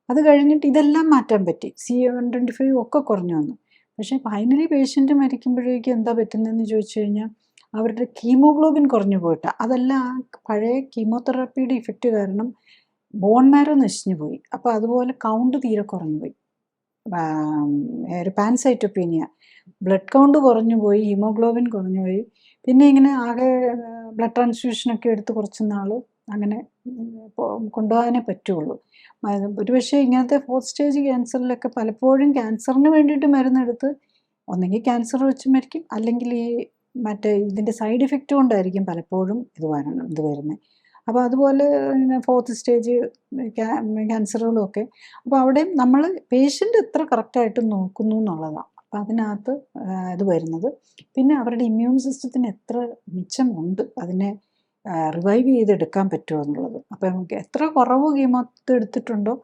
അത് കഴിഞ്ഞിട്ട് ഇതെല്ലാം മാറ്റാൻ പറ്റി, CA-125 ഒക്കെ കുറഞ്ഞു വന്നു. പക്ഷേ ഫൈനലി പേഷ്യൻ്റ് മരിക്കുമ്പോഴേക്കും എന്താ പറ്റുന്നതെന്ന് ചോദിച്ചു കഴിഞ്ഞാൽ അവരുടെ ഹീമോഗ്ലോബിൻ കുറഞ്ഞു പോയിട്ടാണ്. അതല്ല, ആ പഴയ കീമോതെറാപ്പിയുടെ ഇഫക്റ്റ് കാരണം ബോൺ മാരോ നശിഞ്ഞു പോയി. അപ്പോൾ അതുപോലെ കൗണ്ട് തീരെ കുറഞ്ഞു പോയി, ഒരു പാൻസൈറ്റോപീനിയ, ബ്ലഡ് കൗണ്ട് കുറഞ്ഞു പോയി, ഹീമോഗ്ലോബിൻ കുറഞ്ഞു പോയി. പിന്നെ ഇങ്ങനെ ആകെ ബ്ലഡ് ട്രാൻസ്ഫ്യൂഷനൊക്കെ എടുത്ത് കുറച്ച് നാൾ അങ്ങനെ കൊണ്ടുപോകാനേ പറ്റുള്ളൂ. ഒരുപക്ഷെ ഇങ്ങനത്തെ 4th സ്റ്റേജ് ക്യാൻസറിലൊക്കെ പലപ്പോഴും ക്യാൻസറിന് വേണ്ടിയിട്ട് മരുന്നെടുത്ത് ഒന്നെങ്കിൽ ക്യാൻസർ വെച്ച് മരിക്കും, അല്ലെങ്കിൽ ഈ ഇതിൻ്റെ സൈഡ് ഇഫക്റ്റ് കൊണ്ടായിരിക്കും പലപ്പോഴും ഇത് വരുന്നത്. അപ്പോൾ അതുപോലെ 4th സ്റ്റേജ് ക്യാൻസറുകളൊക്കെ. അപ്പോൾ അവിടെയും നമ്മൾ പേഷ്യൻ്റ് എത്ര കറക്റ്റായിട്ട് നോക്കുന്നു എന്നുള്ളതാണ് അപ്പോൾ അതിനകത്ത് ഇത് വരുന്നത്. പിന്നെ അവരുടെ ഇമ്മ്യൂൺ സിസ്റ്റത്തിന് എത്ര മിച്ചമുണ്ട് അതിനെ റിവൈവ് ചെയ്തെടുക്കാൻ പറ്റുമോ എന്നുള്ളത്. അപ്പം നമുക്ക് എത്ര കുറവ് കീമോ എടുത്തിട്ടുണ്ടോ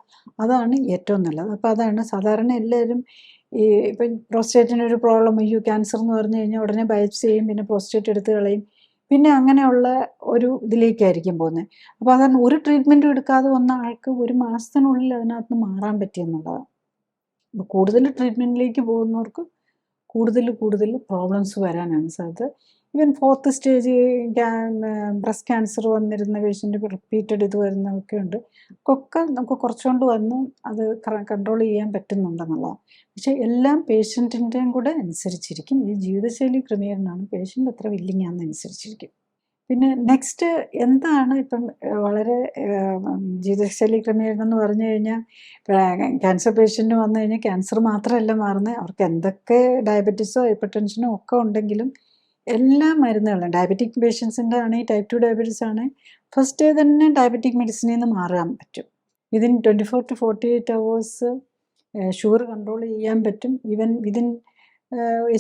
അതാണ് ഏറ്റവും നല്ലത്. അപ്പോൾ അതാണ് സാധാരണ എല്ലാവരും ഈ ഇപ്പം പ്രോസ്റ്റേറ്റിനൊരു പ്രോബ്ലം, അയ്യോ ക്യാൻസർ എന്ന് പറഞ്ഞു കഴിഞ്ഞാൽ ഉടനെ ബയോപ്സി ചെയ്യും, പിന്നെ പ്രോസ്റ്റേറ്റ് എടുത്ത് കളയും, പിന്നെ അങ്ങനെയുള്ള ഒരു ഇതിലേക്കായിരിക്കും പോകുന്നത്. അപ്പോൾ അതാണ് ഒരു ട്രീറ്റ്മെൻറ്റും എടുക്കാതെ വന്ന ആൾക്ക് 1 മാസത്തിനുള്ളിൽ അതിനകത്ത് നിന്ന് മാറാൻ പറ്റിയെന്നുള്ളതാണ്. അപ്പോൾ കൂടുതൽ ട്രീറ്റ്മെൻറ്റിലേക്ക് പോകുന്നവർക്ക് കൂടുതൽ പ്രോബ്ലംസ് വരാനാണ് സാധ്യത. Even 4th stage breast cancer വന്നിരുന്ന പേഷ്യൻ്റ് റിപ്പീറ്റഡ് ഇത് വരുന്നതൊക്കെ ഉണ്ട്. ഒക്കെ നമുക്ക് കുറച്ചുകൊണ്ട് വന്ന് അത് കൺട്രോൾ ചെയ്യാൻ പറ്റുന്നുണ്ടെന്നുള്ളതാണ്. പക്ഷേ എല്ലാം പേഷ്യൻറ്റിൻ്റെയും കൂടെ അനുസരിച്ചിരിക്കും. ഈ ജീവിതശൈലി ക്രമീകരണമാണ് പേഷ്യൻ്റ് എത്ര വില്ലിങ്ങാണെന്നനുസരിച്ചിരിക്കും. പിന്നെ നെക്സ്റ്റ് എന്താണ് ഇപ്പം വളരെ ജീവിതശൈലി ക്രമീകരണം എന്ന് പറഞ്ഞു കഴിഞ്ഞാൽ ക്യാൻസർ പേഷ്യൻ്റ് വന്നു കഴിഞ്ഞാൽ ക്യാൻസർ മാത്രമല്ല മാറുന്നത്, അവർക്ക് എന്തൊക്കെ ഡയബറ്റീസോ ഹൈപ്പർ ടെൻഷനോ ഒക്കെ ഉണ്ടെങ്കിലും എല്ലാ മരുന്നുകളും ഡയബറ്റിക് പേഷ്യൻസിൻ്റെ ആണെങ്കിൽ ടൈപ്പ് 2 ഡയബറ്റീസ് ആണെങ്കിൽ ഫസ്റ്റ് ഡേ തന്നെ ഡയബറ്റിക് മെഡിസിനിൽ നിന്ന് മാറാൻ പറ്റും. ഇതിൻ 24 to 48 hours ഷുഗർ കൺട്രോൾ ചെയ്യാൻ പറ്റും. ഈവൻ വിതിൻ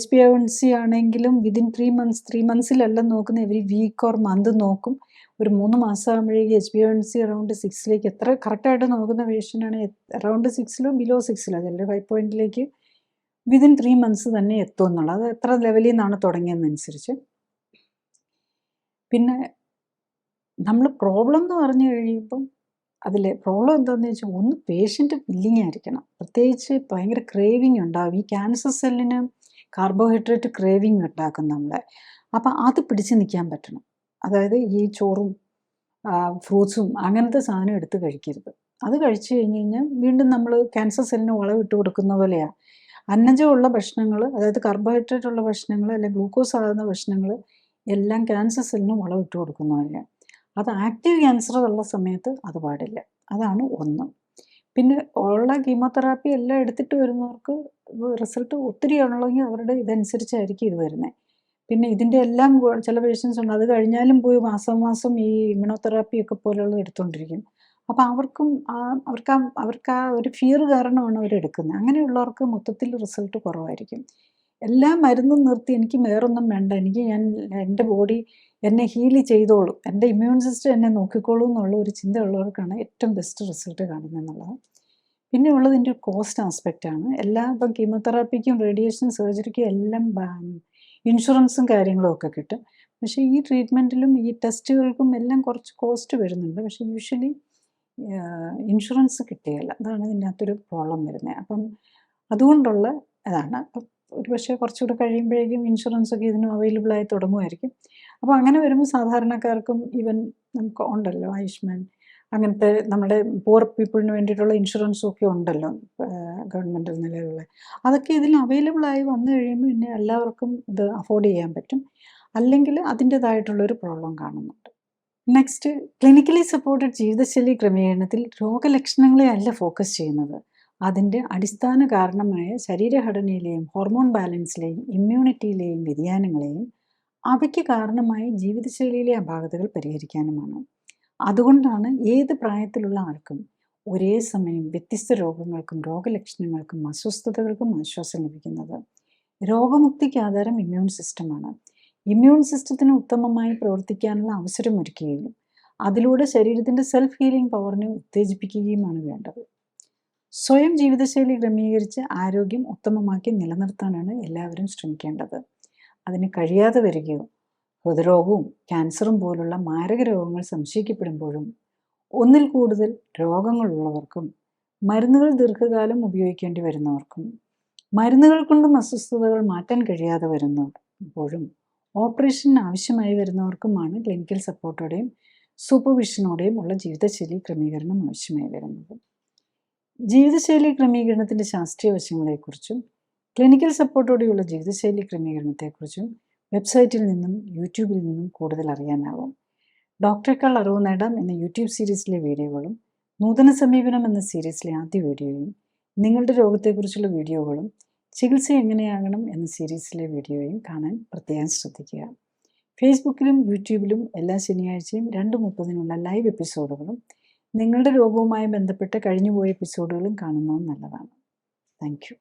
HbA1c ആണെങ്കിലും വിതിൻ 3 മന്ത്സിലല്ല നോക്കുന്നത്, എവറി വീക്ക് ഓർ മന്ത് നോക്കും. ഒരു 3 മാസം ആകുമ്പോഴേക്കും HbA1c അറൗണ്ട് 6ലേക്ക് എത്ര കറക്റ്റായിട്ട് നോക്കുന്ന പേഷ്യൻ്റ് ആണെങ്കിൽ അറൗണ്ട് 6ലോ ബിലോ 6ലോ ചിലർ 5 പോയിൻറ്റിലേക്ക് വിതിൻ 3 മന്ത്സ് തന്നെ എത്തും എന്നുള്ളത്. അത് എത്ര ലെവലിൽ നിന്നാണ് തുടങ്ങിയതെന്നനുസരിച്ച്. പിന്നെ നമ്മൾ പ്രോബ്ലം എന്ന് പറഞ്ഞു കഴിയുമ്പം അതിൽ പ്രോബ്ലം എന്താണെന്ന് വെച്ചാൽ ഒന്ന് പേഷ്യൻ്റ് വില്ലിങ് ആയിരിക്കണം. പ്രത്യേകിച്ച് ഭയങ്കര ക്രേവിങ് ഉണ്ടാകും. ഈ ക്യാൻസർ സെല്ലിന് കാർബോഹൈഡ്രേറ്റ് ക്രേവിങ് ഉണ്ടാക്കും നമ്മളെ. അപ്പം അത് പിടിച്ച് നിൽക്കാൻ പറ്റണം. അതായത് ഈ ചോറും ഫ്രൂട്ട്സും അങ്ങനത്തെ സാധനം എടുത്ത് കഴിക്കരുത്. അത് കഴിച്ചു കഴിഞ്ഞ് കഴിഞ്ഞാൽ വീണ്ടും നമ്മൾ ക്യാൻസർ സെല്ലിന് വളമിട്ട് കൊടുക്കുന്ന പോലെയാണ്. അന്നജമുള്ള ഭക്ഷണങ്ങൾ, അതായത് കാർബോഹൈഡ്രേറ്റ് ഉള്ള ഭക്ഷണങ്ങൾ അല്ലെങ്കിൽ ഗ്ലൂക്കോസ് ആകുന്ന ഭക്ഷണങ്ങൾ എല്ലാം ക്യാൻസർ സെല്ലിന് വളമിട്ട് കൊടുക്കുന്ന പോലെയാണ്. അത് ആക്റ്റീവ് ക്യാൻസർ ഉള്ള സമയത്ത് അത് പാടില്ല. അതാണ് ഒന്ന്. പിന്നെ ഉള്ള കീമോതെറാപ്പി എല്ലാം എടുത്തിട്ട് വരുന്നവർക്ക് റിസൾട്ട് ഒത്തിരി ഉള്ളെങ്കിൽ അവരുടെ ഇതനുസരിച്ചായിരിക്കും ഇത് വരുന്നത്. പിന്നെ ഇതിൻ്റെ എല്ലാം ചില പേഷ്യൻസ് ഉണ്ട്, അത് കഴിഞ്ഞാലും പോയി മാസം ഈ ഇമ്മ്യൂണോതെറാപ്പി ഒക്കെ പോലുള്ളത് എടുത്തുകൊണ്ടിരിക്കും. അപ്പം അവർക്ക് ആ ഒരു ഫിയർ കാരണമാണ് അവരെടുക്കുന്നത്. അങ്ങനെയുള്ളവർക്ക് മൊത്തത്തിൽ റിസൾട്ട് കുറവായിരിക്കും. എല്ലാ മരുന്നും നിർത്തി എനിക്ക് വേറൊന്നും വേണ്ട, എൻ്റെ ബോഡി എന്നെ ഹീൽ ചെയ്തോളും, എൻ്റെ ഇമ്മ്യൂൺ സിസ്റ്റം എന്നെ നോക്കിക്കോളൂ എന്നുള്ള ഒരു ചിന്ത ഉള്ളവർക്കാണ് ഏറ്റവും ബെസ്റ്റ് റിസൾട്ട് കാണുന്നത് എന്നുള്ളത്. പിന്നെ ഉള്ളത് ഇതിൻ്റെ ഒരു കോസ്റ്റ് ആസ്പെക്റ്റാണ്. ഇപ്പം കീമോതെറാപ്പിക്കും റേഡിയേഷൻ സർജറിക്കും എല്ലാം ഇൻഷുറൻസും കാര്യങ്ങളും ഒക്കെ കിട്ടും. പക്ഷേ ഈ ട്രീറ്റ്മെൻറ്റിലും ഈ ടെസ്റ്റുകൾക്കും എല്ലാം കുറച്ച് കോസ്റ്റ് വരുന്നുണ്ട്. പക്ഷേ യൂഷ്വലി ഇൻഷുറൻസ് കിട്ടുകയില്ല. അതാണ് ഇതിനകത്തൊരു പ്രോബ്ലം വരുന്നത്. അപ്പം അതുകൊണ്ടുള്ള അതാണ്. അപ്പം ഒരു പക്ഷേ കുറച്ചുകൂടെ കഴിയുമ്പോഴേക്കും ഇൻഷുറൻസൊക്കെ ഇതിനും അവൈലബിളായി തുടങ്ങുമായിരിക്കും. അപ്പോൾ അങ്ങനെ വരുമ്പോൾ സാധാരണക്കാർക്കും ഈവൻ നമുക്ക് ഉണ്ടല്ലോ ആയുഷ്മാൻ, അങ്ങനത്തെ നമ്മുടെ പൂർ പീപ്പിളിന് വേണ്ടിയിട്ടുള്ള ഇൻഷുറൻസും ഒക്കെ ഉണ്ടല്ലോ ഗവൺമെൻറ് നിലയിലുള്ള. അതൊക്കെ ഇതിൽ അവൈലബിളായി വന്നു കഴിയുമ്പോൾ പിന്നെ എല്ലാവർക്കും ഇത് അഫോർഡ് ചെയ്യാൻ പറ്റും. അല്ലെങ്കിൽ അതിൻ്റേതായിട്ടുള്ളൊരു പ്രോബ്ലം കാണുന്നുണ്ട്. നെക്സ്റ്റ്, ക്ലിനിക്കലി സപ്പോർട്ടഡ് ജീവിതശൈലി ക്രമീകരണത്തിൽ രോഗലക്ഷണങ്ങളെ അല്ല ഫോക്കസ് ചെയ്യുന്നത്, അതിൻ്റെ അടിസ്ഥാന കാരണമായ ശരീരഘടനയിലെയും ഹോർമോൺ ബാലൻസിലെയും ഇമ്മ്യൂണിറ്റിയിലെയും വ്യതിയാനങ്ങളെയും അവയ്ക്ക് കാരണമായ ജീവിതശൈലിയിലെ അപാകതകൾ പരിഹരിക്കാനുമാണ്. അതുകൊണ്ടാണ് ഏത് പ്രായത്തിലുള്ള ആൾക്കും ഒരേ സമയം വ്യത്യസ്ത രോഗങ്ങൾക്കും രോഗലക്ഷണങ്ങൾക്കും അസ്വസ്ഥതകൾക്കും ആശ്വാസം ലഭിക്കുന്നത്. രോഗമുക്തിക്ക് ആധാരം ഇമ്മ്യൂൺ സിസ്റ്റമാണ്. ഇമ്മ്യൂൺ സിസ്റ്റത്തിന് ഉത്തമമായി പ്രവർത്തിക്കാനുള്ള അവസരമൊരുക്കുകയും അതിലൂടെ ശരീരത്തിൻ്റെ സെൽഫ് ഹീലിംഗ് പവറിനെ ഉത്തേജിപ്പിക്കുകയുമാണ് വേണ്ടത്. സ്വയം ജീവിതശൈലി ക്രമീകരിച്ച് ആരോഗ്യം ഉത്തമമാക്കി നിലനിർത്താനാണ് എല്ലാവരും ശ്രമിക്കേണ്ടത്. അതിന് കഴിയാതെ വരികയോ ഹൃദ്രോഗവും ക്യാൻസറും പോലുള്ള മാരക രോഗങ്ങൾ സംശയിക്കപ്പെടുമ്പോഴും ഒന്നിൽ കൂടുതൽ രോഗങ്ങളുള്ളവർക്കും മരുന്നുകൾ ദീർഘകാലം ഉപയോഗിക്കേണ്ടി വരുന്നവർക്കും മരുന്നുകൾ കൊണ്ടും അസ്വസ്ഥതകൾ മാറ്റാൻ കഴിയാതെ വരുന്നപ്പോഴും ഓപ്പറേഷന് ആവശ്യമായി വരുന്നവർക്കുമാണ് ക്ലിനിക്കൽ സപ്പോർട്ടോടെയും സൂപ്പർവിഷനോടെയും ഉള്ള ജീവിതശൈലി ക്രമീകരണം ആവശ്യമായി വരുന്നത്. ജീവിതശൈലി ക്രമീകരണത്തിൻ്റെ ശാസ്ത്രീയ വശങ്ങളെക്കുറിച്ചും ക്ലിനിക്കൽ സപ്പോർട്ടോടെയുള്ള ജീവിതശൈലി ക്രമീകരണത്തെക്കുറിച്ചും വെബ്സൈറ്റിൽ നിന്നും യൂട്യൂബിൽ നിന്നും കൂടുതൽ അറിയാനാവും. ഡോക്ടറേക്കാൾ അറിവ് നേടാം എന്ന യൂട്യൂബ് സീരീസിലെ വീഡിയോകളും നൂതന സമീപനം എന്ന സീരീസിലെ ആദ്യ വീഡിയോയും നിങ്ങളുടെ രോഗത്തെക്കുറിച്ചുള്ള വീഡിയോകളും ചികിത്സ എങ്ങനെയാകണം എന്ന സീരീസിലെ വീഡിയോയും കാണാൻ പ്രത്യേകം ശ്രദ്ധിക്കുക. ഫേസ്ബുക്കിലും യൂട്യൂബിലും എല്ലാ ശനിയാഴ്ചയും 2:30 ലൈവ് എപ്പിസോഡുകളും നിങ്ങളുടെ രോഗവുമായി ബന്ധപ്പെട്ട് കഴിഞ്ഞുപോയ എപ്പിസോഡുകളും കാണുന്നത് നല്ലതാണ്. Thank you.